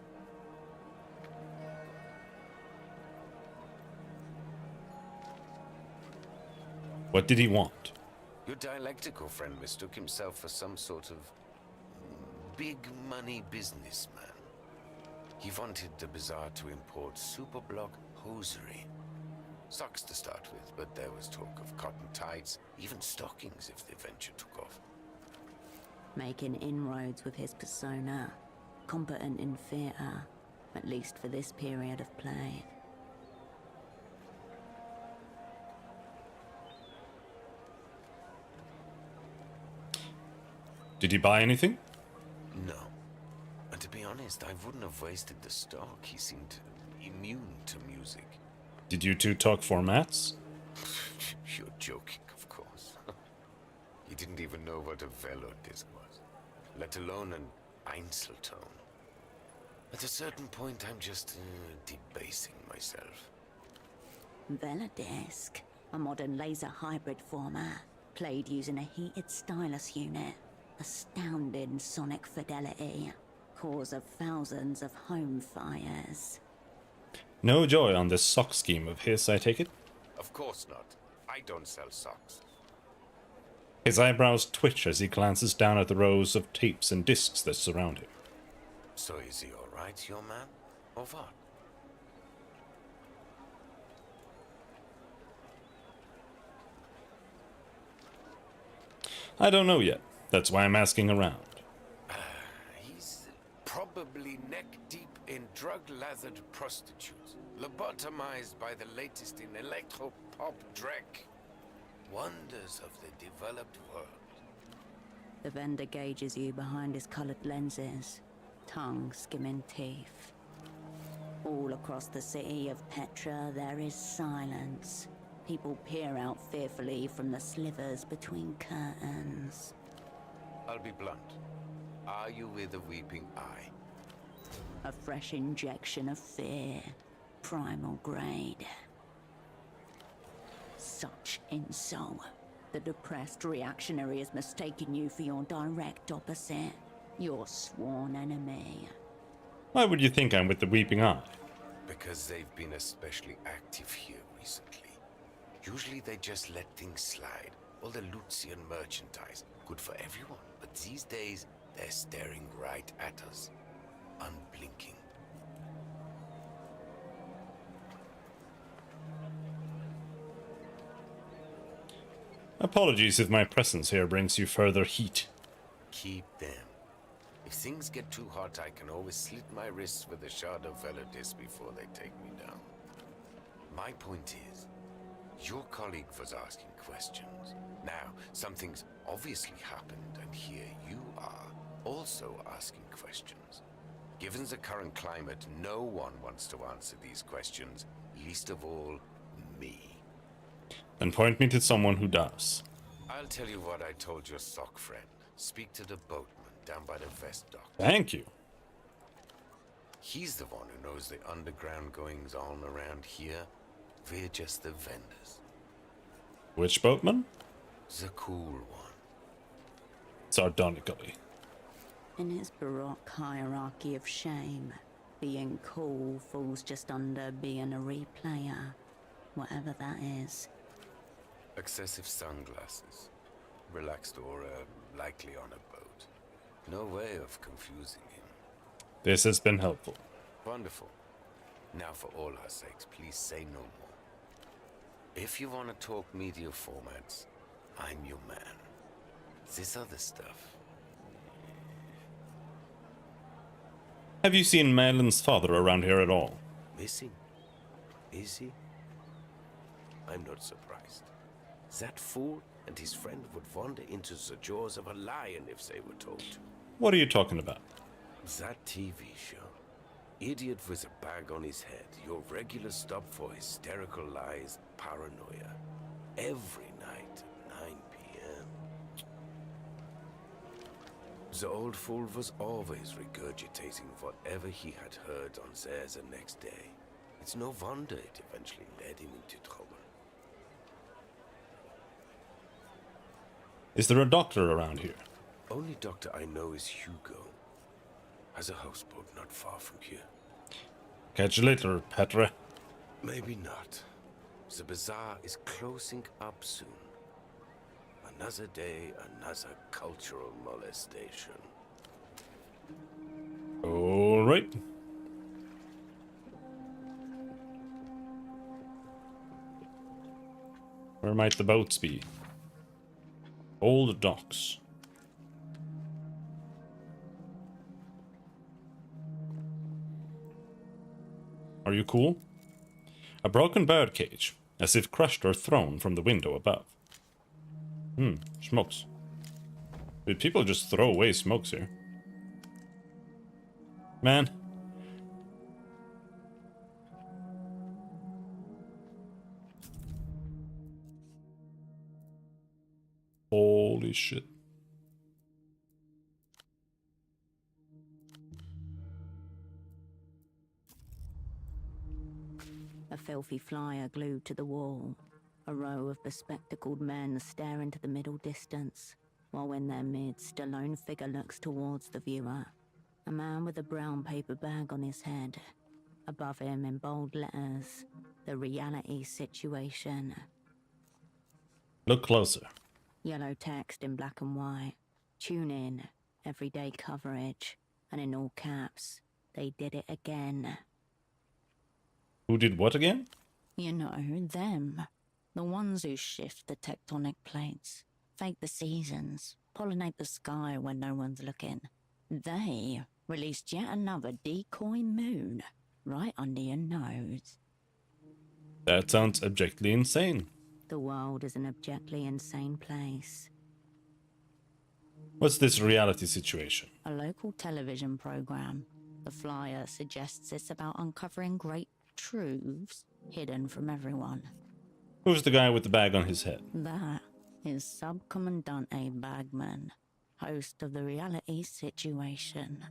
What did he want? Your dialectical friend mistook himself for some sort of big money businessman. He wanted the bazaar to import superblock hosiery. Socks to start with, but there was talk of cotton tights, even stockings if the venture took off. Making inroads with his persona. Competent in theatre, at least for this period of play. Did he buy anything? No. And to be honest, I wouldn't have wasted the stock. He seemed immune to music. Did you two talk formats? You're joking, of course. He didn't even know what a velo disc was, let alone an Einzeltone. At a certain point, I'm just debasing myself. Velodisc, a modern laser hybrid format, played using a heated stylus unit. Astounding sonic fidelity, cause of thousands of home fires. No joy on this sock scheme of his, I take it? Of course not. I don't sell socks. His eyebrows twitch as he glances down at the rows of tapes and discs that surround him. So is he alright, your man? Or what? I don't know yet. That's why I'm asking around. He's probably neck-deep in drug-lathered prostitutes. lobotomized by the latest in electro-pop dreck. Wonders of the developed world. The vendor gauges you behind his colored lenses, tongue skimming teeth. All across the city of Petra, there is silence. People peer out fearfully from the slivers between curtains. I'll be blunt. Are you with a weeping eye? A fresh injection of fear. Primal grade. Such insult. The depressed reactionary has mistaken you for your direct opposite. Your sworn enemy. Why would you think I'm with the Weeping Eye? Because they've been especially active here recently. Usually they just let things slide. All the Lucian merchandise. Good for everyone. But these days, they're staring right at us. Unblinking. Apologies if my presence here brings you further heat. Keep them. If things get too hot, I can always slit my wrists with a shard of Velodis before they take me down. My point is, your colleague was asking questions. Now, something's obviously happened, and here you are, also asking questions. Given the current climate, no one wants to answer these questions, least of all, me. Then point me to someone who does. I'll tell you what I told your sock friend. Speak to the boatman down by the vest dock. Thank you. He's the one who knows the underground goings-on around here. We're just the vendors. Which boatman? The cool one. Sardonically. In his baroque hierarchy of shame, being cool falls just under being a replayer, whatever that is. Excessive sunglasses. Relaxed aura, likely on a boat. No way of confusing him. This has been helpful. Wonderful. Now for all our sakes, please say no more. If you want to talk media formats, I'm your man. This other stuff. Have you seen Merlin's father around here at all? Missing? Is he? I'm not surprised. That fool and his friend would wander into the jaws of a lion if they were told to. What are you talking about? That TV show. Idiot with a bag on his head. Your regular stop for hysterical lies, paranoia. Every night at 9 p.m. The old fool was always regurgitating whatever he had heard on there the next day. It's no wonder it eventually led him into trouble. Is there a doctor around here? Only doctor I know is Hugo. Has a houseboat not far from here. Catch you later, Petra. Maybe not. The bazaar is closing up soon. Another day, another cultural molestation. All right. Where might the boats be? Old docks. Are you cool? A broken bird cage, as if crushed or thrown from the window above. Smokes. Did people just throw away smokes here? Man. Holy shit. A filthy flyer glued to the wall. A row of bespectacled men stare into the middle distance, while in their midst a lone figure looks towards the viewer. A man with a brown paper bag on his head. Above him in bold letters, the reality situation. Look closer. Yellow text in black and white. Tune in, everyday coverage, and in all caps, they did it again. Who did what again? You know, them. The ones who shift the tectonic plates, fake the seasons, pollinate the sky when no one's looking. They released yet another decoy moon right under your nose. That sounds objectively insane. The world is an abjectly insane place. What's this reality situation? A local television program. The flyer suggests it's about uncovering great truths hidden from everyone. Who's the guy with the bag on his head? That is Subcommandante Bagman, host of the reality situation.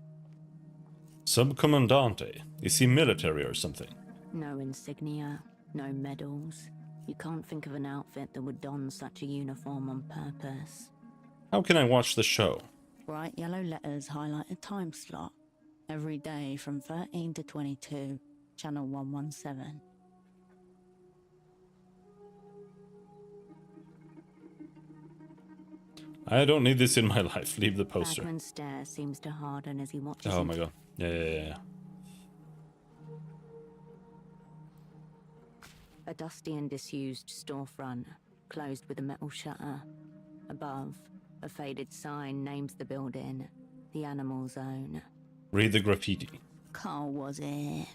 Subcommandante? Is he military or something? No insignia, no medals. You can't think of an outfit that would don such a uniform on purpose. How can I watch the show? Bright yellow letters highlight a time slot. Every day from 13 to 22, channel 117. I don't need this in my life. Leave the poster. Bagman's stare seems to harden as he watches. Oh my god. Yeah. A dusty and disused storefront, closed with a metal shutter. Above, a faded sign names the building, the Animal Zone. Read the graffiti. Carl was here.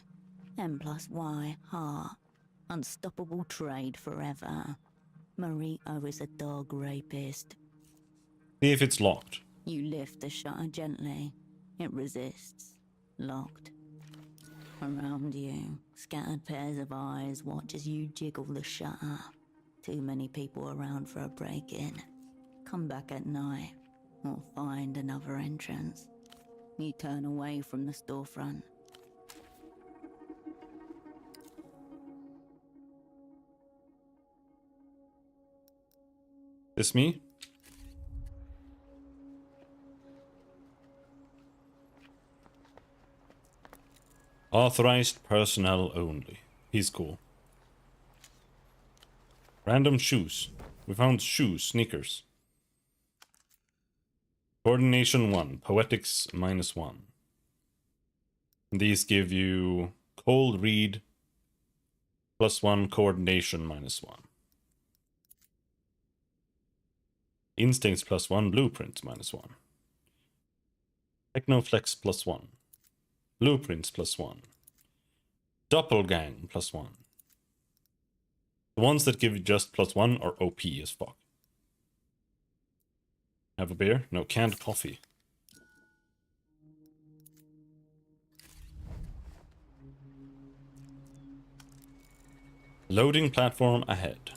M+Y, heart. Unstoppable trade forever. Marito is a dog rapist. See if it's locked. You lift the shutter gently. It resists. Locked. Around you, scattered pairs of eyes watch as you jiggle the shutter. Too many people around for a break-in. Come back at night, or find another entrance. You turn away from the storefront. This me? Authorized personnel only. He's cool. Random shoes. We found shoes, sneakers. Coordination 1, poetics -1. These give you cold read +1, coordination -1. Instincts +1, blueprints -1. Technoflex +1. Blueprints +1. Doppelgang +1. The ones that give you just +1 are OP as fuck. Have a beer? No, canned coffee. Loading platform ahead.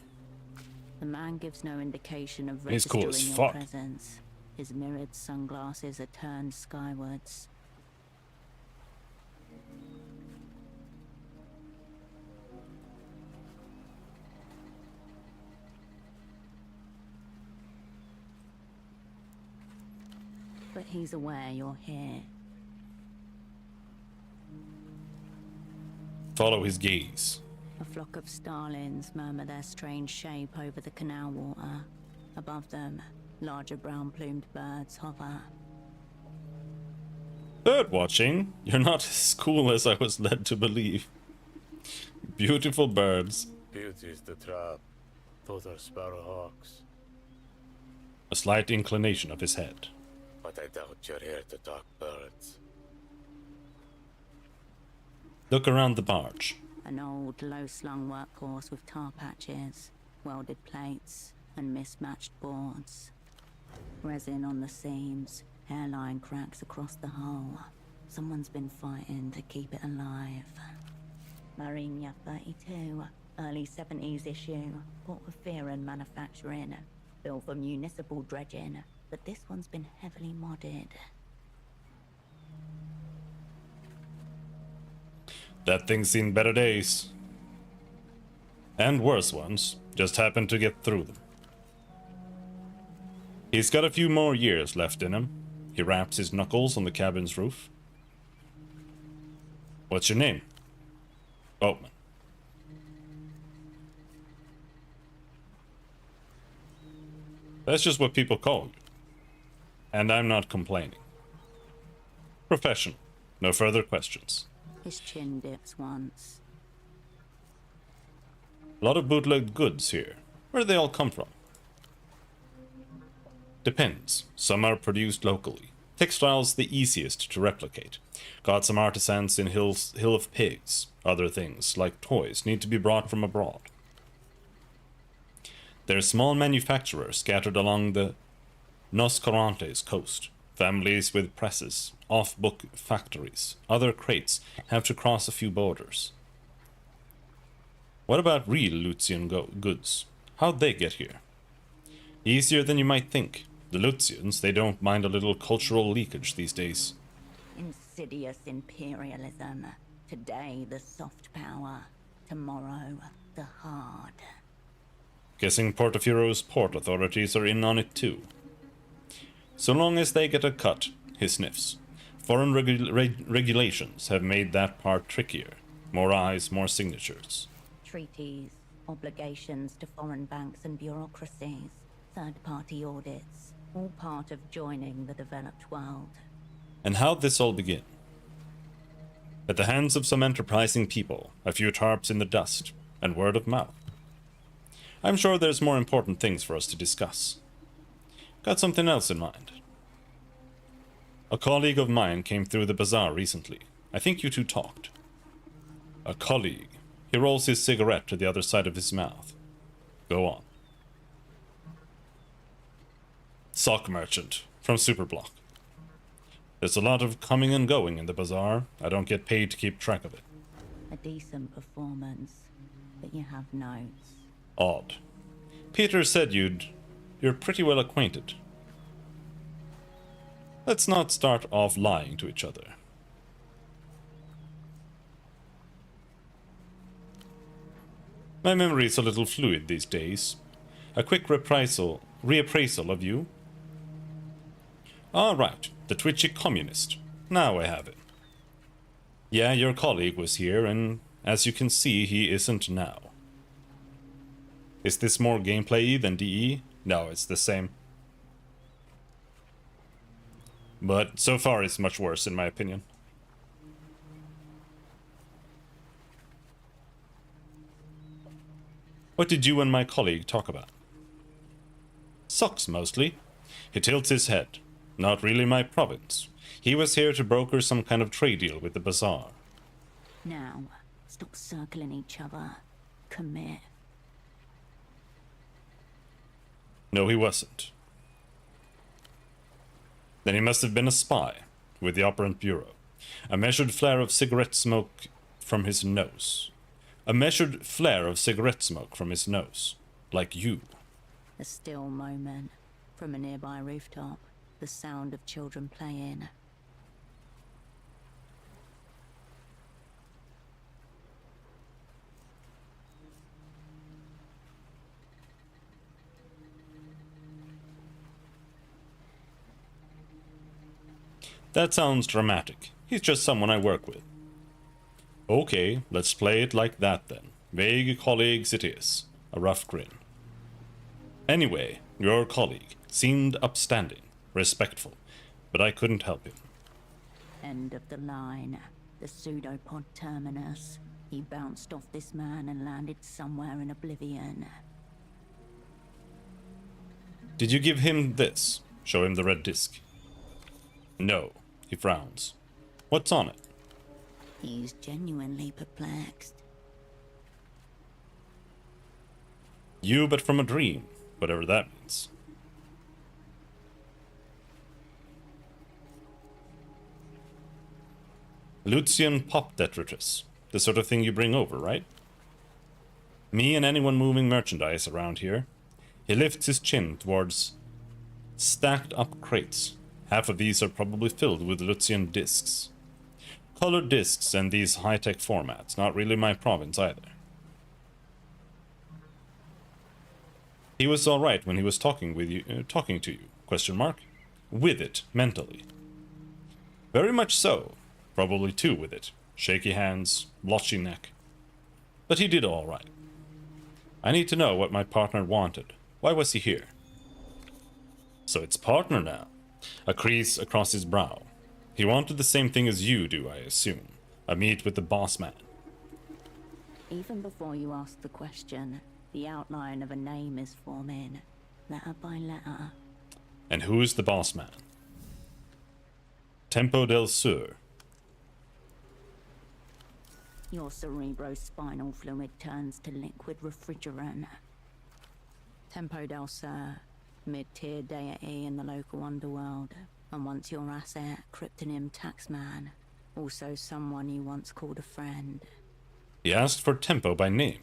The man gives no indication of He's cool registering as your fuck. presence. His mirrored sunglasses are turned skywards. But he's aware you're here. Follow his gaze. A flock of starlings murmur their strange shape over the canal water. Above them, larger brown-plumed birds hover. Bird watching? You're not as cool as I was led to believe. Beautiful birds. Beauty's the trap. Those are sparrowhawks. A slight inclination of his head. But I doubt you're here to talk birds. Look around the barge. An old, low-slung workhorse with tar patches, welded plates, and mismatched boards. Resin on the seams, hairline cracks across the hull. Someone's been fighting to keep it alive. Marinia 32, early 70s issue, Port of Fear and manufacturing, built for municipal dredging, but this one's been heavily modded. That thing's seen better days. And worse ones. Just happened to get through them. He's got a few more years left in him. He raps his knuckles on the cabin's roof. What's your name? Oatman. That's just what people call you. And I'm not complaining. Professional. No further questions. His chin dips once. A lot of bootlegged goods here. Where do they all come from? Depends. Some are produced locally. Textiles the easiest to replicate. Got some artisans in Hill of Pigs. Other things, like toys, need to be brought from abroad. There are small manufacturers scattered along the Nos Corrantes coast. Families with presses, off-book factories. Other crates have to cross a few borders. What about real Lucian goods? How'd they get here? Easier than you might think. The Lucians, they don't mind a little cultural leakage these days. Insidious imperialism. Today, the soft power. Tomorrow, the hard. Guessing Portofiero's port authorities are in on it too. So long as they get a cut, he sniffs. Foreign regulations have made that part trickier. More eyes, more signatures. Treaties, obligations to foreign banks and bureaucracies, third-party audits, all part of joining the developed world. And how'd this all begin? At the hands of some enterprising people, a few tarps in the dust, and word of mouth. I'm sure there's more important things for us to discuss. Got something else in mind. A colleague of mine came through the bazaar recently. I think you two talked. A colleague. He rolls his cigarette to the other side of his mouth. Go on. Sock merchant from Superblock. There's a lot of coming and going in the bazaar. I don't get paid to keep track of it. A decent performance, but you have notes. Odd. Peter said you're pretty well acquainted. Let's not start off lying to each other. My memory's a little fluid these days. A quick reappraisal of you. Ah, right, the twitchy communist. Now I have it. Yeah, your colleague was here, and as you can see, he isn't now. Is this more gameplay than DE? No, it's the same. But so far it's much worse in my opinion. What did you and my colleague talk about? Socks mostly. He tilts his head. Not really my province. He was here to broker some kind of trade deal with the bazaar. Now, stop circling each other. Commit. No, he wasn't. Then he must have been a spy with the Operant Bureau. A measured flare of cigarette smoke from his nose. A measured flare of cigarette smoke from his nose. Like you. A still moment. From a nearby rooftop. The sound of children playing. That sounds dramatic. He's just someone I work with. Okay, let's play it like that then. Vague colleagues it is. A rough grin. Anyway, your colleague seemed upstanding, respectful, but I couldn't help him. End of the line. The pseudopod terminus. He bounced off this man and landed somewhere in oblivion. Did you give him this? Show him the red disc. No, he frowns. What's on it? He's genuinely perplexed. You but from a dream, whatever that means. Lucian pop detritus. The sort of thing you bring over, right? Me and anyone moving merchandise around here. He lifts his chin towards stacked up crates. Half of these are probably filled with Lucian discs. Colored discs and these high-tech formats, not really my province either. He was all right when he was talking to you, question mark? With it, mentally. Very much so. Probably too with it. Shaky hands, blotchy neck. But he did all right. I need to know what my partner wanted. Why was he here? So it's partner now. A crease across his brow. He wanted the same thing as you do, I assume. A meet with the boss man. Even before you ask the question, the outline of a name is forming, letter by letter. And who's the boss man? Tempo del Sur. Your cerebrospinal fluid turns to liquid refrigerant. Tempo del Sur, mid-tier deity in the local underworld, and once your asset, Cryptonym Taxman, also someone you once called a friend. He asked for Tempo by name.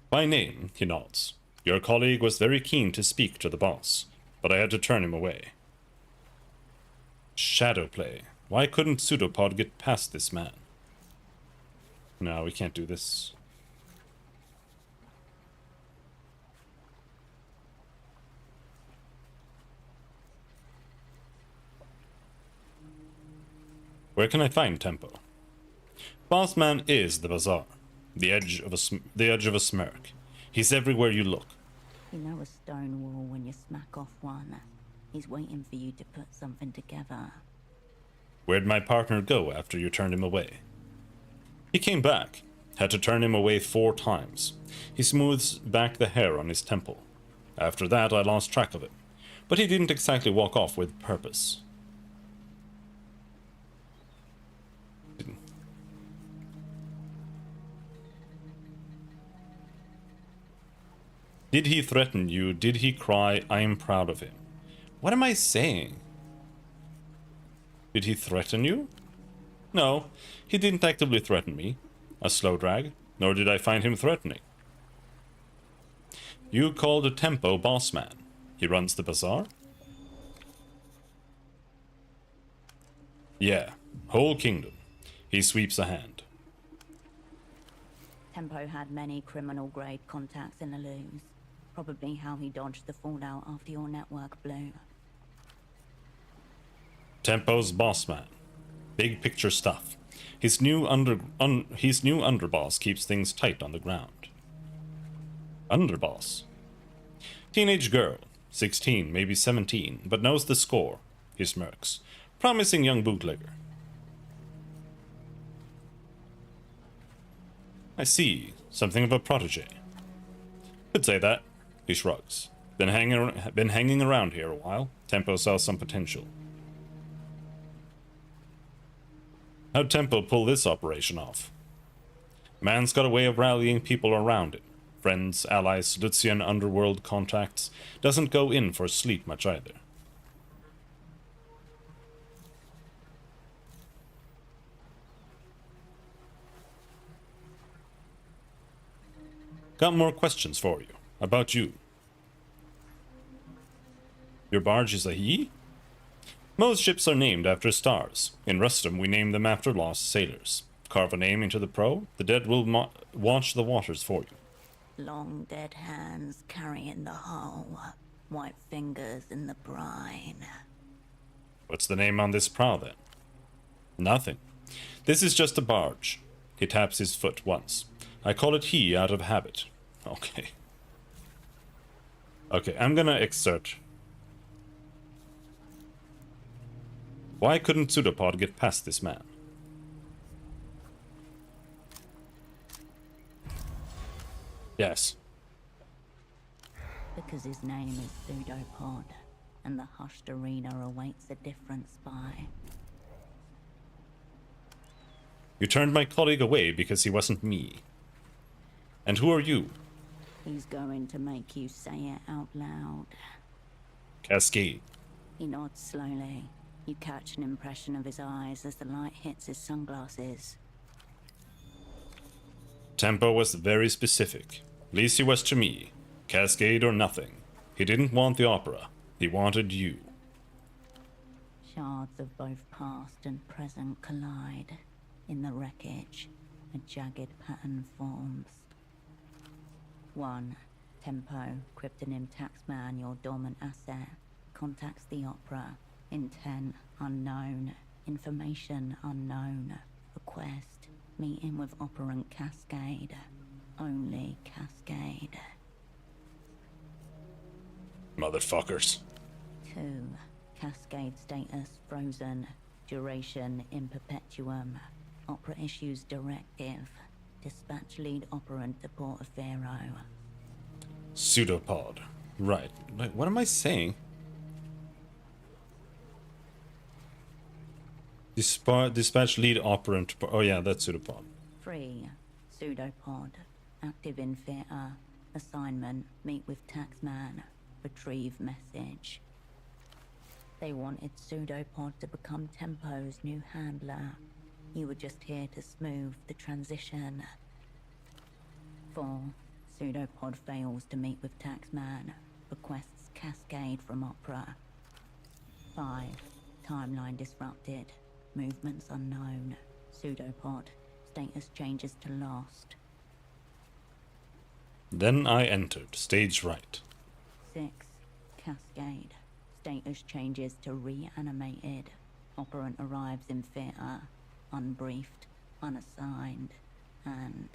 By name, he nods. Your colleague was very keen to speak to the boss, but I had to turn him away. Shadowplay. Why couldn't Pseudopod get past this man? No, we can't do this. Where can I find Tempo? Bossman is the bazaar, the edge of a smirk. He's everywhere you look. You know a stone wall when you smack off one. He's waiting for you to put something together. Where'd my partner go after you turned him away? He came back. Had to turn him away 4 times. He smooths back the hair on his temple. After that, I lost track of it. But he didn't exactly walk off with purpose. Did he threaten you? Did he cry, "I am proud of him"? What am I saying? Did he threaten you? No, he didn't actively threaten me. A slow drag, nor did I find him threatening. You called a Tempo bossman. He runs the bazaar? Yeah, whole kingdom. He sweeps a hand. Tempo had many criminal-grade contacts in the loose. Probably how he dodged the fallout after your network blew. Tempo's bossman. Big picture stuff. His new underboss keeps things tight on the ground. Underboss? Teenage girl, 16, maybe 17, but knows the score. He smirks. Promising young bootlegger. I see. Something of a protege. Could say that. He shrugs. Been hanging around here a while. Tempo saw some potential. How'd Tempo pull this operation off? Man's got a way of rallying people around it. Friends, allies, Lucian underworld contacts. Doesn't go in for sleep much either. Got more questions for you. About you. Your barge is a he? Most ships are named after stars. In Rustum, we name them after lost sailors. Carve a name into the prow, the dead will watch the waters for you. Long dead hands carrying the hull. White fingers in the brine. What's the name on this prow, then? Nothing. This is just a barge. He taps his foot once. I call it he out of habit. Okay. Okay, I'm gonna exert. Why couldn't Pseudopod get past this man? Yes. Because his name is Pseudopod, and the hushed arena awaits a different spy. You turned my colleague away because he wasn't me. And who are you? He's going to make you say it out loud. Cascade. He nods slowly. You catch an impression of his eyes as the light hits his sunglasses. Tempo was very specific. At least he was to me. Cascade or nothing. He didn't want the opera. He wanted you. Shards of both past and present collide. In the wreckage, a jagged pattern forms. 1. Tempo, Cryptonym Taxman, your dormant asset, contacts the opera. Intent unknown. Information unknown. Request. Meeting with operant Cascade. Only Cascade. Motherfuckers. 2. Cascade status frozen. Duration in perpetuum. Opera issues directive. Dispatch lead operant to Portaferro. Pseudopod. Right. What am I saying? Dispatch lead operant. Oh yeah, that's pseudopod. 3. Pseudopod. Active in theater. Assignment. Meet with Taxman. Retrieve message. They wanted Pseudopod to become Tempo's new handler. You were just here to smooth the transition. 4. Pseudopod fails to meet with Taxman. Requests cascade from Opera. 5. Timeline disrupted. Movements unknown. Pseudopod. Status changes to lost. Then I entered. Stage right. 6. Cascade. Status changes to reanimated. Operant arrives in theater. Unbriefed. Unassigned. And...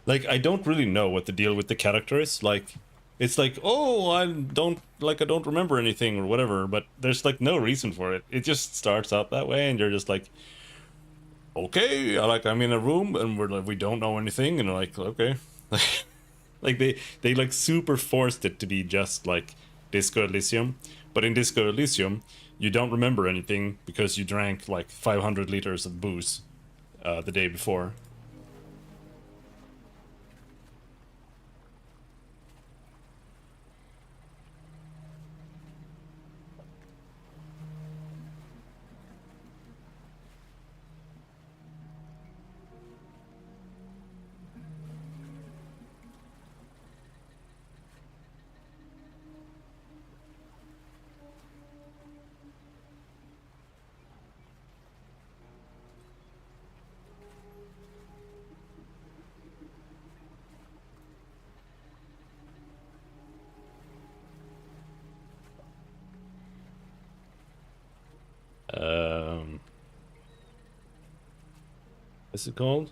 Like, I don't really know what the deal with the character is. Like, it's like, oh, I don't remember anything or whatever, but there's like no reason for it. It just starts out that way, and you're just like, okay, I'm in a room and we don't know anything, and like, okay. Like they like super forced it to be just like Disco Elysium, but in Disco Elysium, you don't remember anything because you drank like 500 liters of booze the day before. What's it called?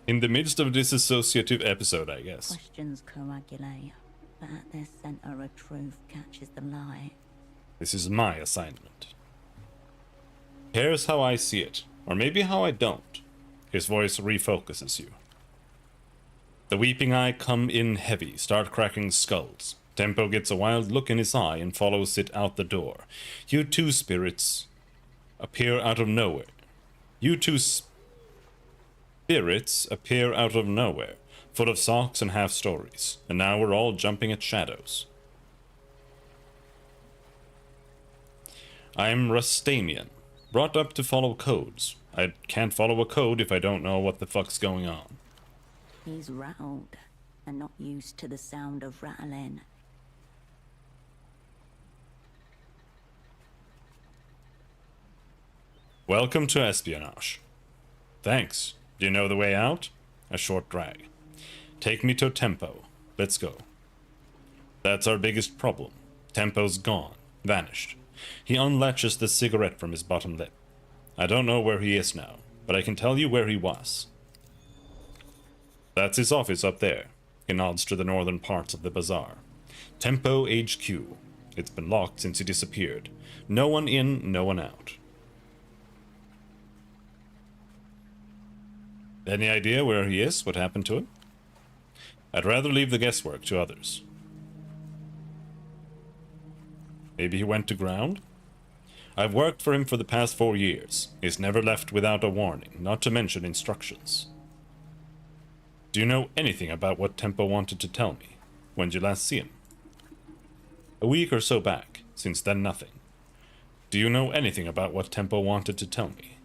In the midst of this associative episode, I guess. Questions coagulate, but at their center a truth catches the light. This is my assignment. Here's how I see it, or maybe how I don't. His voice refocuses you. The weeping eye come in heavy, start cracking skulls. Tempo gets a wild look in his eye and follows it out the door. You two spirits appear out of nowhere. Spirits appear out of nowhere, full of socks and half-stories, and now we're all jumping at shadows. I'm Rustamian, brought up to follow codes. I can't follow a code if I don't know what the fuck's going on. He's rattled, and not used to the sound of rattling. Welcome to espionage. Thanks. Do you know the way out? A short drag. Take me to Tempo. Let's go. That's our biggest problem. Tempo's gone. Vanished. He unlatches the cigarette from his bottom lip. I don't know where he is now, but I can tell you where he was. That's his office up there. He nods to the northern parts of the bazaar. Tempo HQ. It's been locked since he disappeared. No one in, no one out. Any idea where he is? What happened to him? I'd rather leave the guesswork to others. Maybe he went to ground? I've worked for him for the past 4 years. He's never left without a warning, not to mention instructions. Do you know anything about what Tempo wanted to tell me? When did you last see him? A week or so back. Since then, nothing. Do you know anything about what Tempo wanted to tell me?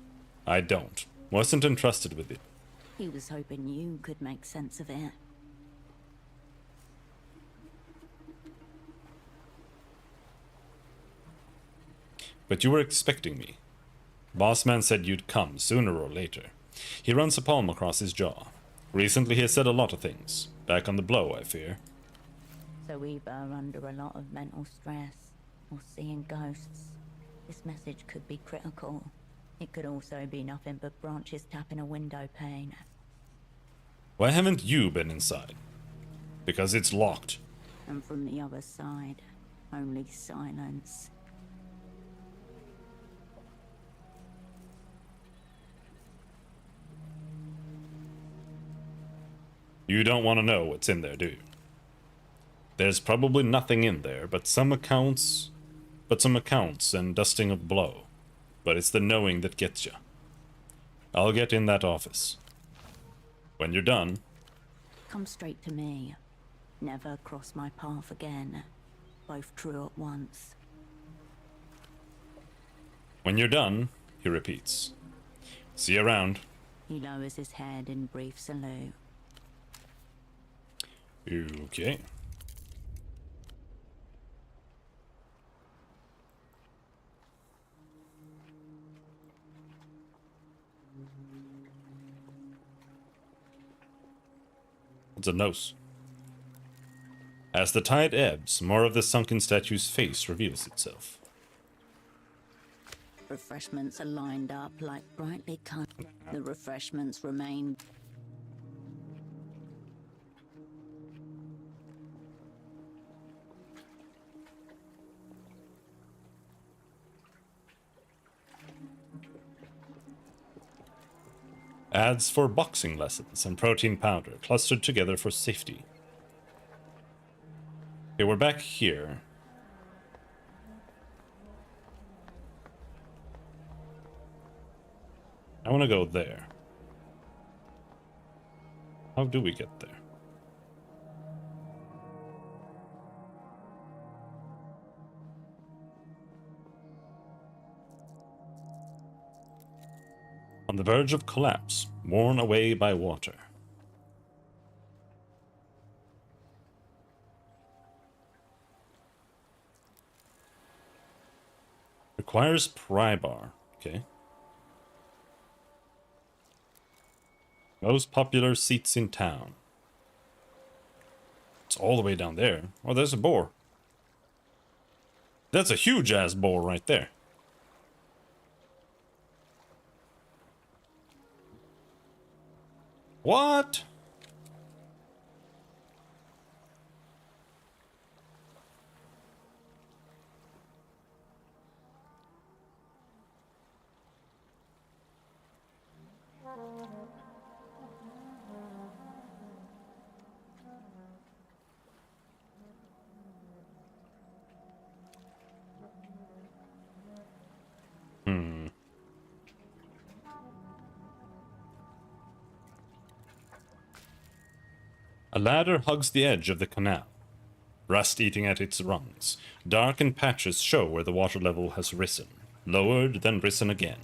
I don't. Wasn't entrusted with it. He was hoping you could make sense of it. But you were expecting me. Bossman said you'd come sooner or later. He runs a palm across his jaw. Recently he has said a lot of things. Back on the blow, I fear. So either under a lot of mental stress or seeing ghosts. This message could be critical. It could also be nothing but branches tapping a window pane. Why haven't you been inside? Because it's locked. And from the other side, only silence. You don't want to know what's in there, do you? There's probably nothing in there, but some accounts and dusting of blow. But it's the knowing that gets you. I'll get in that office. When you're done... Come straight to me. Never cross my path again. Both true at once. When you're done, he repeats. See you around. He lowers his head in brief salute. Okay. It's a nose. As the tide ebbs, more of the sunken statue's face reveals itself. Refreshments are lined up like brightly colored. The refreshments remain. Ads for boxing lessons and protein powder clustered together for safety. Okay, we're back here. I want to go there. How do we get there? On the verge of collapse, worn away by water. Requires pry bar. Okay. Most popular seats in town. It's all the way down there. Oh, there's a boar. That's a huge ass boar right there. What? A ladder hugs the edge of the canal, rust eating at its rungs. Darkened patches show where the water level has risen, lowered, then risen again.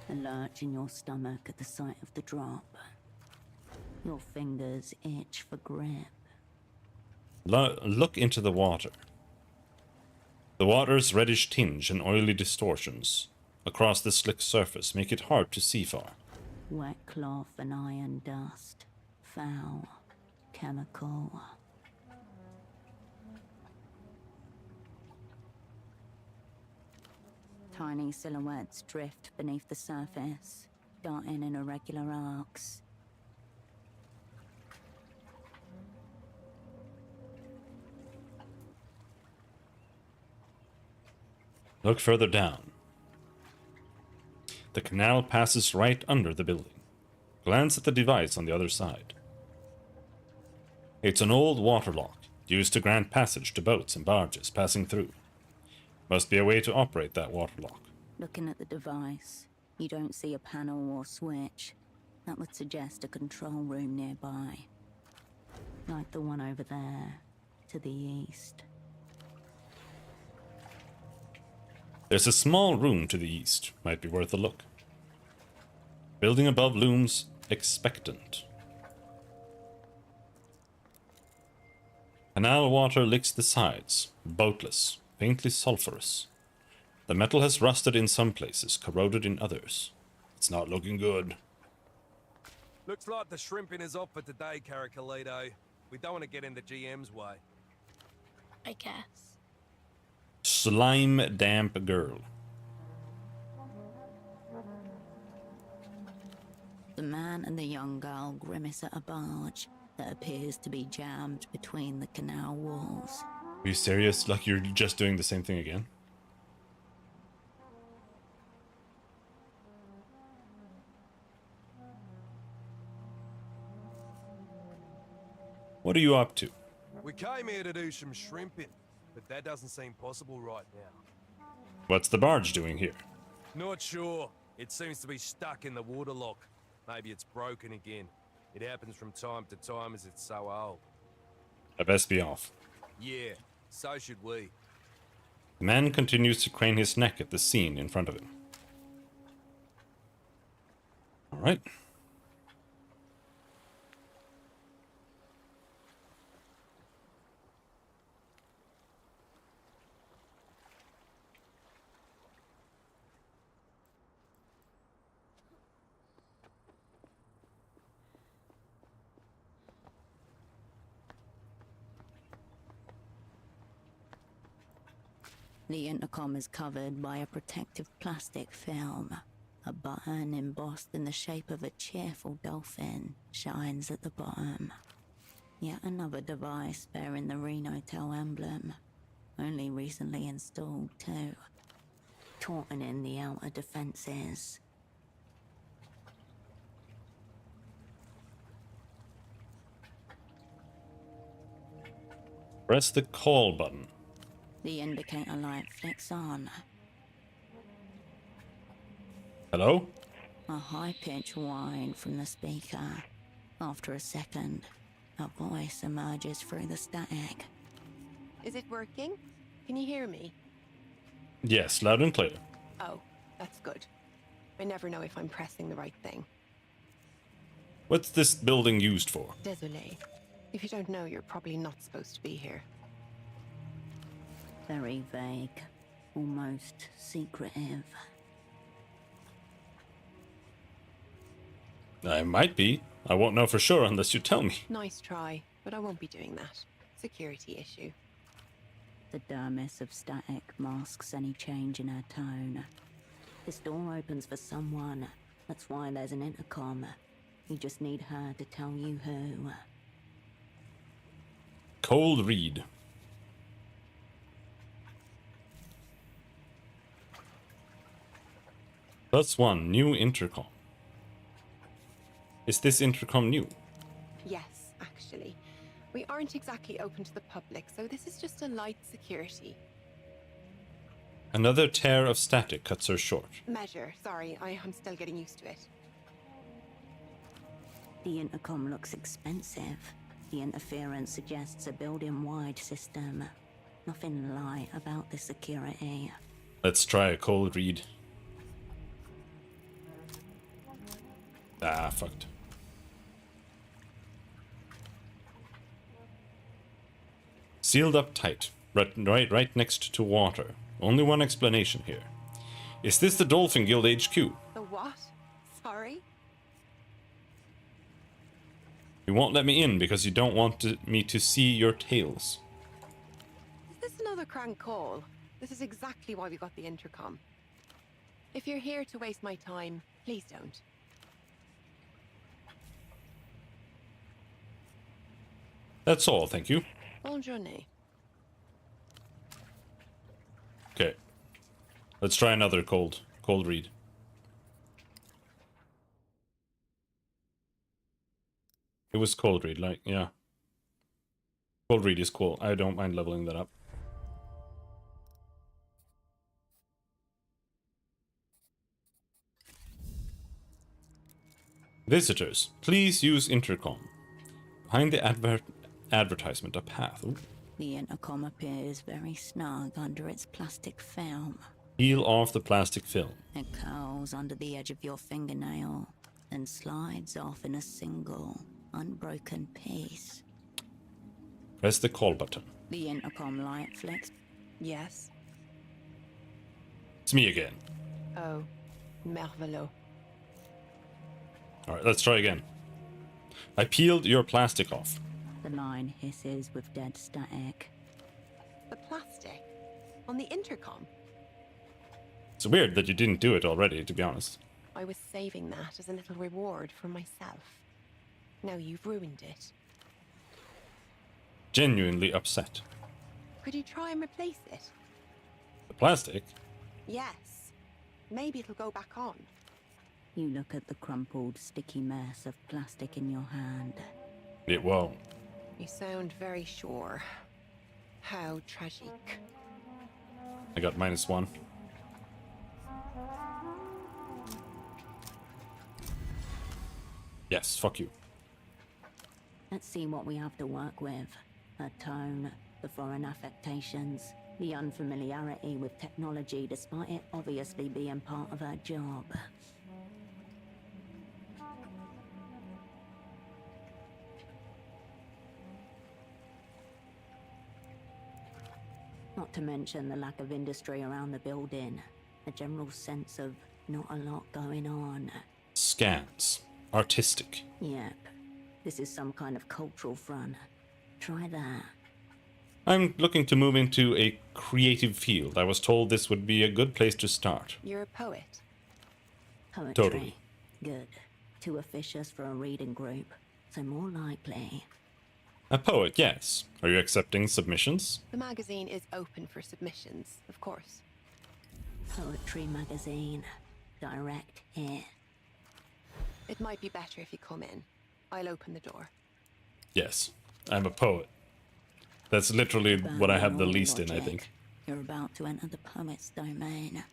A lurch in your stomach at the sight of the drop. Your fingers itch for grip. Look into the water. The water's reddish tinge and oily distortions across the slick surface make it hard to see far. Wet cloth and iron dust. Foul. Chemical. Tiny silhouettes drift beneath the surface, darting in irregular arcs. Look further down. The canal passes right under the building. Glance at the device on the other side. It's an old waterlock, used to grant passage to boats and barges passing through. Must be a way to operate that waterlock. Looking at the device, you don't see a panel or switch. That would suggest a control room nearby. Like the one over there, to the east. There's a small room to the east. Might be worth a look. Building above looms expectant. Canal water licks the sides, boatless, faintly sulphurous. The metal has rusted in some places, corroded in others. It's not looking good. Looks like the shrimping is off for today, Caracalito. We don't want to get in the GM's way. I guess. Slime damp girl. The man and the young girl grimace at a barge that appears to be jammed between the canal walls. Are you serious? Like you're just doing the same thing again? What are you up to? We came here to do some shrimping, but that doesn't seem possible right now. What's the barge doing here? Not sure. It seems to be stuck in the waterlock. Maybe it's broken again. It happens from time to time as it's so old. I best be off. Yeah, so should we. The man continues to crane his neck at the scene in front of him. Alright. The intercom is covered by a protective plastic film. A button embossed in the shape of a cheerful dolphin shines at the bottom. Yet another device bearing the Renotel emblem, only recently installed too, tautening the outer defenses. Press the call button. The indicator light flicks on. Hello? A high-pitched whine from the speaker. After a second, a voice emerges through the static. Is it working? Can you hear me? Yes, loud and clear. Oh, that's good. I never know if I'm pressing the right thing. What's this building used for? Désolé. If you don't know, you're probably not supposed to be here. Very vague, almost secretive. I might be. I won't know for sure unless you tell me. Nice try, but I won't be doing that. Security issue. The dermis of static masks any change in her tone. This door opens for someone. That's why there's an intercom. You just need her to tell you who. Cold read. +1, new intercom. Is this intercom new? Yes, actually. We aren't exactly open to the public, so this is just a light security Another tear of static cuts her short. measure. Sorry, I'm still getting used to it. The intercom looks expensive. The interference suggests a building-wide system. Nothing light about the security. Let's try a cold read. Ah, fucked. Sealed up tight, right next to water. Only one explanation here. Is this the Dolphin Guild HQ? The what? Sorry? You won't let me in because you don't want me to see your tails. Is this another crank call? This is exactly why we got the intercom. If you're here to waste my time, please don't. That's all, thank you. Bonne journée. Okay. Let's try another cold read. It was cold read, like, yeah. Cold read is cool. I don't mind leveling that up. Visitors, please use intercom. Behind the advertisement, a path. Ooh. The intercom appears very snug under its plastic film. Peel off the plastic film. It curls under the edge of your fingernail and slides off in a single, unbroken piece. Press the call button. The intercom light flicks. Yes. It's me again. Oh, merveilleux. Alright, let's try again. I peeled your plastic off. The line hisses with dead static. The plastic? On the intercom? It's weird that you didn't do it already, to be honest. I was saving that as a little reward for myself. Now you've ruined it. Genuinely upset. Could you try and replace it? The plastic? Yes. Maybe it'll go back on. You look at the crumpled, sticky mess of plastic in your hand. It won't. You sound very sure. How tragic. I got -1. Yes, fuck you. Let's see what we have to work with. Her tone, the foreign affectations, the unfamiliarity with technology despite it obviously being part of her job. Not to mention the lack of industry around the building. A general sense of not a lot going on. Scans. Artistic. Yep. This is some kind of cultural front. Try that. I'm looking to move into a creative field. I was told this would be a good place to start. You're a poet. Poetry. Totally. Good. Too officious for a reading group, so more likely. A poet, yes. Are you accepting submissions? The magazine is open for submissions, of course. Poetry magazine. Direct hit. It might be better if you come in. I'll open the door. Yes. I'm a poet. That's literally what I have the least in, I think. You're about to enter the poet's domain.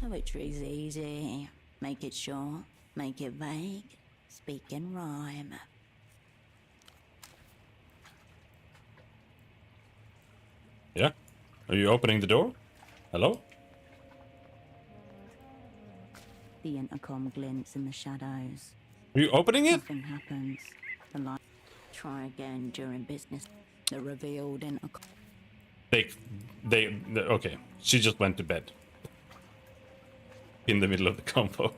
Poetry's easy. Make it short, make it vague, speak in rhyme. Yeah? Are you opening the door? Hello? The intercom glints in the shadows. Are you opening it? Nothing happens. The light. Try again during business. The revealed intercom. Okay. She just went to bed. In the middle of the combo.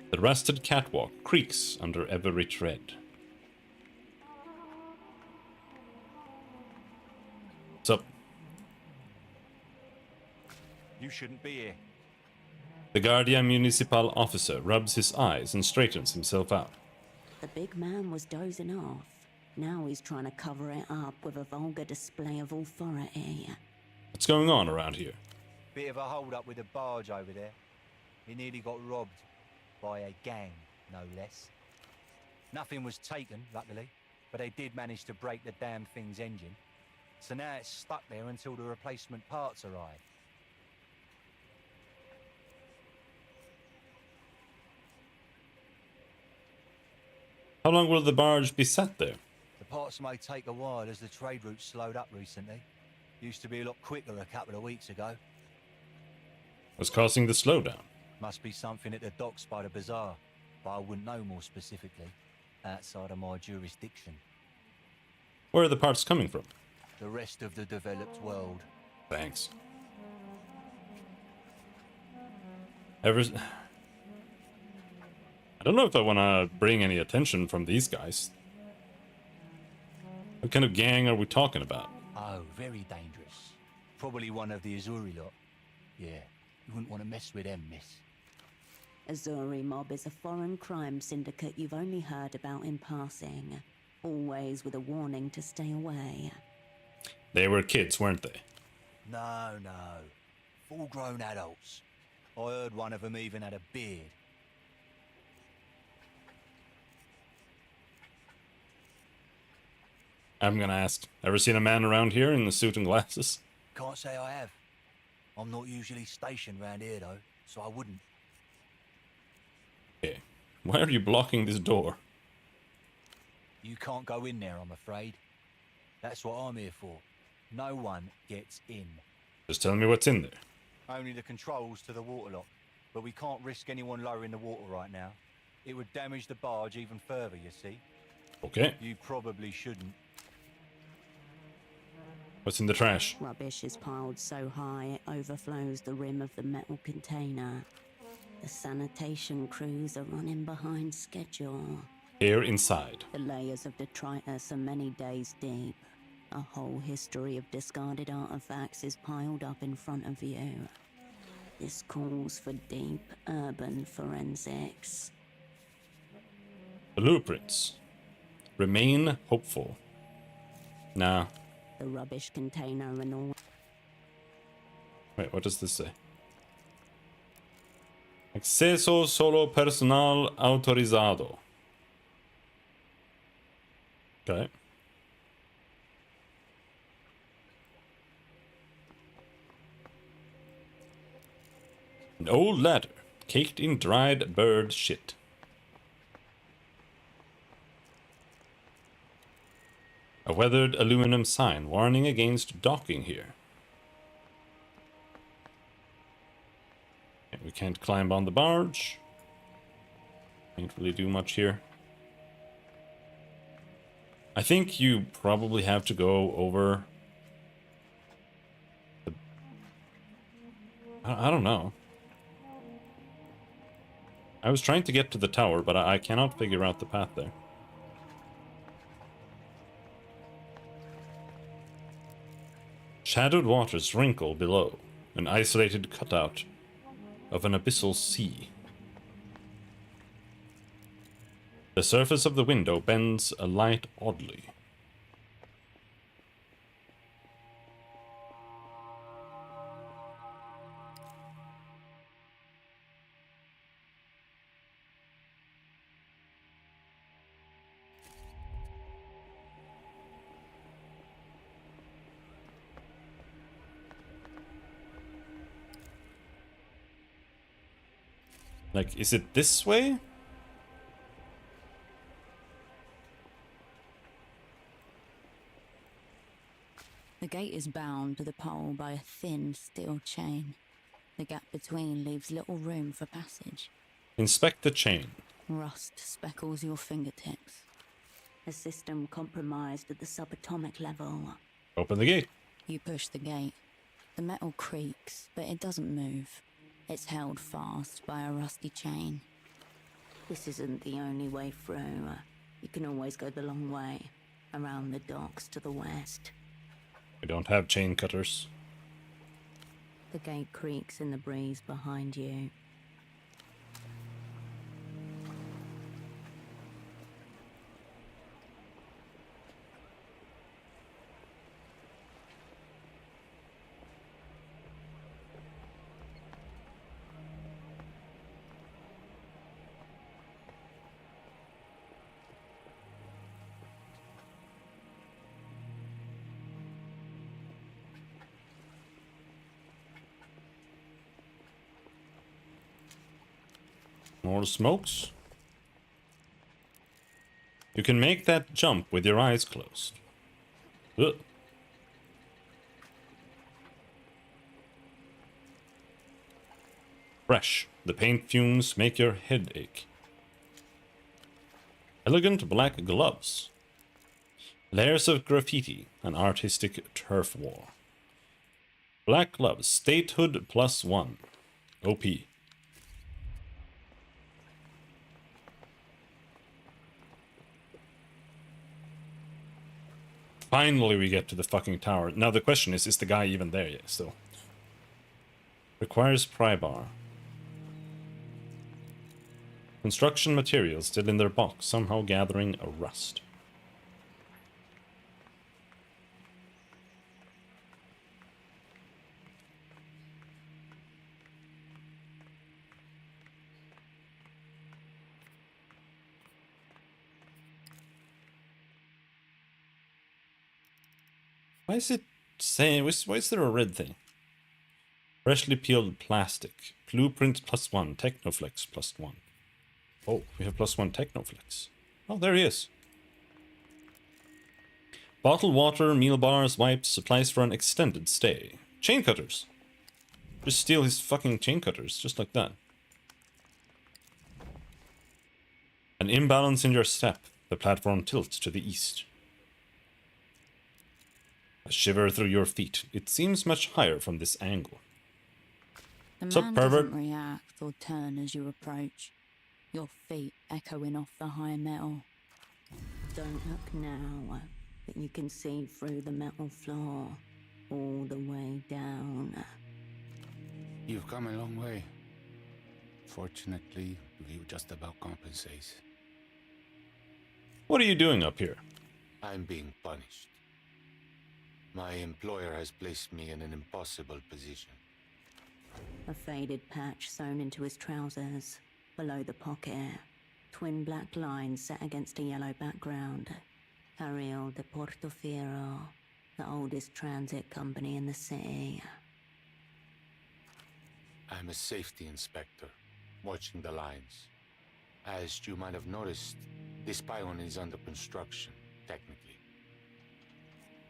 The rusted catwalk creaks under every tread. What's up? You shouldn't be here. The Guardia Municipal officer rubs his eyes and straightens himself up. The big man was dozing off. Now he's trying to cover it up with a vulgar display of authority. What's going on around here? Bit of a hold-up with a barge over there. He nearly got robbed by a gang, no less. Nothing was taken, luckily, but they did manage to break the damn thing's engine. So now it's stuck there until the replacement parts arrive. How long will the barge be sat there? The parts may take a while as the trade route slowed up recently. Used to be a lot quicker a couple of weeks ago. What's causing the slowdown? Must be something at the docks by the bazaar, but I wouldn't know more specifically, outside of my jurisdiction. Where are the parts coming from? The rest of the developed world. Thanks. I don't know if I want to bring any attention from these guys. What kind of gang are we talking about? Oh, very dangerous. Probably one of the Azuri lot. Yeah, you wouldn't want to mess with them, miss. Azuri Mob is a foreign crime syndicate you've only heard about in passing. Always with a warning to stay away. They were kids, weren't they? No. Full-grown adults. I heard one of them even had a beard. I'm gonna ask. Ever seen a man around here in a suit and glasses? Can't say I have. I'm not usually stationed round here, though, so I wouldn't. Okay. Why are you blocking this door? You can't go in there, I'm afraid. That's what I'm here for. No one gets in. Just tell me what's in there. Only the controls to the waterlock, but we can't risk anyone lowering the water right now. It would damage the barge even further, you see. Okay. You probably shouldn't. What's in the trash? Rubbish is piled so high it overflows the rim of the metal container. The sanitation crews are running behind schedule. Here inside. The layers of detritus are many days deep. A whole history of discarded artifacts is piled up in front of you. This calls for deep urban forensics. Blueprints. Remain hopeful. Nah. The rubbish container and all. Wait, what does this say? Acceso solo personal autorizado. Okay. An old ladder, caked in dried bird shit. A weathered aluminum sign warning against docking here. Okay, we can't climb on the barge. Can't really do much here. I think you probably have to go over... I don't know. I was trying to get to the tower, but I cannot figure out the path there. Shadowed waters wrinkle below, an isolated cutout of an abyssal sea. The surface of the window bends a light oddly. Like, is it this way? The gate is bound to the pole by a thin steel chain. The gap between leaves little room for passage. Inspect the chain. Rust speckles your fingertips. A system compromised at the subatomic level. Open the gate. You push the gate. The metal creaks, but it doesn't move. It's held fast by a rusty chain. This isn't the only way through. You can always go the long way, around the docks to the west. We don't have chain cutters. The gate creaks in the breeze behind you. More smokes. You can make that jump with your eyes closed. Ugh. Fresh. The paint fumes make your head ache. Elegant black gloves. Layers of graffiti, an artistic turf war. Black gloves, statehood +1. OP. Finally we get to the fucking tower. Now the question is the guy even there yet still? Requires pry bar. Construction materials still in their box, somehow gathering a rust. Why is it saying, why is there a red thing? Freshly peeled plastic. Blueprint +1. Technoflex +1. Oh, we have +1 Technoflex. Oh, there he is. Bottled water, meal bars, wipes, supplies for an extended stay. Chain cutters. Just steal his fucking chain cutters, just like that. An imbalance in your step. The platform tilts to the east. A shiver through your feet. It seems much higher from this angle. The Sup, man pervert? doesn't react or turn as you approach, your feet echoing off the high metal. Don't look now, but you can see through the metal floor, all the way down. You've come a long way. Fortunately, the view just about compensates. What are you doing up here? I'm being punished. My employer has placed me in an impossible position. A faded patch sewn into his trousers, below the pocket. Twin black lines set against a yellow background. Carril de Portofino, the oldest transit company in the city. I'm a safety inspector, watching the lines. As you might have noticed, this pylon is under construction, technically.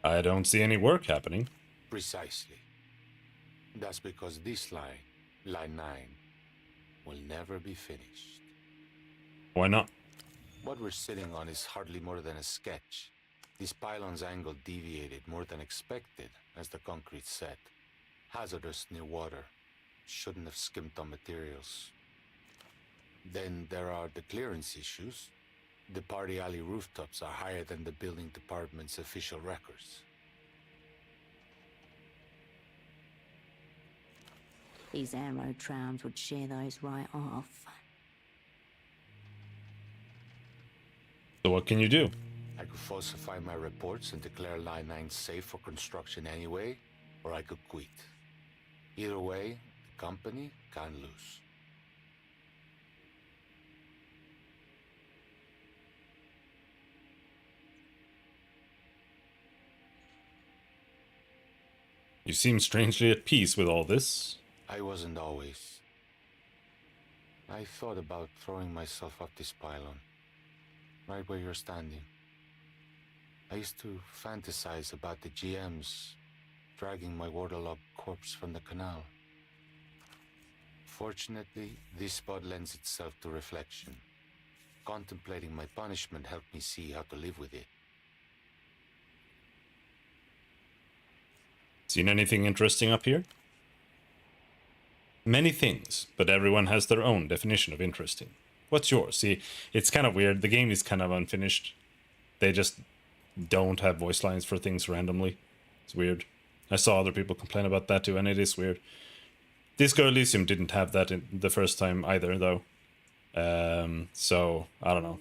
I don't see any work happening. Precisely. That's because this line, Line 9, will never be finished. Why not? What we're sitting on is hardly more than a sketch. This pylon's angle deviated more than expected as the concrete set. Hazardous near water. Shouldn't have skimped on materials. Then there are the clearance issues. The party alley rooftops are higher than the building department's official records. These aero trams would shear those right off. So what can you do? I could falsify my reports and declare Line 9 safe for construction anyway, or I could quit. Either way, the company can't lose. You seem strangely at peace with all this. I wasn't always. I thought about throwing myself up this pylon, right where you're standing. I used to fantasize about the GMs dragging my waterlogged corpse from the canal. Fortunately, this spot lends itself to reflection. Contemplating my punishment helped me see how to live with it. Seen anything interesting up here? Many things, but everyone has their own definition of interesting. What's yours? See, it's kind of weird. The game is kind of unfinished. They just don't have voice lines for things randomly. It's weird. I saw other people complain about that too, and it is weird. Disco Elysium didn't have that in the first time either, though. So, I don't know.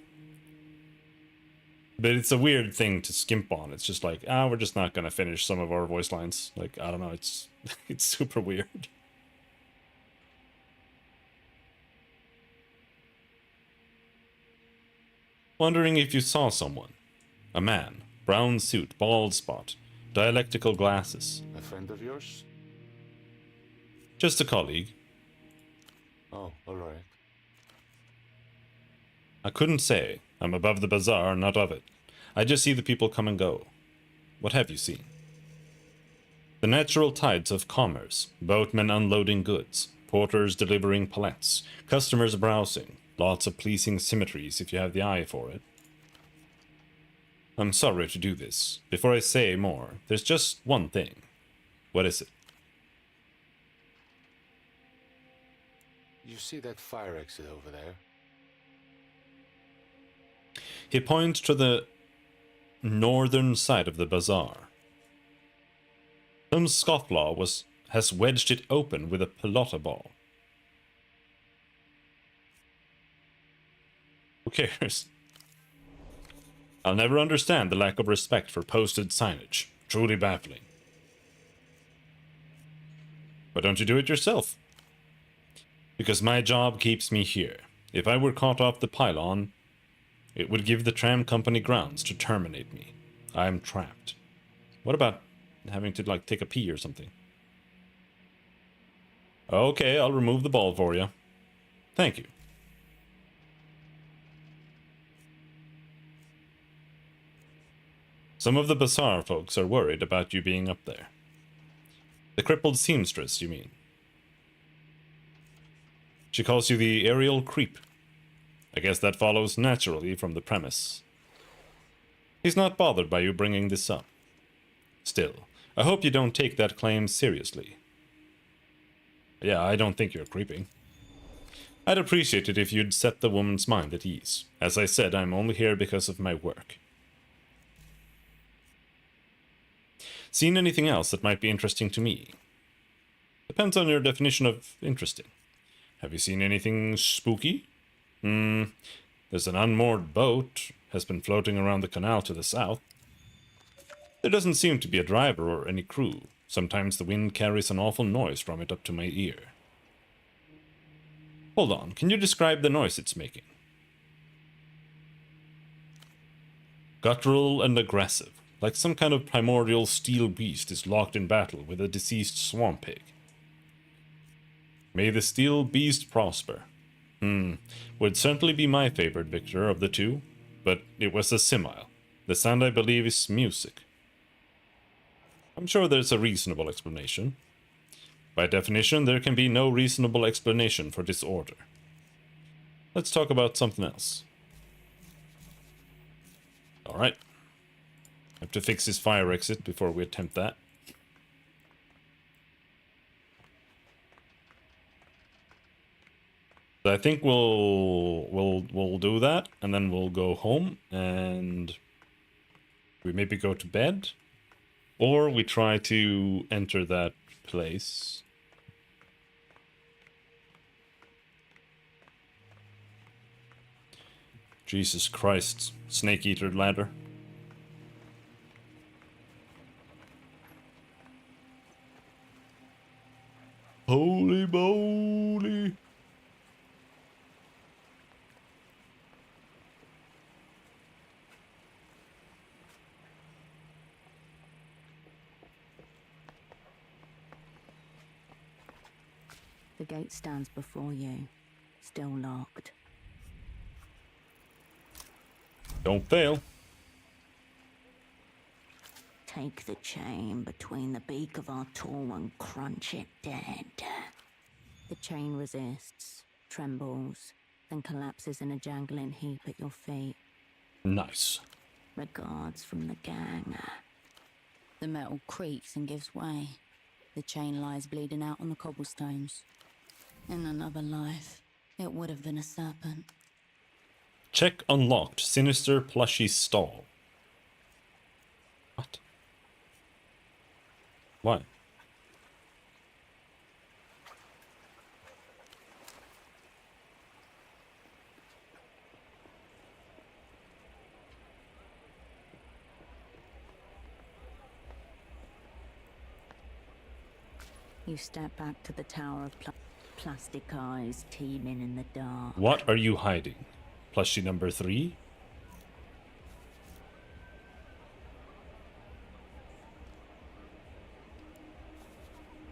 But it's a weird thing to skimp on. It's just like, we're just not gonna finish some of our voice lines. Like, I don't know, it's it's super weird. Wondering if you saw someone. A man, brown suit, bald spot, dialectical glasses. A friend of yours? Just a colleague. Oh, alright. I couldn't say. I'm above the bazaar, not of it. I just see the people come and go. What have you seen? The natural tides of commerce, boatmen unloading goods, porters delivering pallets, customers browsing, lots of pleasing symmetries if you have the eye for it. I'm sorry to do this. Before I say more, there's just one thing. What is it? You see that fire exit over there? He points to the northern side of the bazaar. Some scofflaw has wedged it open with a pelota ball. Who cares? I'll never understand the lack of respect for posted signage. Truly baffling. Why don't you do it yourself? Because my job keeps me here. If I were caught off the pylon, it would give the tram company grounds to terminate me. I'm trapped. What about having to, like, take a pee or something? Okay, I'll remove the ball for you. Thank you. Some of the bazaar folks are worried about you being up there. The crippled seamstress, you mean? She calls you the aerial creep. I guess that follows naturally from the premise. He's not bothered by you bringing this up. Still, I hope you don't take that claim seriously. Yeah, I don't think you're creeping. I'd appreciate it if you'd set the woman's mind at ease. As I said, I'm only here because of my work. Seen anything else that might be interesting to me? Depends on your definition of interesting. Have you seen anything spooky? There's an unmoored boat, has been floating around the canal to the south. There doesn't seem to be a driver or any crew. Sometimes the wind carries an awful noise from it up to my ear. Hold on, can you describe the noise it's making? Guttural and aggressive, like some kind of primordial steel beast is locked in battle with a deceased swamp pig. May the steel beast prosper. Would certainly be my favorite victor of the two, but it was a simile. The sound, I believe, is music. I'm sure there's a reasonable explanation. By definition, there can be no reasonable explanation for disorder. Let's talk about something else. Alright. Have to fix his fire exit before we attempt that. So I think we'll do that, and then we'll go home, and we maybe go to bed, or we try to enter that place. Jesus Christ, Snake Eater ladder. Holy moly. The gate stands before you, still locked. Don't fail. Take the chain between the beak of our tool and crunch it dead. The chain resists, trembles, then collapses in a jangling heap at your feet. Nice. Regards from the gang. The metal creaks and gives way. The chain lies bleeding out on the cobblestones. In another life, it would have been a serpent. Check unlocked. Sinister plushy stall. What? Why? You step back to the tower of plastic eyes teeming in the dark. What are you hiding? Plushie number 3?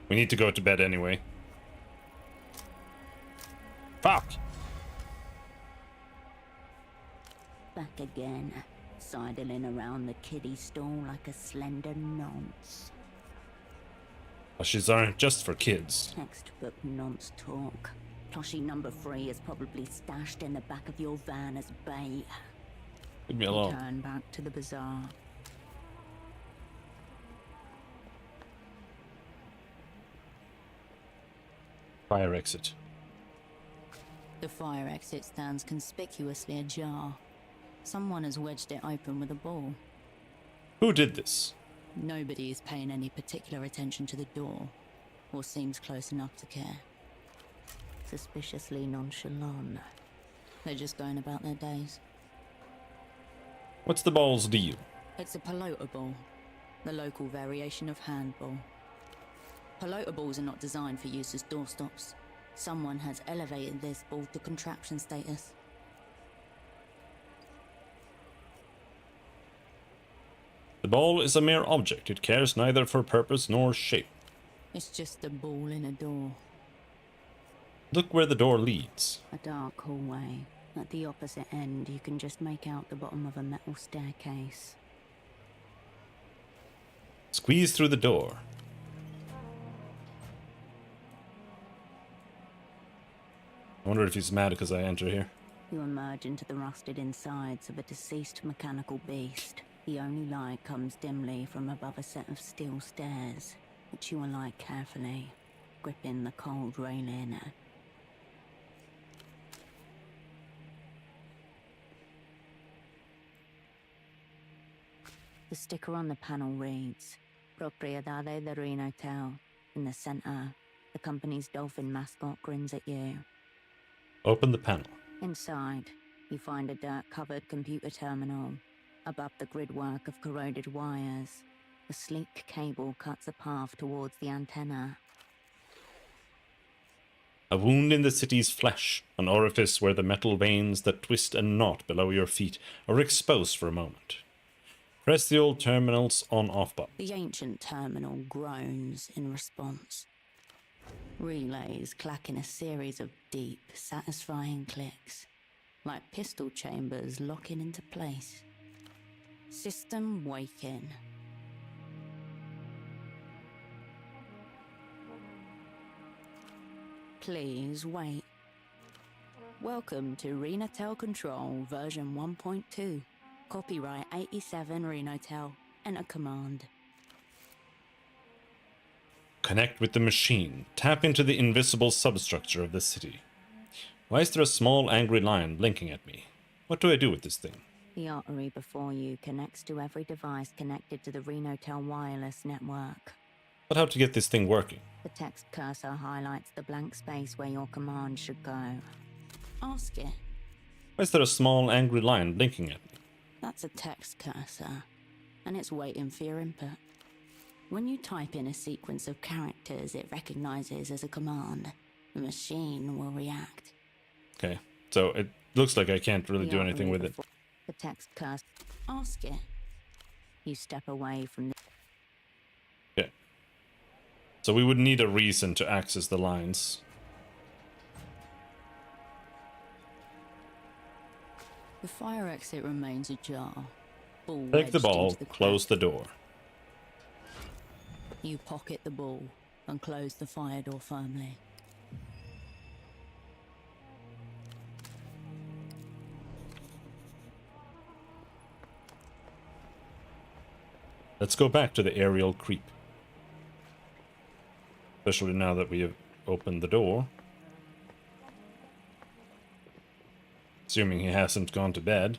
We need to go to bed anyway. Fuck! Back again, sidling around the kiddie stall like a slender nonce. Plushies aren't just for kids. Textbook nonce talk. Plushie number 3 is probably stashed in the back of your van as bait. Leave me alone. Turn back to the bazaar. Fire exit. The fire exit stands conspicuously ajar. Someone has wedged it open with a ball. Who did this? Nobody is paying any particular attention to the door, or seems close enough to care. Suspiciously nonchalant. They're just going about their days. What's the ball's deal? It's a pelota ball, the local variation of handball. Pelota balls are not designed for use as doorstops. Someone has elevated this ball to contraption status. The ball is a mere object. It cares neither for purpose nor shape. It's just a ball in a door. Look where the door leads. A dark hallway. At the opposite end, you can just make out the bottom of a metal staircase. Squeeze through the door. I wonder if he's mad because I enter here. You emerge into the rusted insides of a deceased mechanical beast. The only light comes dimly from above a set of steel stairs, which you alight carefully. gripping the cold railing. The sticker on the panel reads, Propriedade de Renotel. In the center, the company's dolphin mascot grins at you. Open the panel. Inside, you find a dirt-covered computer terminal. Above the gridwork of corroded wires, a sleek cable cuts a path towards the antenna. A wound in the city's flesh, an orifice where the metal veins that twist and knot below your feet are exposed for a moment. Press the old terminal's on-off button. The ancient terminal groans in response. Relays clack in a series of deep, satisfying clicks, like pistol chambers locking into place. System waking. Please wait. Welcome to Renotel Control version 1.2. Copyright 87 Renotel. Enter command. Connect with the machine. Tap into the invisible substructure of the city. Why is there a small angry line blinking at me? What do I do with this thing? The artery before you connects to every device connected to the Renotel wireless network. But how to get this thing working? The text cursor highlights the blank space where your command should go. Ask it. Why is there a small angry line blinking at me? That's a text cursor, and it's waiting for your input. When you type in a sequence of characters it recognizes as a command, the machine will react. Okay, so it looks like I can't really do anything with it. The text cursor. Ask it. You step away from the... Okay. So we would need a reason to access the lines. The fire exit remains ajar. Ball Take the wedged ball, into the close the door. You pocket the ball and close the fire door firmly. Let's go back to the aerial creep. Especially now that we have opened the door. Assuming he hasn't gone to bed.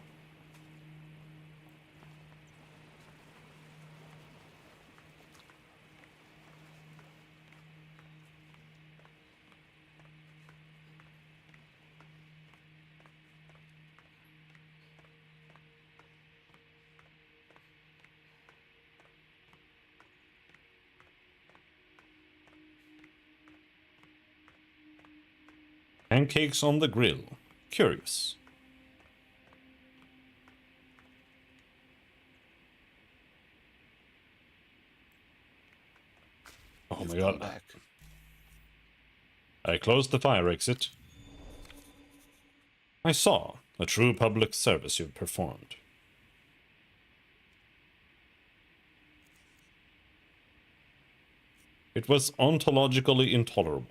Pancakes on the grill. Curious. Oh my god. I closed the fire exit. I saw a true public service you've performed. It was ontologically intolerable.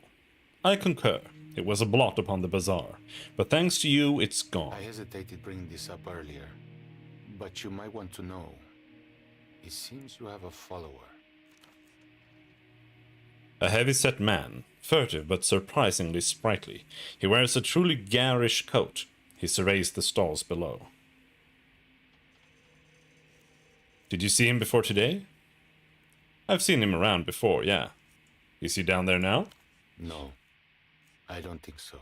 I concur. It was a blot upon the bazaar, but thanks to you, it's gone. I hesitated bringing this up earlier, but you might want to know. It seems you have a follower. A heavy-set man, furtive but surprisingly sprightly. He wears a truly garish coat. He surveys the stalls below. Did you see him before today? I've seen him around before, yeah. Is he down there now? No, I don't think so.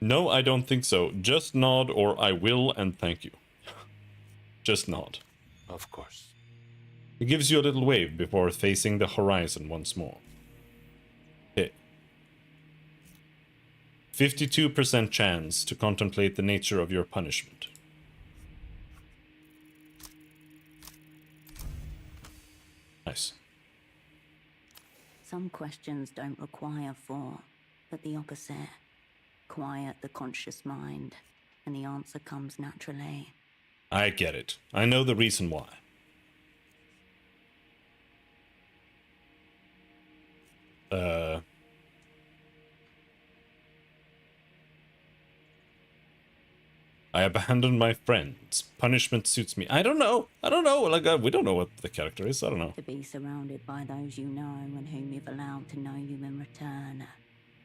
No, I don't think so. Just nod or I will and thank you. Just nod. Of course. He gives you a little wave before facing the horizon once more. Okay. 52% chance to contemplate the nature of your punishment. Nice. Some questions don't require thought, but the opposite. Quiet the conscious mind, and the answer comes naturally. I get it. I know the reason why. I abandoned my friends. Punishment suits me. I don't know. Like, we don't know what the character is. I don't know. To be surrounded by those you know and whom you've allowed to know you in return.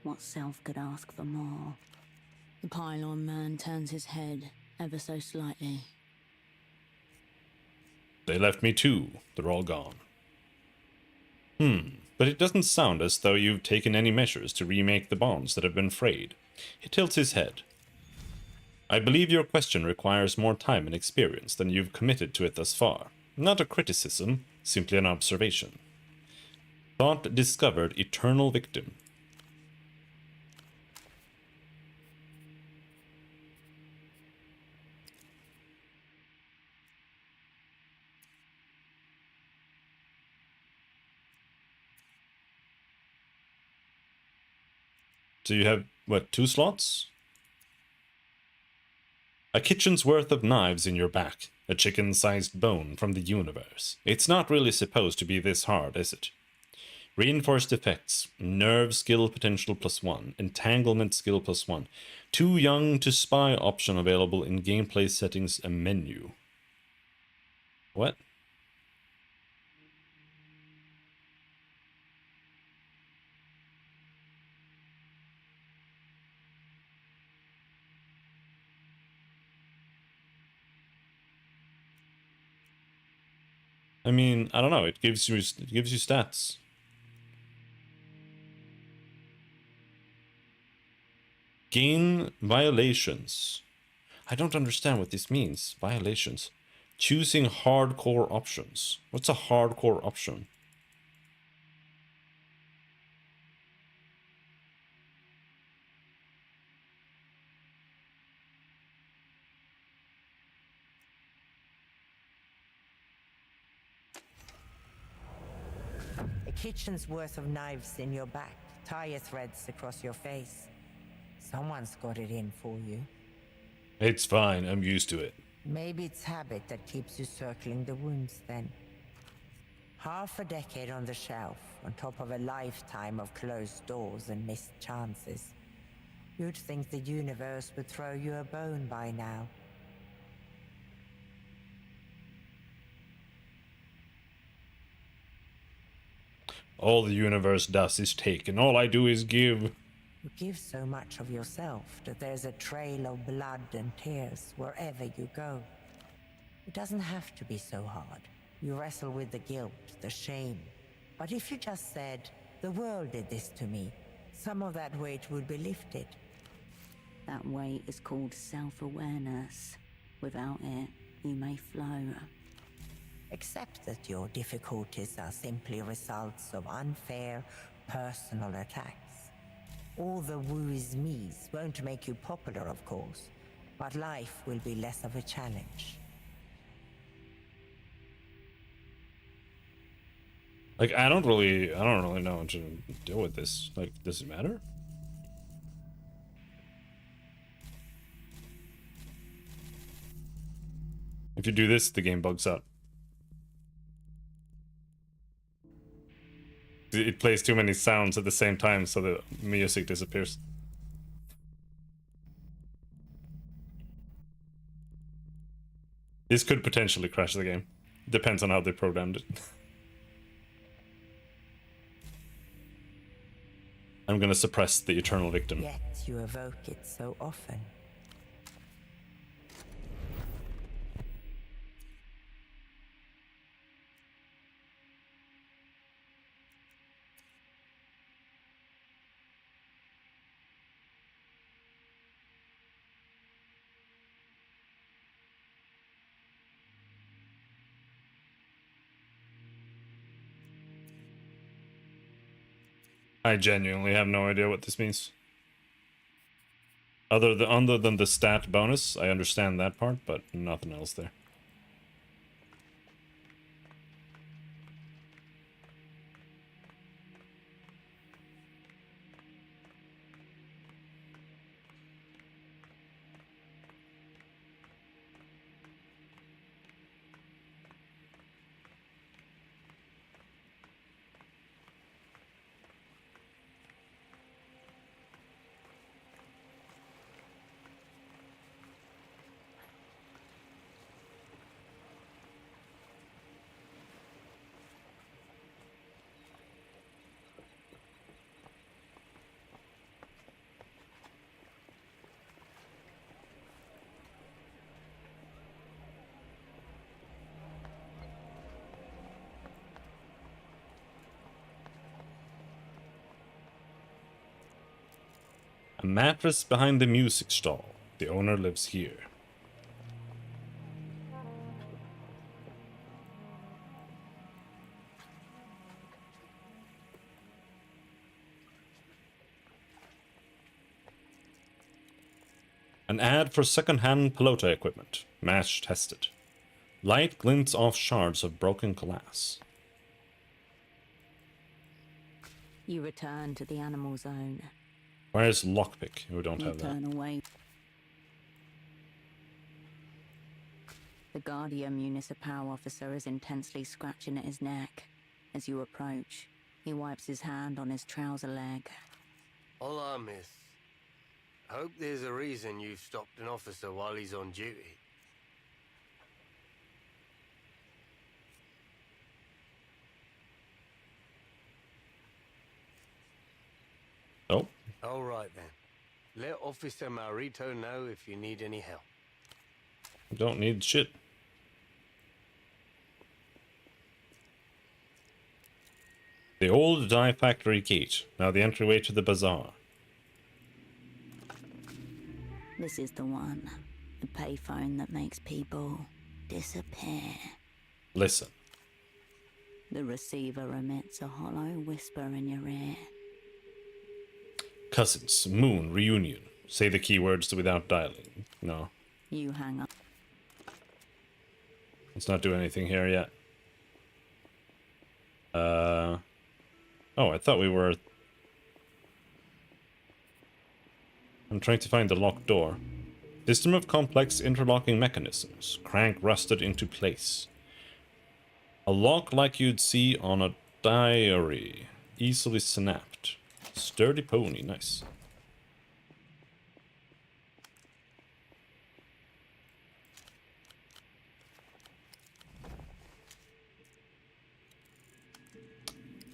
What self could ask for more? The pylon man turns his head ever so slightly. They left me too. They're all gone. But it doesn't sound as though you've taken any measures to remake the bonds that have been frayed. He tilts his head. I believe your question requires more time and experience than you've committed to it thus far. Not a criticism, simply an observation. Thought discovered eternal victim. So you have, what, 2 slots? A kitchen's worth of knives in your back. A chicken-sized bone from the universe. It's not really supposed to be this hard, is it? Reinforced effects. Nerve skill potential +1. Entanglement skill +1. Too young to spy option available in gameplay settings and menu. What? I mean, I don't know. It gives you stats. Gain violations. I don't understand what this means. Violations. Choosing hardcore options. What's a hardcore option? A kitchen's worth of knives in your back, tire threads across your face. Someone's got it in for you. It's fine, I'm used to it. Maybe it's habit that keeps you circling the wounds then. Half a decade on the shelf, on top of a lifetime of closed doors and missed chances. You'd think the universe would throw you a bone by now. All the universe does is take, and all I do is give. You give so much of yourself that there's a trail of blood and tears wherever you go. It doesn't have to be so hard. You wrestle with the guilt, the shame. But if you just said, the world did this to me, some of that weight would be lifted. That weight is called self-awareness. Without it, you may float. Accept that your difficulties are simply results of unfair, personal attacks. All the woos me's won't make you popular, of course, but life will be less of a challenge. Like, I don't really know how to deal with this. Like, does it matter? If you do this, the game bugs out. It plays too many sounds at the same time, so the music disappears. This could potentially crash the game. Depends on how they programmed it. I'm gonna suppress the eternal victim. Yet you evoke it so often. I genuinely have no idea what this means. Other than the stat bonus, I understand that part, but nothing else there. A mattress behind the music stall. The owner lives here. An ad for second-hand pelota equipment. Match tested. Light glints off shards of broken glass. You return to the animal zone. Where's lockpick? We don't You have that. turn away. The Guardian Municipal officer is intensely scratching at his neck. As you approach, he wipes his hand on his trouser leg. Hola, miss. Hope there's a reason you've stopped an officer while he's on duty. Oh. All right, then. Let Officer Marito know if you need any help. Don't need shit. The old dye factory gate. Now the entryway to the bazaar. This is the one. The payphone that makes people disappear. Listen. The receiver emits a hollow whisper in your ear. Cousins, moon, reunion. Say the keywords without dialing. No. You hang up. Let's not do anything here yet. Oh, I thought we were... I'm trying to find the locked door. System of complex interlocking mechanisms. Crank rusted into place. A lock like you'd see on a diary. Easily snapped. Sturdy pony, nice.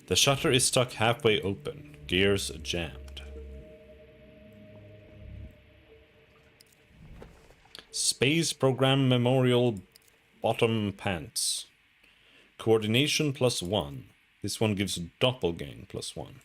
The shutter is stuck halfway open. Gears jammed. Space Program Memorial Bottom Pants. Coordination +1. This one gives Doppelgang +1.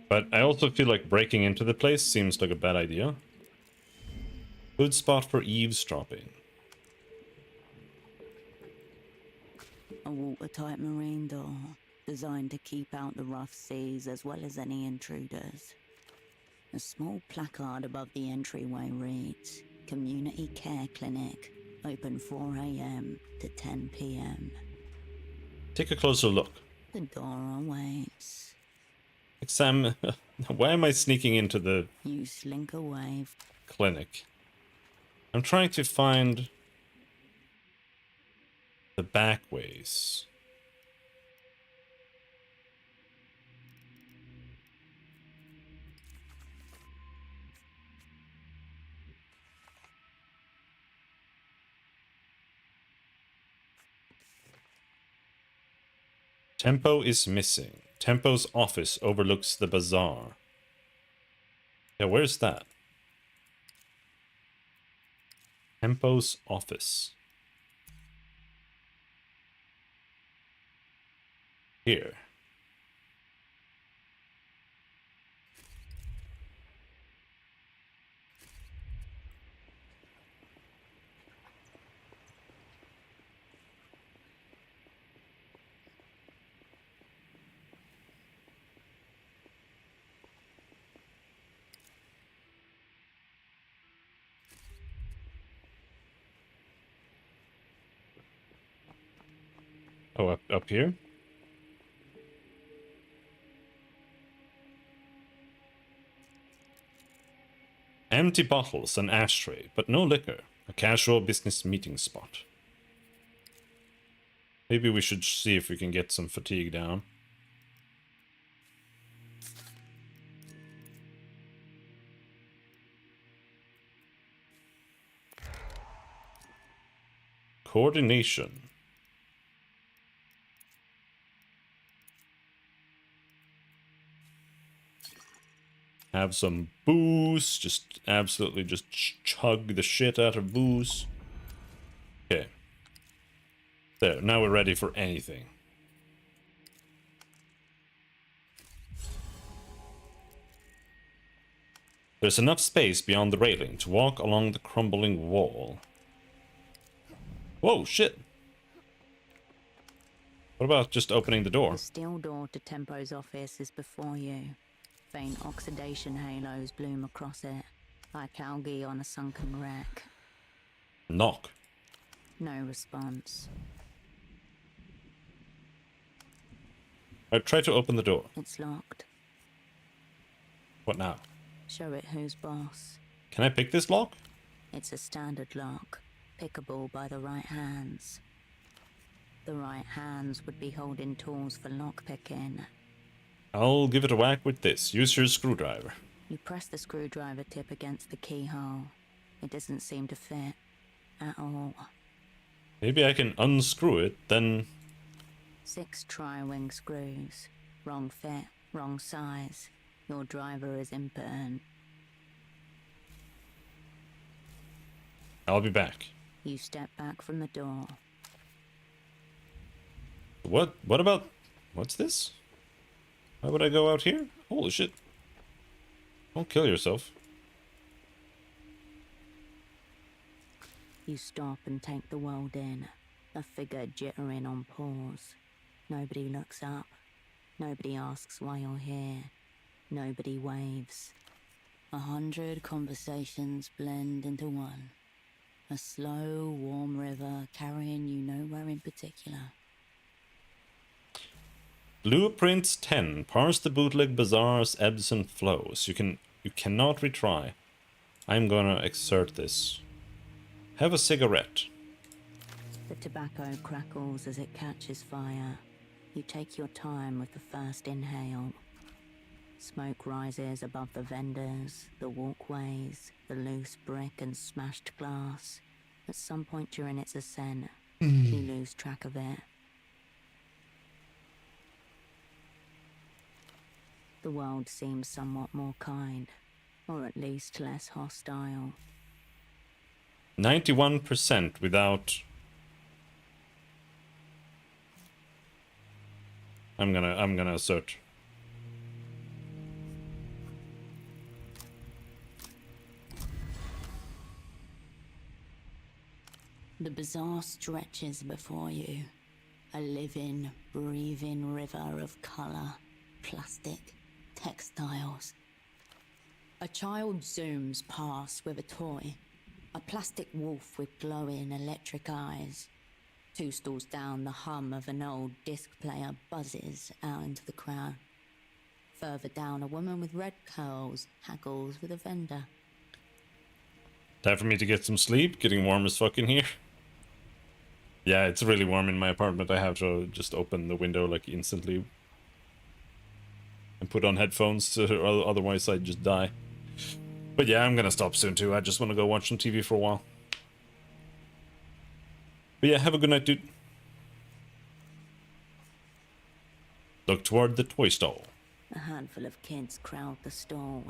But I also feel like breaking into the place seems like a bad idea. Good spot for eavesdropping. A watertight marine door, designed to keep out the rough seas as well as any intruders. A small placard above the entryway reads, Community Care Clinic, open 4 AM to 10 PM. Take a closer look. The door awaits. Sam, why am I sneaking into the You slink away. clinic? I'm trying to find the back ways. Tempo is missing. Tempo's office overlooks the bazaar. Yeah, where's that? Tempo's office. Here. Oh, up here? Empty bottles and ashtray, but no liquor. A casual business meeting spot. Maybe we should see if we can get some fatigue down. Coordination. Have some booze. Just absolutely just chug the shit out of booze. Okay. There, now we're ready for anything. There's enough space beyond the railing to walk along the crumbling wall. Whoa, shit. What about just opening the door? The steel door to Tempo's office is before you. Faint oxidation halos bloom across it, like algae on a sunken wreck. Knock. No response. I try to open the door. It's locked. What now? Show it who's boss. Can I pick this lock? It's a standard lock, pickable by the right hands. The right hands would be holding tools for lockpicking. I'll give it a whack with this. Use your screwdriver. You press the screwdriver tip against the keyhole. It doesn't seem to fit at all. Maybe I can unscrew it, then... 6 tri-wing screws. Wrong fit, wrong size. Your driver is impotent. I'll be back. You step back from the door. What about... What's this? Why would I go out here? Holy shit. Don't kill yourself. You stop and take the world in. A figure jittering on paws. Nobody looks up. Nobody asks why you're here. Nobody waves. 100 conversations blend into one. A slow, warm river carrying you nowhere in particular. Blueprints 10. Parse the bootleg bazaar's ebbs and flows. You cannot retry. I'm gonna exert this. Have a cigarette. The tobacco crackles as it catches fire. You take your time with the first inhale. Smoke rises above the vendors, the walkways, the loose brick and smashed glass. At some point during its ascent, you lose track of it. The world seems somewhat more kind, or at least less hostile. 91% without... I'm gonna search. The bazaar stretches before you. A living, breathing river of color, plastic, textiles. A child zooms past with a toy. A plastic wolf with glowing electric eyes. 2 stalls down, the hum of an old disc player buzzes out into the crowd. Further down, a woman with red curls haggles with a vendor. Time for me to get some sleep. Getting warm as fuck in here. Yeah, it's really warm in my apartment. I have to just open the window like instantly. And put on headphones, otherwise I'd just die. But yeah, I'm gonna stop soon too. I just want to go watch some TV for a while. But yeah, have a good night, dude. Look toward the toy stall. A handful of kids crowd the stall,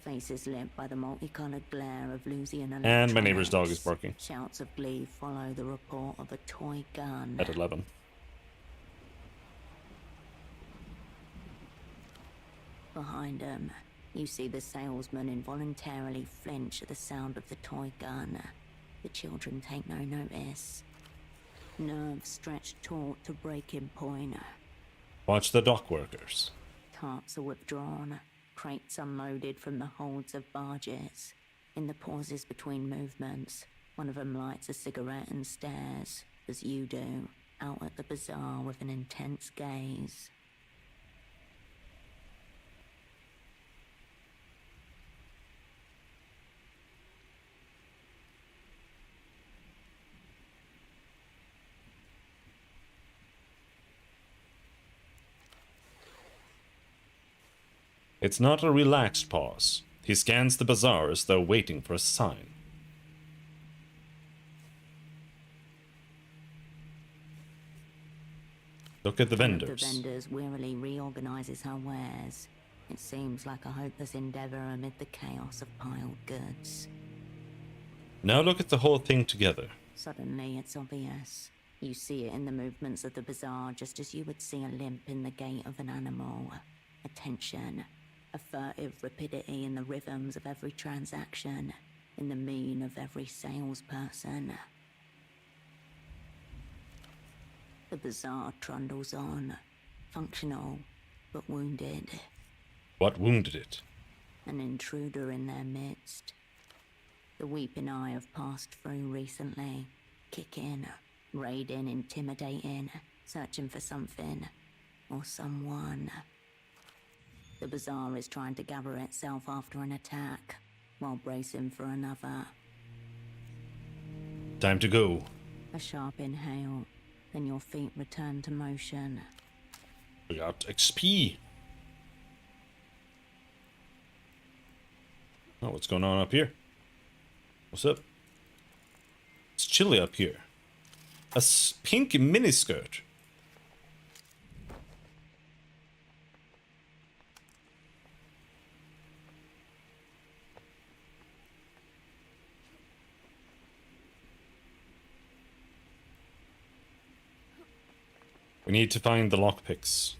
faces lit by the multicolored glare of Lucian electronics. And my neighbor's dog is barking. Shouts of glee follow the report of a toy gun. At 11. Behind them, you see the salesman involuntarily flinch at the sound of the toy gun. The children take no notice. Nerves stretched taut to breaking point. Watch the dock workers. Tarps are withdrawn, crates unloaded from the holds of barges. In the pauses between movements, one of them lights a cigarette and stares, as you do, out at the bazaar with an intense gaze. It's not a relaxed pause. He scans the bazaar as though waiting for a sign. Look at the One of vendors. The vendors wearily reorganizes her wares. It seems like a hopeless endeavor amid the chaos of piled goods. Now look at the whole thing together. Suddenly, it's obvious. You see it in the movements of the bazaar, just as you would see a limp in the gait of an animal. A tension, a furtive rapidity in the rhythms of every transaction, in the mien of every salesperson. The bazaar trundles on, functional, but wounded. What wounded it? An intruder in their midst. The weeping eye have passed through recently, kicking, raiding, intimidating, searching for something or someone. The bazaar is trying to gather itself after an attack, while bracing for another. Time to go. A sharp inhale, then your feet return to motion. We got XP. Oh, what's going on up here? What's up? It's chilly up here. A pink miniskirt. We need to find the lockpicks.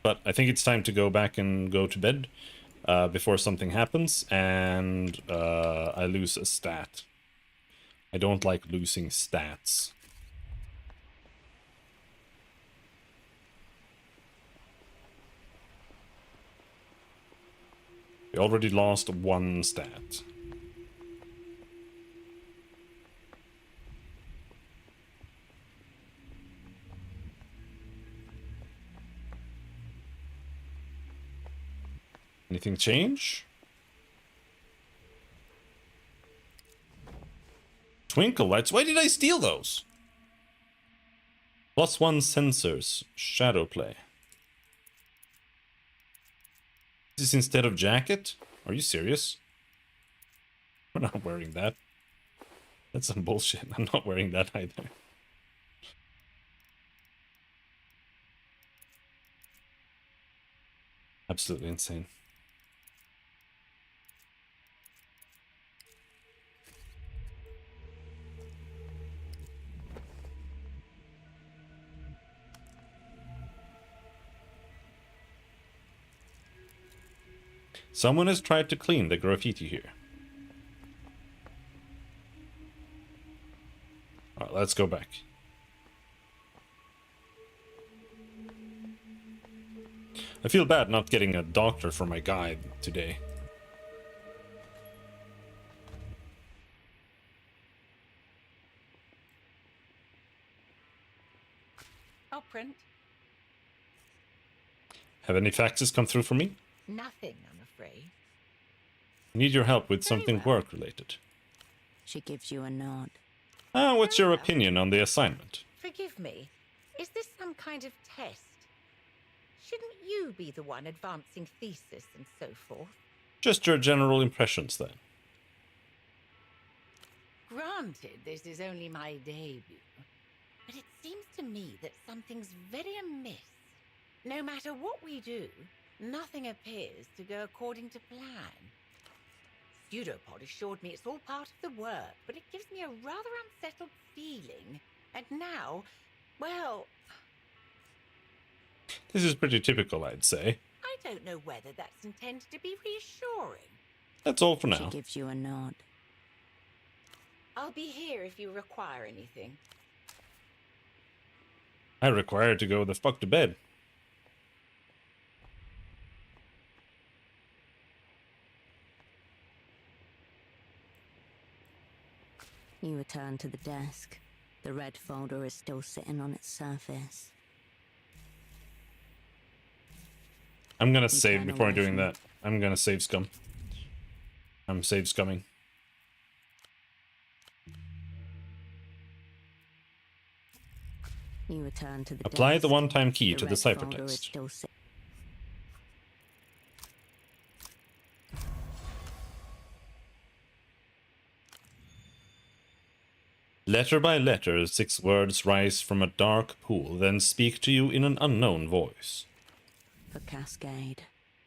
But I think it's time to go back and go to bed before something happens and I lose a stat. I don't like losing stats. We already lost one stat. Anything change? Twinkle lights? Why did I steal those? +1 sensors. Shadow play. This is instead of jacket? Are you serious? I'm not wearing that. That's some bullshit. I'm not wearing that either. Absolutely insane. Someone has tried to clean the graffiti here. Alright, let's go back. I feel bad not getting a doctor for my guide today. I'll print. Have any faxes come through for me? Nothing, I'm afraid. I need your help with something work-related. She gives you a nod. What's your opinion on the assignment? Forgive me. Is this some kind of test? Shouldn't you be the one advancing thesis and so forth? Just your general impressions, then. Granted, this is only my debut, but it seems to me that something's very amiss. No matter what we do, nothing appears to go according to plan. Pseudopod assured me it's all part of the work, but it gives me a rather unsettled feeling. And now, well... This is pretty typical, I'd say. I don't know whether that's intended to be reassuring. That's all for now. She gives you a nod. I'll be here if you require anything. I require to go the fuck to bed. You return to the desk. The red folder is still sitting on its surface. I'm gonna save before doing that. I'm gonna save scum. I'm save scumming. You return to the Apply desk. the one-time key to the red folder is ciphertext. still si- Letter by letter, 6 words rise from a dark pool, then speak to you in an unknown voice. For Cascade,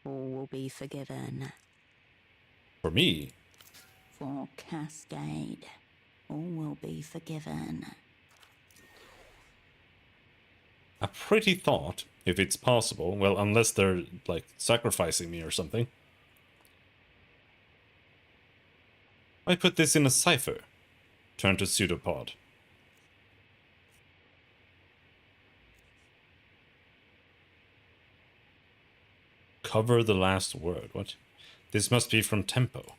all will be forgiven. For me, For Cascade, all will be forgiven. a pretty thought, if it's possible. Well, unless they're, like, sacrificing me or something. I put this in a cipher. Turn to Pseudopod. Cover the last word. What? This must be from Tempo.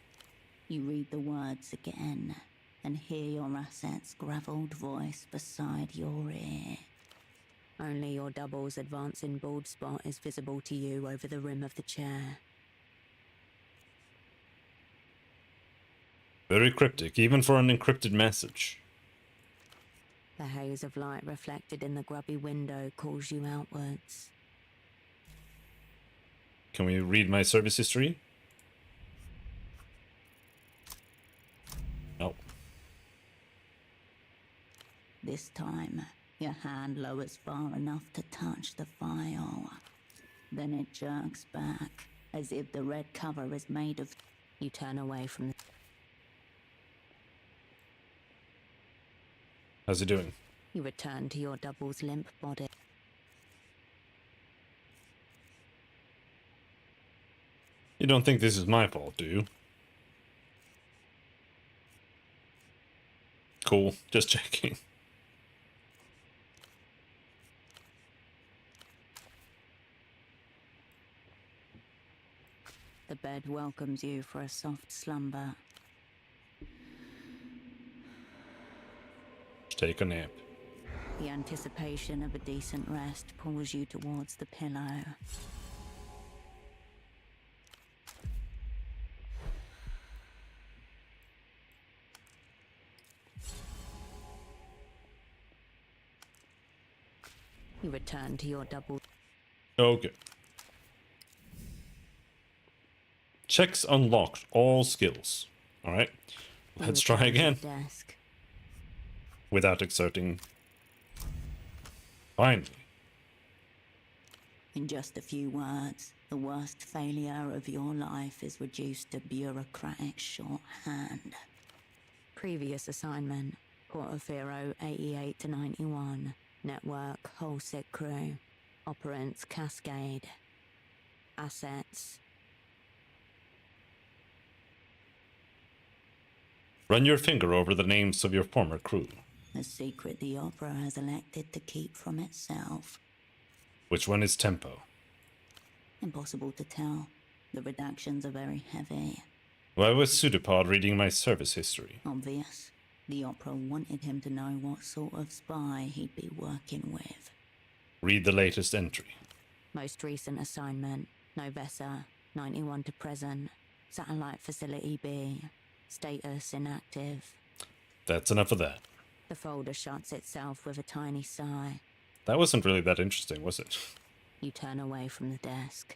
You read the words again, and hear your asset's gravelled voice beside your ear. Only your double's advancing bald spot is visible to you over the rim of the chair. Very cryptic, even for an encrypted message. The haze of light reflected in the grubby window calls you outwards. Can we read my service history? No. This time, your hand lowers far enough to touch the file. Then it jerks back, as if the red cover is made of... You turn away from the... How's it doing? You return to your double's limp body. You don't think this is my fault, do you? Cool, just checking. The bed welcomes you for a soft slumber. Take a nap. The anticipation of a decent rest pulls you towards the pillow. You return to your double. Okay. Checks unlocked all skills. Alright. Let's try again. Desk. Without exerting. Finally. In just a few words, the worst failure of your life is reduced to bureaucratic shorthand. Previous assignment, Portofino 88 to 91. Network, whole sick crew. Operants, Cascade. Assets. Run your finger over the names of your former crew. A secret the Opera has elected to keep from itself. Which one is Tempo? Impossible to tell. The redactions are very heavy. Why was Pseudopod reading my service history? Obvious. The Opera wanted him to know what sort of spy he'd be working with. Read the latest entry. Most recent assignment, Novessa, 91 to present. Satellite Facility B. Status inactive. That's enough of that. The folder shuts itself with a tiny sigh. That wasn't really that interesting, was it? You turn away from the desk.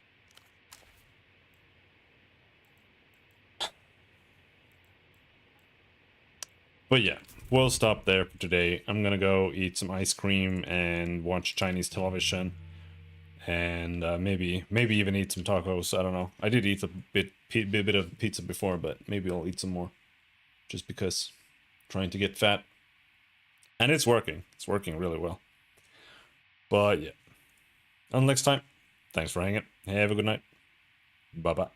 But yeah, we'll stop there for today. I'm gonna go eat some ice cream and watch Chinese television. And maybe even eat some tacos. I don't know. I did eat a bit of pizza before, but maybe I'll eat some more. Just because. Trying to get fat. And it's working. It's working really well. But yeah. Until next time. Thanks for hanging. Have a good night. Bye-bye.